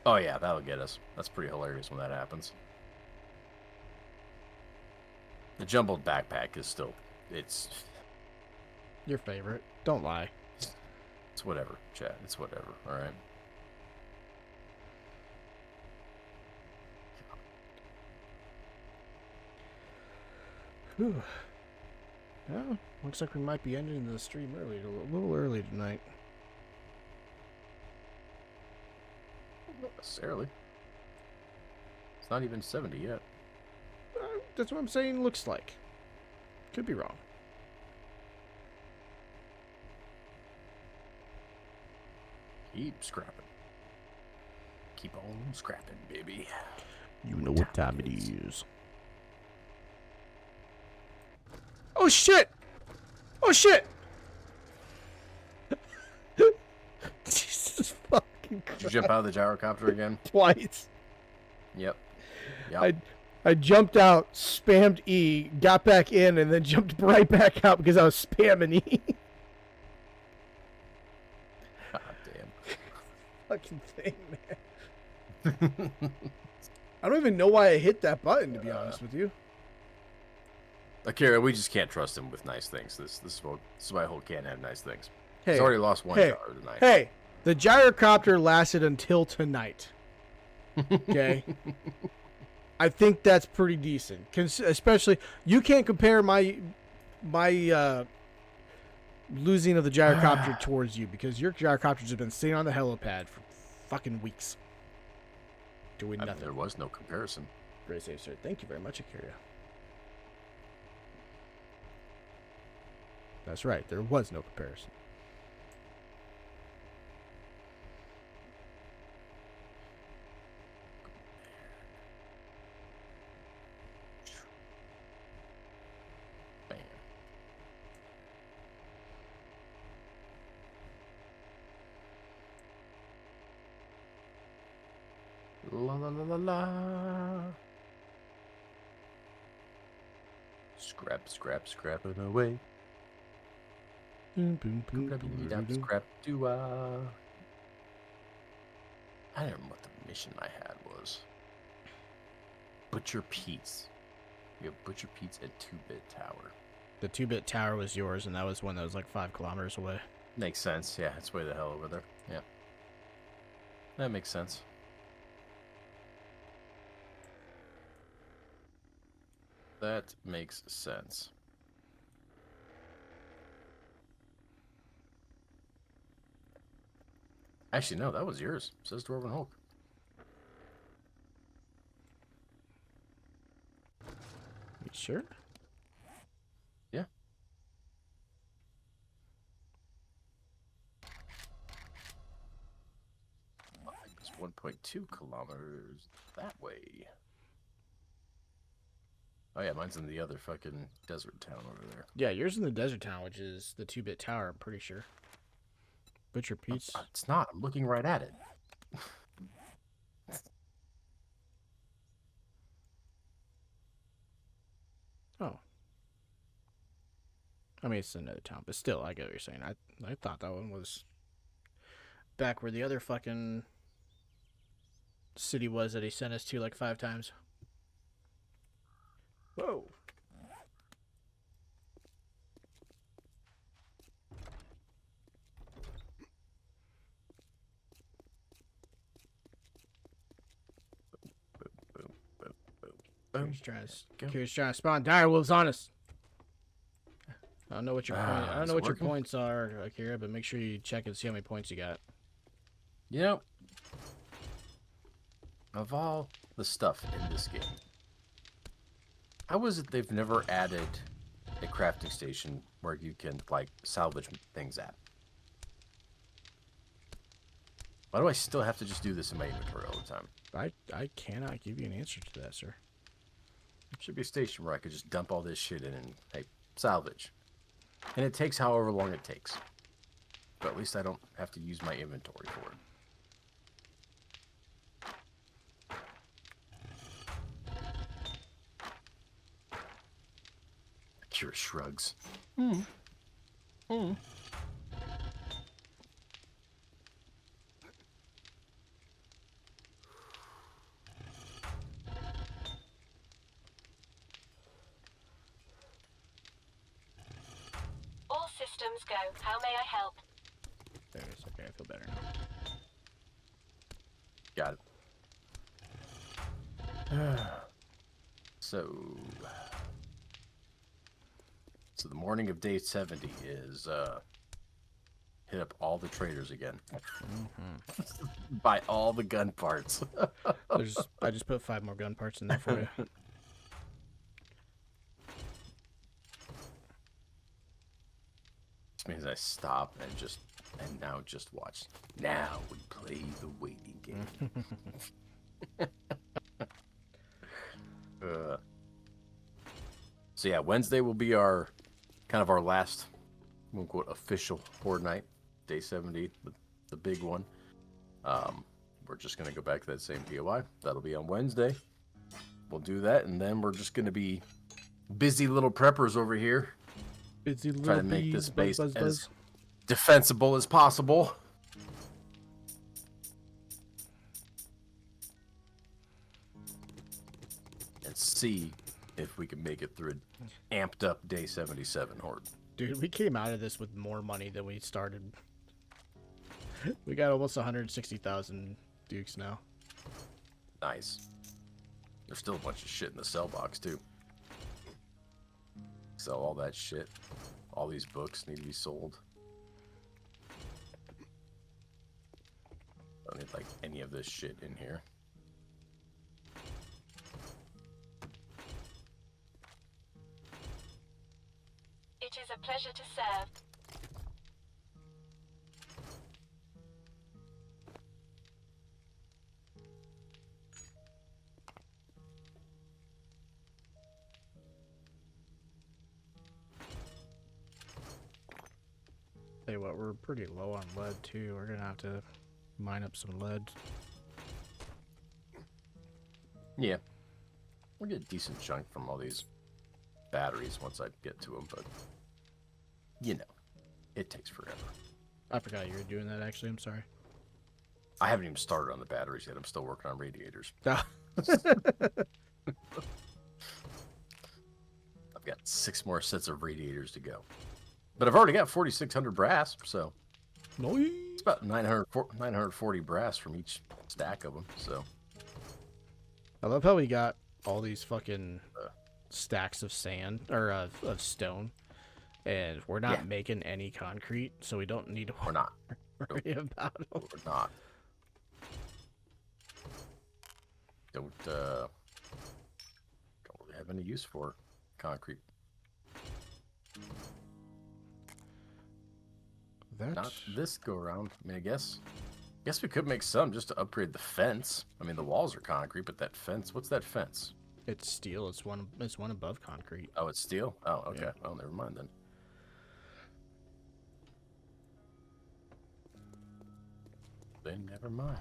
Oh yeah, that'll get us. That's pretty hilarious when that happens. The jumbled backpack is still, it's Your favorite. Don't lie. whatever, chat. It's whatever. All right. Whew. Well, looks like we might be ending the stream early, a little early tonight. Not necessarily. It's not even 70 yet. That's what I'm saying. Looks like. Could be wrong. Keep scrapping. Keep on scrapping, baby. You know what time it is. Oh shit! Oh shit! Jesus fucking Christ. Did you jump out of the gyrocopter again? Twice. Yep. Yep. I jumped out, spammed E, got back in, and then jumped right back out because I was spamming E. God damn. Fucking thing, man. I don't even know why I hit that button, to be honest with you. Akira, we just can't trust him with nice things. This is why Hulk can't have nice things. Hey, He's already lost one hey, jar tonight. Hey, the gyrocopter lasted until tonight. Okay? I think that's pretty decent. Especially, you can't compare my losing of the gyrocopter towards you because your gyrocopter's has been sitting on the helipad for fucking weeks. Doing I mean, nothing. there was no comparison. Great save, sir. Thank you very much, Akira. That's right. There was no comparison. Bam. La la la la la. Scrap, scrap, scrapping away. Scrap to I don't remember what the mission I had was. Butcher Pete's. We have Butcher Pete's at 2-Bit Tower. The 2-bit tower was yours, and that was one that was like 5 kilometers away. Makes sense. Yeah, it's way the hell over there. Yeah. That makes sense. That makes sense. Actually, no, that was yours. Says Dwarven Hulk. You sure? Yeah. It's 1.2 kilometers that way. Oh yeah, mine's in the other fucking desert town over there. Yeah, yours in the desert town, which is the 2-bit tower, I'm pretty sure. Butcher Pete's. It's not. I'm looking right at it. Oh. I mean, it's another town, but still, I get what you're saying. I thought that one was back where the other fucking city was that he sent us to like 5 times. Whoa. He's trying to spawn direwolves on us. I don't know what your I don't know what your points are, Akira, but make sure you check and see how many points you got. You know, of all the stuff in this game, how is it they've never added a crafting station where you can, like, salvage things at? Why do I still have to just do this in my inventory all the time? I cannot give you an answer to that, sir. There should be a station where I could just dump all this shit in and, hey, salvage. And it takes however long it takes. But at least I don't have to use my inventory for it. Akira shrugs. All systems go. How may I help? There it is. Okay, I feel better now. Got it. So the morning of day 70 is hit up all the traders again. Buy all the gun parts. I just put 5 more gun parts in there for you. This means I stop and now just watch. Now we play the waiting game. So yeah, Wednesday will be our kind of our last, quote unquote, official horde night, day 70, the big one. We're just gonna go back to that same POI. That'll be on Wednesday. We'll do that, and then we're just gonna be busy little preppers over here, Busy little trying to make bees, this base buzz, buzz, as buzz. defensible as possible. And see if we can make it through an amped up day 77 horde. Dude, we came out of this with more money than we started. We got almost 160,000 dukes now. Nice. There's still a bunch of shit in the sell box too. Sell all that shit. All these books need to be sold. Don't need like any of this shit in here. It is a pleasure to serve. Tell you what, we're pretty low on lead too. We're gonna have to mine up some lead. Yeah. We'll get a decent chunk from all these batteries once I get to them, but you know, it takes forever. I forgot you were doing that, actually. I'm sorry. I haven't even started on the batteries yet. I'm still working on radiators. Ah. I've got 6 more sets of radiators to go. But I've already got 4,600 brass, so Nice. it's about 940 brass from each stack of them, so. I love how we got all these fucking stacks of sand, or of stone, and we're not making any concrete, so we don't need to We're not. worry about them. We're not. Don't really have any use for concrete. Not this go around. I mean, I guess we could make some just to upgrade the fence. I mean, the walls are concrete, but that fence, what's that fence? It's steel. It's one above concrete. Oh, it's steel? Oh, okay. Yeah. Well, never mind then. Then never mind.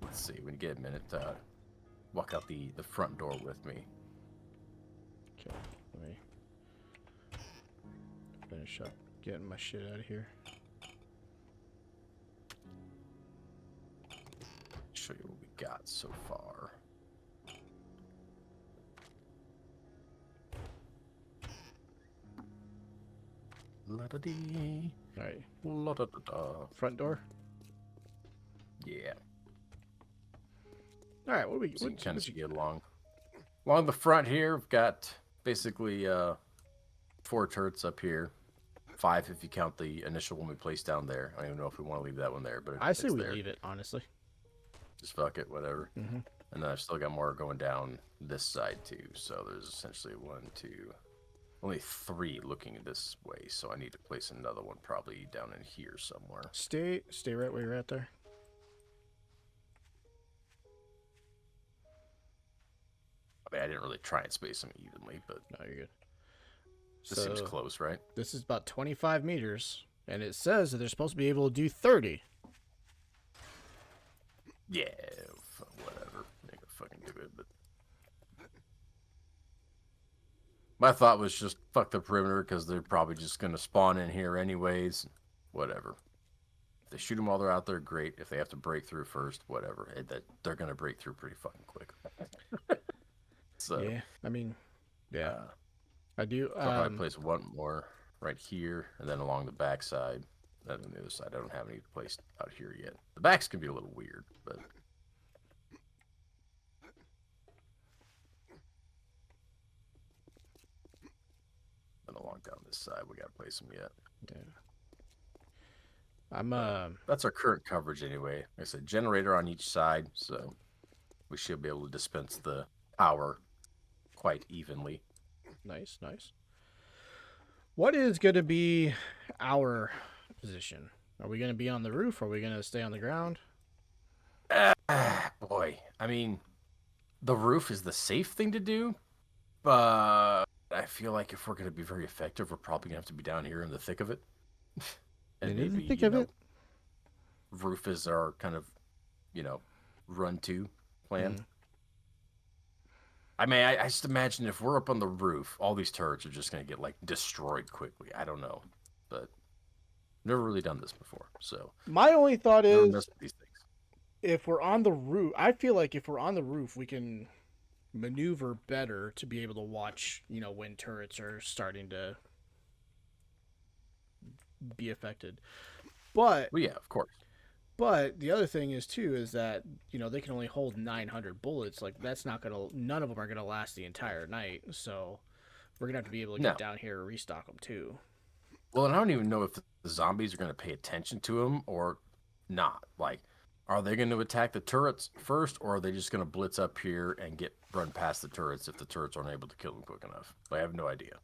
Let's see. When you get a minute, walk out the front door with me. Okay, let me finish up getting my shit out of here. Show you what we got so far. La-da-dee. All right, La-da-da-da. front door. Yeah. All right, what do we? So you What, can kind what of you, get along the front here. We've got basically 4 turrets up here, 5 if you count the initial one we placed down there. I don't even know if we want to leave that one there, but I say it's we there. leave it, honestly. Just fuck it, whatever. Mm-hmm. And then I've still got more going down this side too. So there's essentially 1, 2, only 3 looking this way. So I need to place another one probably down in here somewhere. Stay right where you're at there. I mean, I didn't really try and space them evenly, but No, you're good. this seems close, right? This is about 25 meters, and it says that they're supposed to be able to do 30. Yeah, whatever. They can fucking do it, but my thought was just fuck the perimeter because they're probably just gonna spawn in here anyways. Whatever. If they shoot them while they're out there, great. If they have to break through first, whatever. They're gonna break through pretty fucking quick. So Yeah, I mean, yeah, I do. so I'll probably place 1 more right here, and then along the back side. Then on the other side, I don't have any placed out here yet. The backs can be a little weird, but then along down this side, we gotta place them yet. yeah. I'm That's our current coverage anyway. Like I said, generator on each side, so we should be able to dispense the power quite evenly. nice. What is going to be our position? Are we going to be on the roof? Or are we going to stay on the ground? Boy, I mean, the roof is the safe thing to do, but I feel like if we're going to be very effective, we're probably going to have to be down here in the thick of it. And In the maybe, thick you of know, it? roof is our kind of, run-to plan. Mhm. I mean, I just imagine if we're up on the roof, all these turrets are just going to get, like, destroyed quickly. I don't know, but never really done this before, so My only thought never is, messed with these things. if we're on the roof, I feel like if we're on the roof, we can maneuver better to be able to watch, when turrets are starting to be affected. But Well, yeah, of course. the other thing is too is that they can only hold 900 bullets. Like that's not gonna. None of them are gonna last the entire night. So we're gonna have to be able to get No. down here and restock them too. Well, and I don't even know if the zombies are going to pay attention to them or not. Like, are they going to attack the turrets first, or are they just going to blitz up here and run past the turrets if the turrets aren't able to kill them quick enough? I have no idea.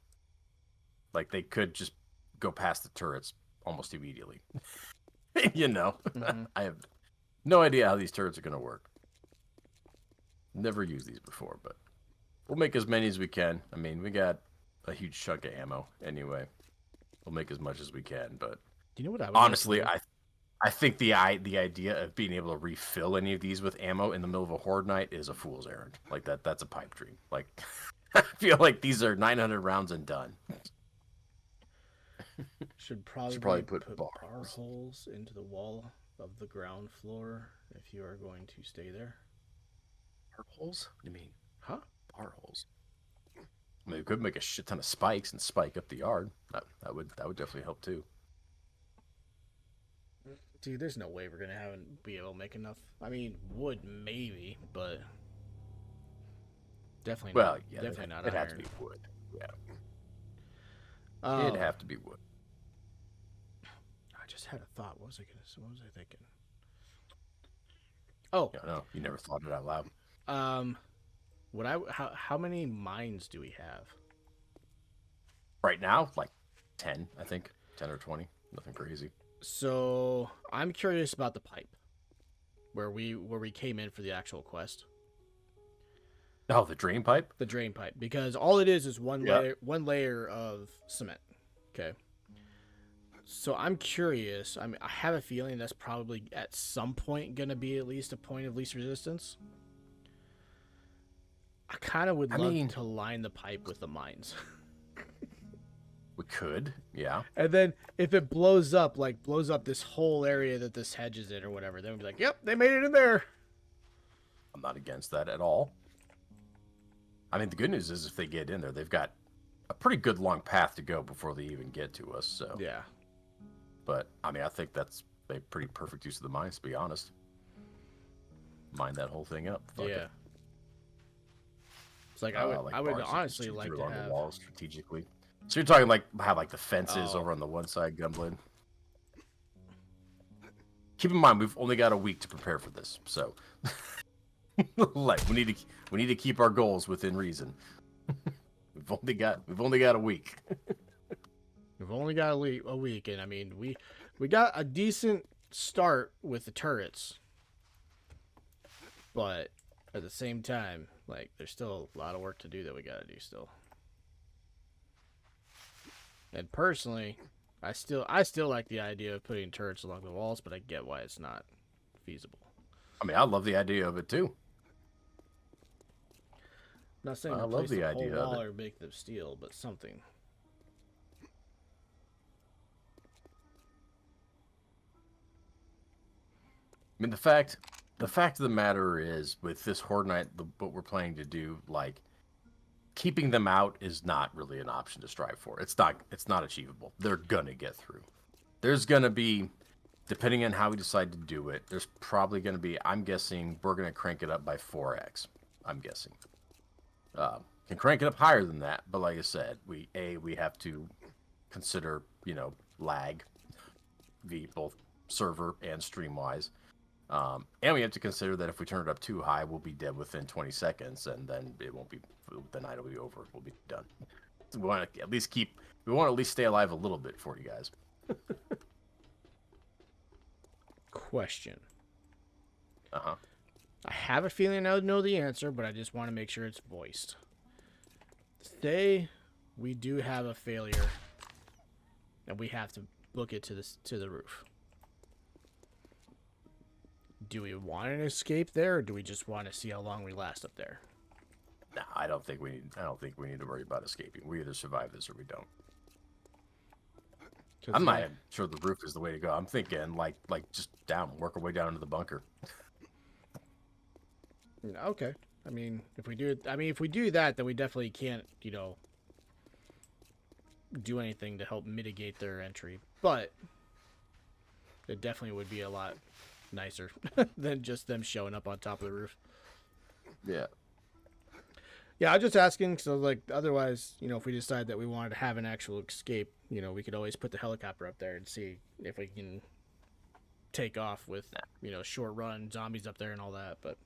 Like, they could just go past the turrets almost immediately. Mhm. I have no idea how these turrets are going to work. Never used these before, but we'll make as many as we can. I mean, we got a huge chunk of ammo anyway. We'll make as much as we can, but Do you know what I would honestly, like to I think the idea of being able to refill any of these with ammo in the middle of a horde night is a fool's errand. Like that's a pipe dream. Like I feel like these are 900 rounds and done. Should probably put bar bars. holes into the wall of the ground floor if you are going to stay there. Bar holes? What do you mean? Huh? Bar holes. I mean, we could make a shit ton of spikes and spike up the yard. That would definitely help too. Dude, there's no way we're gonna be able to make enough. I mean, wood maybe, but definitely Well, not. yeah, Definitely not it'd iron. have to be wood. Yeah, Oh, it'd have to be wood. I just had a thought. What was I thinking? Oh, No, you never thought it out loud. how many mines do we have? Right now, like 10, I think, 10 or 20. Nothing crazy. So I'm curious about the pipe, where we came in for the actual quest, Oh, the drain pipe. the drain pipe, because all it is one Yeah. layer of cement. Okay. So I'm curious. I mean, I have a feeling that's probably at some point gonna be at least a point of least resistance. I kind of would love to line the pipe with the mines. We could, yeah. And then if it blows up this whole area that this hedge is in or whatever, then we'd be like, yep, they made it in there. I'm not against that at all. I mean, the good news is if they get in there, they've got a pretty good long path to go before they even get to us. So, Yeah. But I mean, I think that's a pretty perfect use of the mines, to be honest. Mine that whole thing up. Fuck Yeah. it. It's like I would bars honestly you can like shoot to along have. the walls strategically. So you're talking like have like the fences Oh. over on the one side, Gunblade. Keep in mind, we've only got a week to prepare for this, so like we need to keep our goals within reason. we've only got a week. We've only got a week, and I mean we got a decent start with the turrets, but at the same time, like there's still a lot of work to do that we gotta do still. And personally, I still like the idea of putting turrets along the walls, but I get why it's not feasible. I mean, I love the idea of it too. I'm not saying I love replace the the whole idea of wall it. or make them steel, but something. I mean, the fact of the matter is, with this Horde Night, what we're planning to do, like, keeping them out is not really an option to strive for. It's not achievable. They're gonna get through. There's gonna be, depending on how we decide to do it, there's probably gonna be, I'm guessing, we're gonna crank it up by 4x. I'm guessing. Can crank it up higher than that, but like I said, we have to consider, lag, both server and stream wise. And we have to consider that if we turn it up too high, we'll be dead within 20 seconds, and then the night will be over. We'll be done. So we want to at least stay alive a little bit for you guys. Question. Uh-huh. I have a feeling I would know the answer, but I just want to make sure it's voiced. Say we do have a failure, and we have to book it to the roof. Do we want an escape there, or do we just want to see how long we last up there? No, I don't think we need to worry about escaping. We either survive this or we don't. I'm not even sure the roof is the way to go. I'm thinking like just work our way down into the bunker. Okay. I mean, if we do that, then we definitely can't, do anything to help mitigate their entry. But it definitely would be a lot nicer than just them showing up on top of the roof. Yeah. Yeah, I'm just asking, so like otherwise, if we decide that we wanted to have an actual escape, we could always put the helicopter up there and see if we can take off with, short run zombies up there and all that. But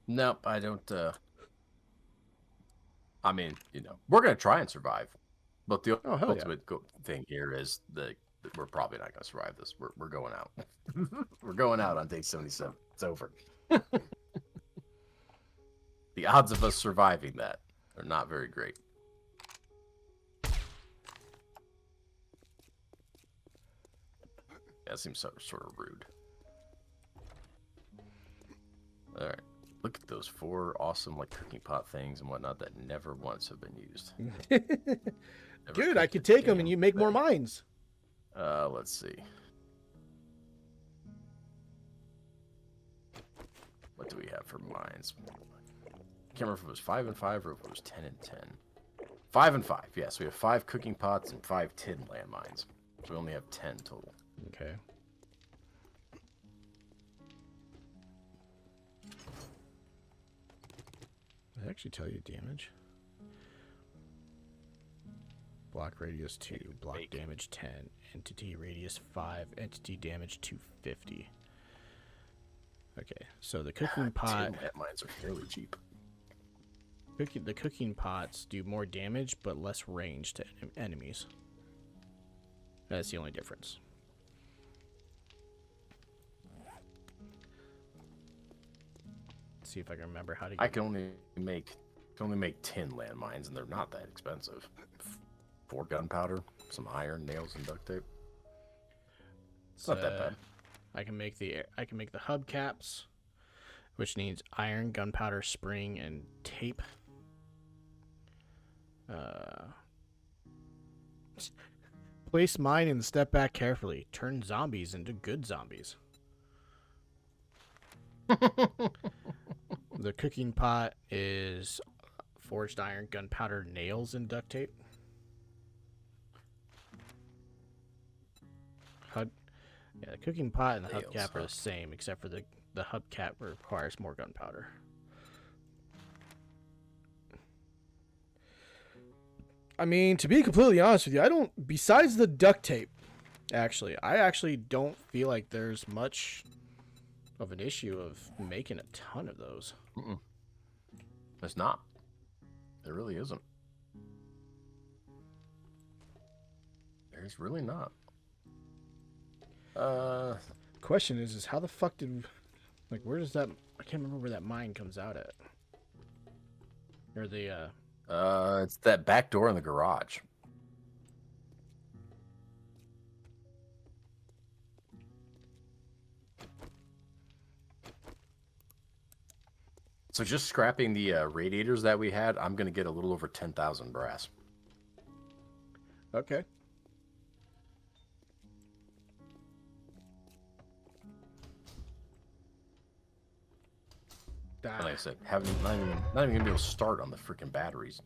Nope, I don't. I mean, we're gonna try and survive, but the hell yeah. ultimate thing here is that we're probably not gonna survive this. We're going out. We're going out on day 77. It's over. The odds of us surviving that are not very great. That seems sort of rude. All right. Look at those 4 awesome like cooking pot things and whatnot that never once have been used. Good, I could take them and you make more mines. Let's see. What do we have for mines? Can't remember if it was 5 and 5 or if it was 10 and 10. 5 and 5. Yes, we have 5 cooking pots and 5 tin landmines. So we only have 10 total. Okay. Did I actually tell you damage? Block radius 2, block damage 10, entity radius 5, entity damage 250. Okay, so the cooking pot... Tin landmines are fairly cheap. The cooking pots do more damage, but less range to enemies. That's the only difference. Let's see if I can remember how to get... I can only make tin landmines, and they're not that expensive. 4 gunpowder, some iron, nails, and duct tape. It's not that bad. I can make the hubcaps, which needs iron, gunpowder, spring, and tape. Place mine and step back carefully. Turn zombies into good zombies. The cooking pot is forged iron, gunpowder, nails, and duct tape. Yeah, the cooking pot and the hubcap are the same, except for the hubcap requires more gunpowder. I mean, to be completely honest with you, I don't... Besides the duct tape, I actually don't feel like there's much of an issue of making a ton of those. It's not. There really isn't. There's really not. Question is how the fuck did... Like, where does that... I can't remember where that mine comes out at. Or the, it's that back door in the garage. So just scrapping the radiators that we had, I'm going to get a little over 10,000 brass. Okay. And like I said, not even going to be able to start on the freaking batteries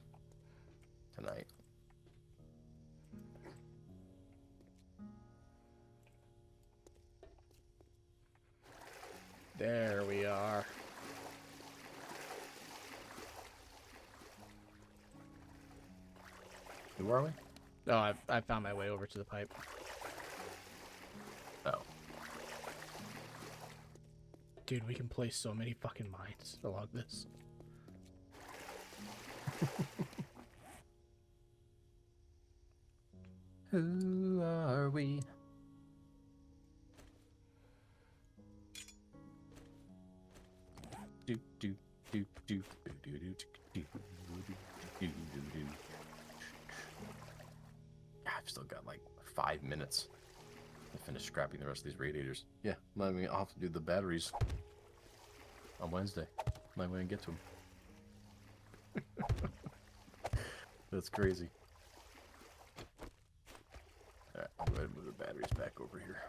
tonight. There we are. Who are we? Oh, I found my way over to the pipe. Oh. Dude, we can place so many fucking mines along this. Who are we? Do do do do do do do do do do. I've still got like 5 minutes to finish scrapping the rest of these radiators. Yeah, I mean, I'll have to do the batteries on Wednesday. Might way and get to them. That's crazy. Alright, I'll go ahead and move the batteries back over here.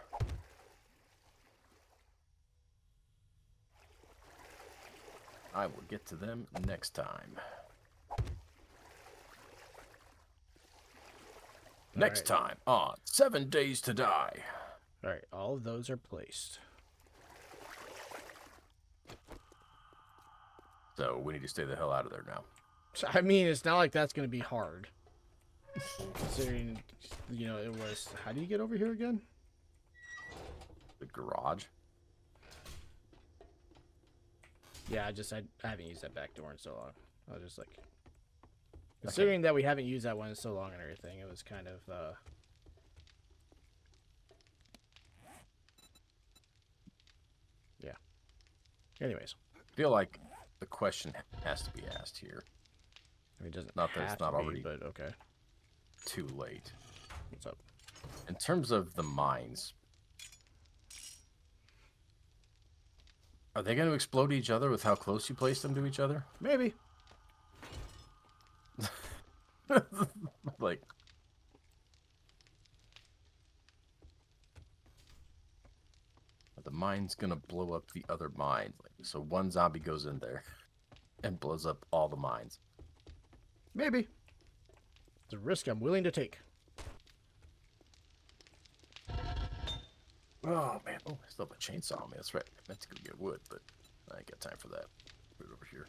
I will get to them next time. Next time on 7 Days to Die. Alright, all of those are placed. So we need to stay the hell out of there now. So, I mean, it's not like that's going to be hard. Considering, you know, it was... How do you get over here again? The garage. Yeah, I haven't used that back door in so long. I was just like... Considering that we haven't used that one in so long and everything, it was kind of, yeah. Anyways. I feel like the question has to be asked here. I mean, it doesn't Not that have it's not to already be, but okay. too late. What's up? In terms of the mines, Are they going to explode each other with how close you place them to each other? Maybe. Like, the mine's going to blow up the other mines. Like, so one zombie goes in there and blows up all the mines. Maybe. It's a risk I'm willing to take. Oh, man. Oh, I still have a chainsaw on me. That's right. I meant to go get wood, but I ain't got time for that. Put it over here.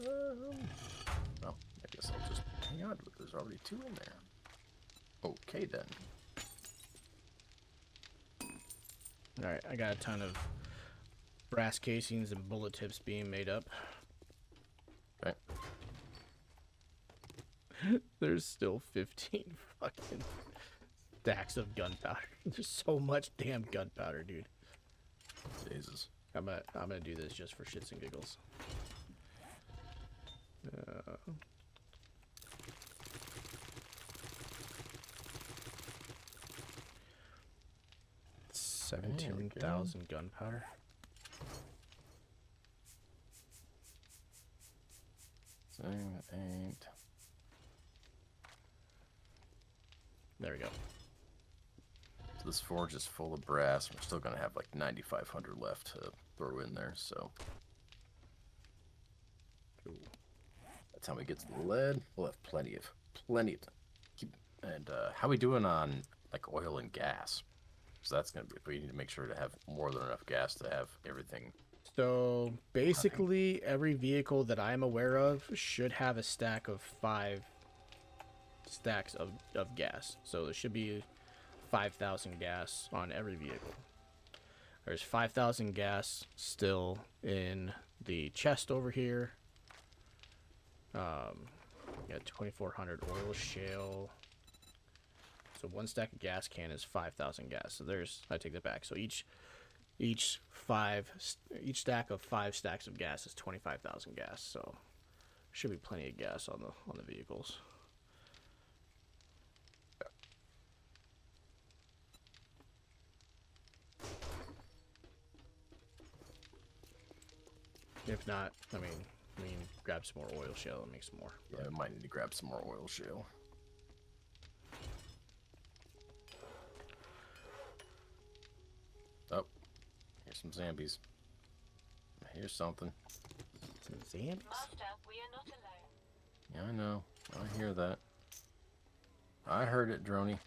Well, I guess I'll just hang on to it. There's already 2 in there. Okay, then. Alright, I got a ton of brass casings and bullet tips being made up. Okay. There's still 15 fucking stacks of gunpowder. There's so much damn gunpowder, dude. Jesus. I'm gonna do this just for shits and giggles. 17,000 gunpowder. Thing ain't. There we go. So this forge is full of brass. We're still gonna have like 9,500 left to throw in there. So by the time we get to the lead, we'll have plenty of keep. And how we doing on like oil and gas? So that's gonna be. We need to make sure to have more than enough gas to have everything. So basically, every vehicle that I'm aware of should have a stack of 5 stacks of gas. So there should be 5,000 gas on every vehicle. There's 5,000 gas still in the chest over here. Yeah, 2,400 oil shale. So 1 stack of gas can is 5,000 gas. So there's, I take that back. So each stack of 5 stacks of gas is 25,000 gas. So should be plenty of gas on the vehicles. If not, I mean, we can grab some more oil shale and make some more. Yeah, we might need to grab some more oil shale. Oh, here's some zombies. Here's something. Some zombies? Master, we are not alone. Yeah, I know. I hear that. I heard it, Droney.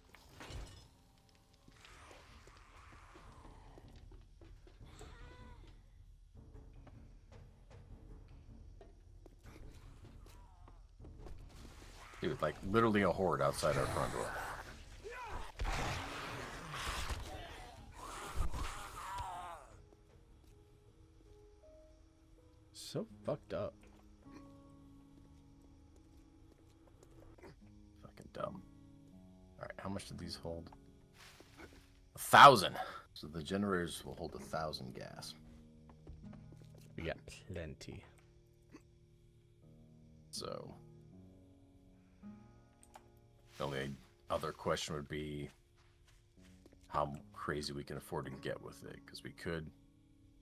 Dude, like literally a horde outside our front door. So fucked up. Fucking dumb. Alright, how much do these hold? 1,000! So the generators will hold 1,000 gas. We got plenty. So the only other question would be how crazy we can afford to get with it, because we could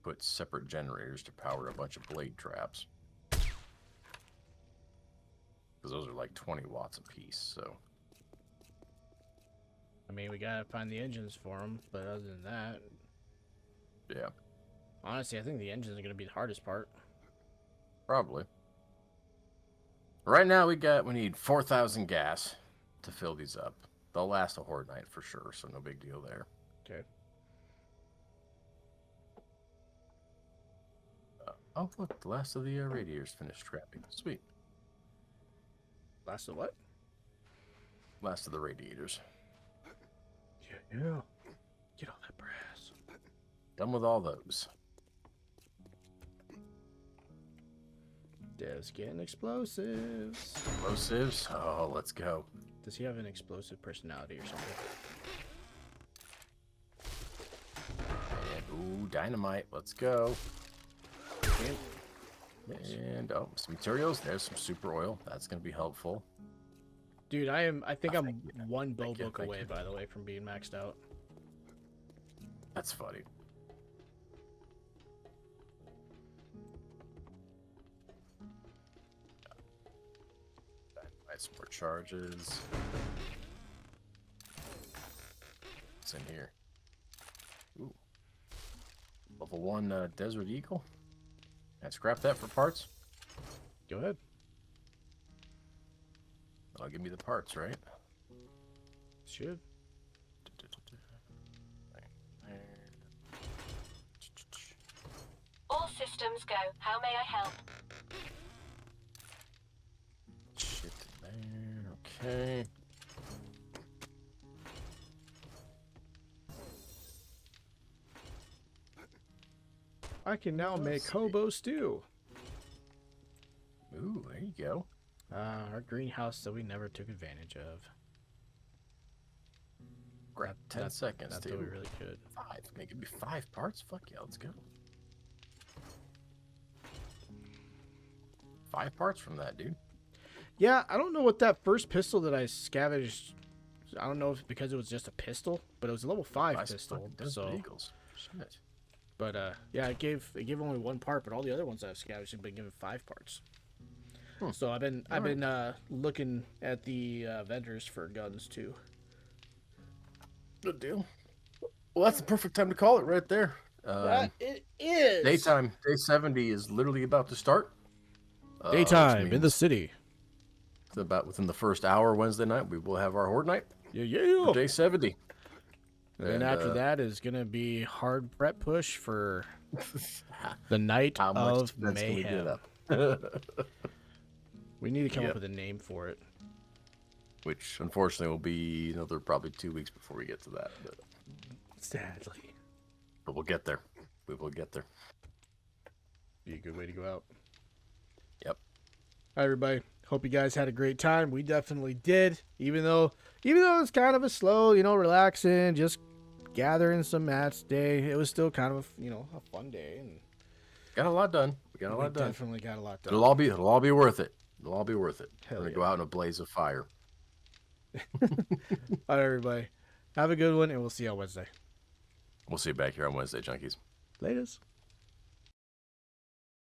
put separate generators to power a bunch of blade traps, because those are like 20 watts a piece. So I mean, we gotta find the engines for them, but other than that, yeah, honestly, I think the engines are gonna be the hardest part. probably. Right now we need 4,000 gas to fill these up. They'll last a horde night for sure, so no big deal there. Okay. Oh, look, the last of the radiators finished scrapping. Sweet. Last of what? Last of the radiators. Yeah. Get all that brass. Done with all those. Dev's getting explosives. Explosives? Oh, let's go. Does he have an explosive personality or something? And, ooh, dynamite. Let's go. And, oh, some materials. There's some super oil. That's going to be helpful. Dude, I think I'm thank you. one bow Thank you, book thank away, you. by the way, from being maxed out. That's funny. some more charges. What's in here? Ooh. Level 1 Desert Eagle. Can I scrap that for parts? Go ahead. That'll give me the parts, right? Should. All systems go. How may I help? Shit in there. Okay. I can now make hobo stew. Ooh, there you go. Our greenhouse that we never took advantage of. Grab 10 seconds, Not too. that we really could. 5. Man, give me 5 parts? Fuck yeah, let's go. 5 parts from that, dude. Yeah, I don't know what that first pistol that I scavenged. I don't know if it's because it was just a pistol, but it was a level 5 Nice pistol. fucking Desert So, Eagles. Shit. but yeah, it gave only 1 part, but all the other ones I've scavenged have been given 5 parts. So I've been looking at the vendors for guns too. Good deal. Well, that's the perfect time to call it right there. It is Daytime. Day 70 is literally about to start. daytime which in the means city. about within the first hour Wednesday night, we will have our Horde Night Yeah. for day 70. And after that is gonna be hard prep push for the night how much of defense can we get mayhem. up? We need to come Yep. up with a name for it. Which unfortunately will be another probably 2 weeks before we get to that. Sadly, But we'll get there. We will get there. be a good way to go out. Yep. All right, everybody. Hope you guys had a great time. We definitely did. Even though it's kind of a slow, relaxing, just gathering some mats day, it was still kind of a fun day, and Got a lot done. We got a we lot done. definitely got a lot done. It'll all be worth it. It'll all be worth it. Hell We're gonna yeah. go out in a blaze of fire. All right, everybody. Have a good one, and we'll see you on Wednesday. We'll see you back here on Wednesday, Junkies. Latest.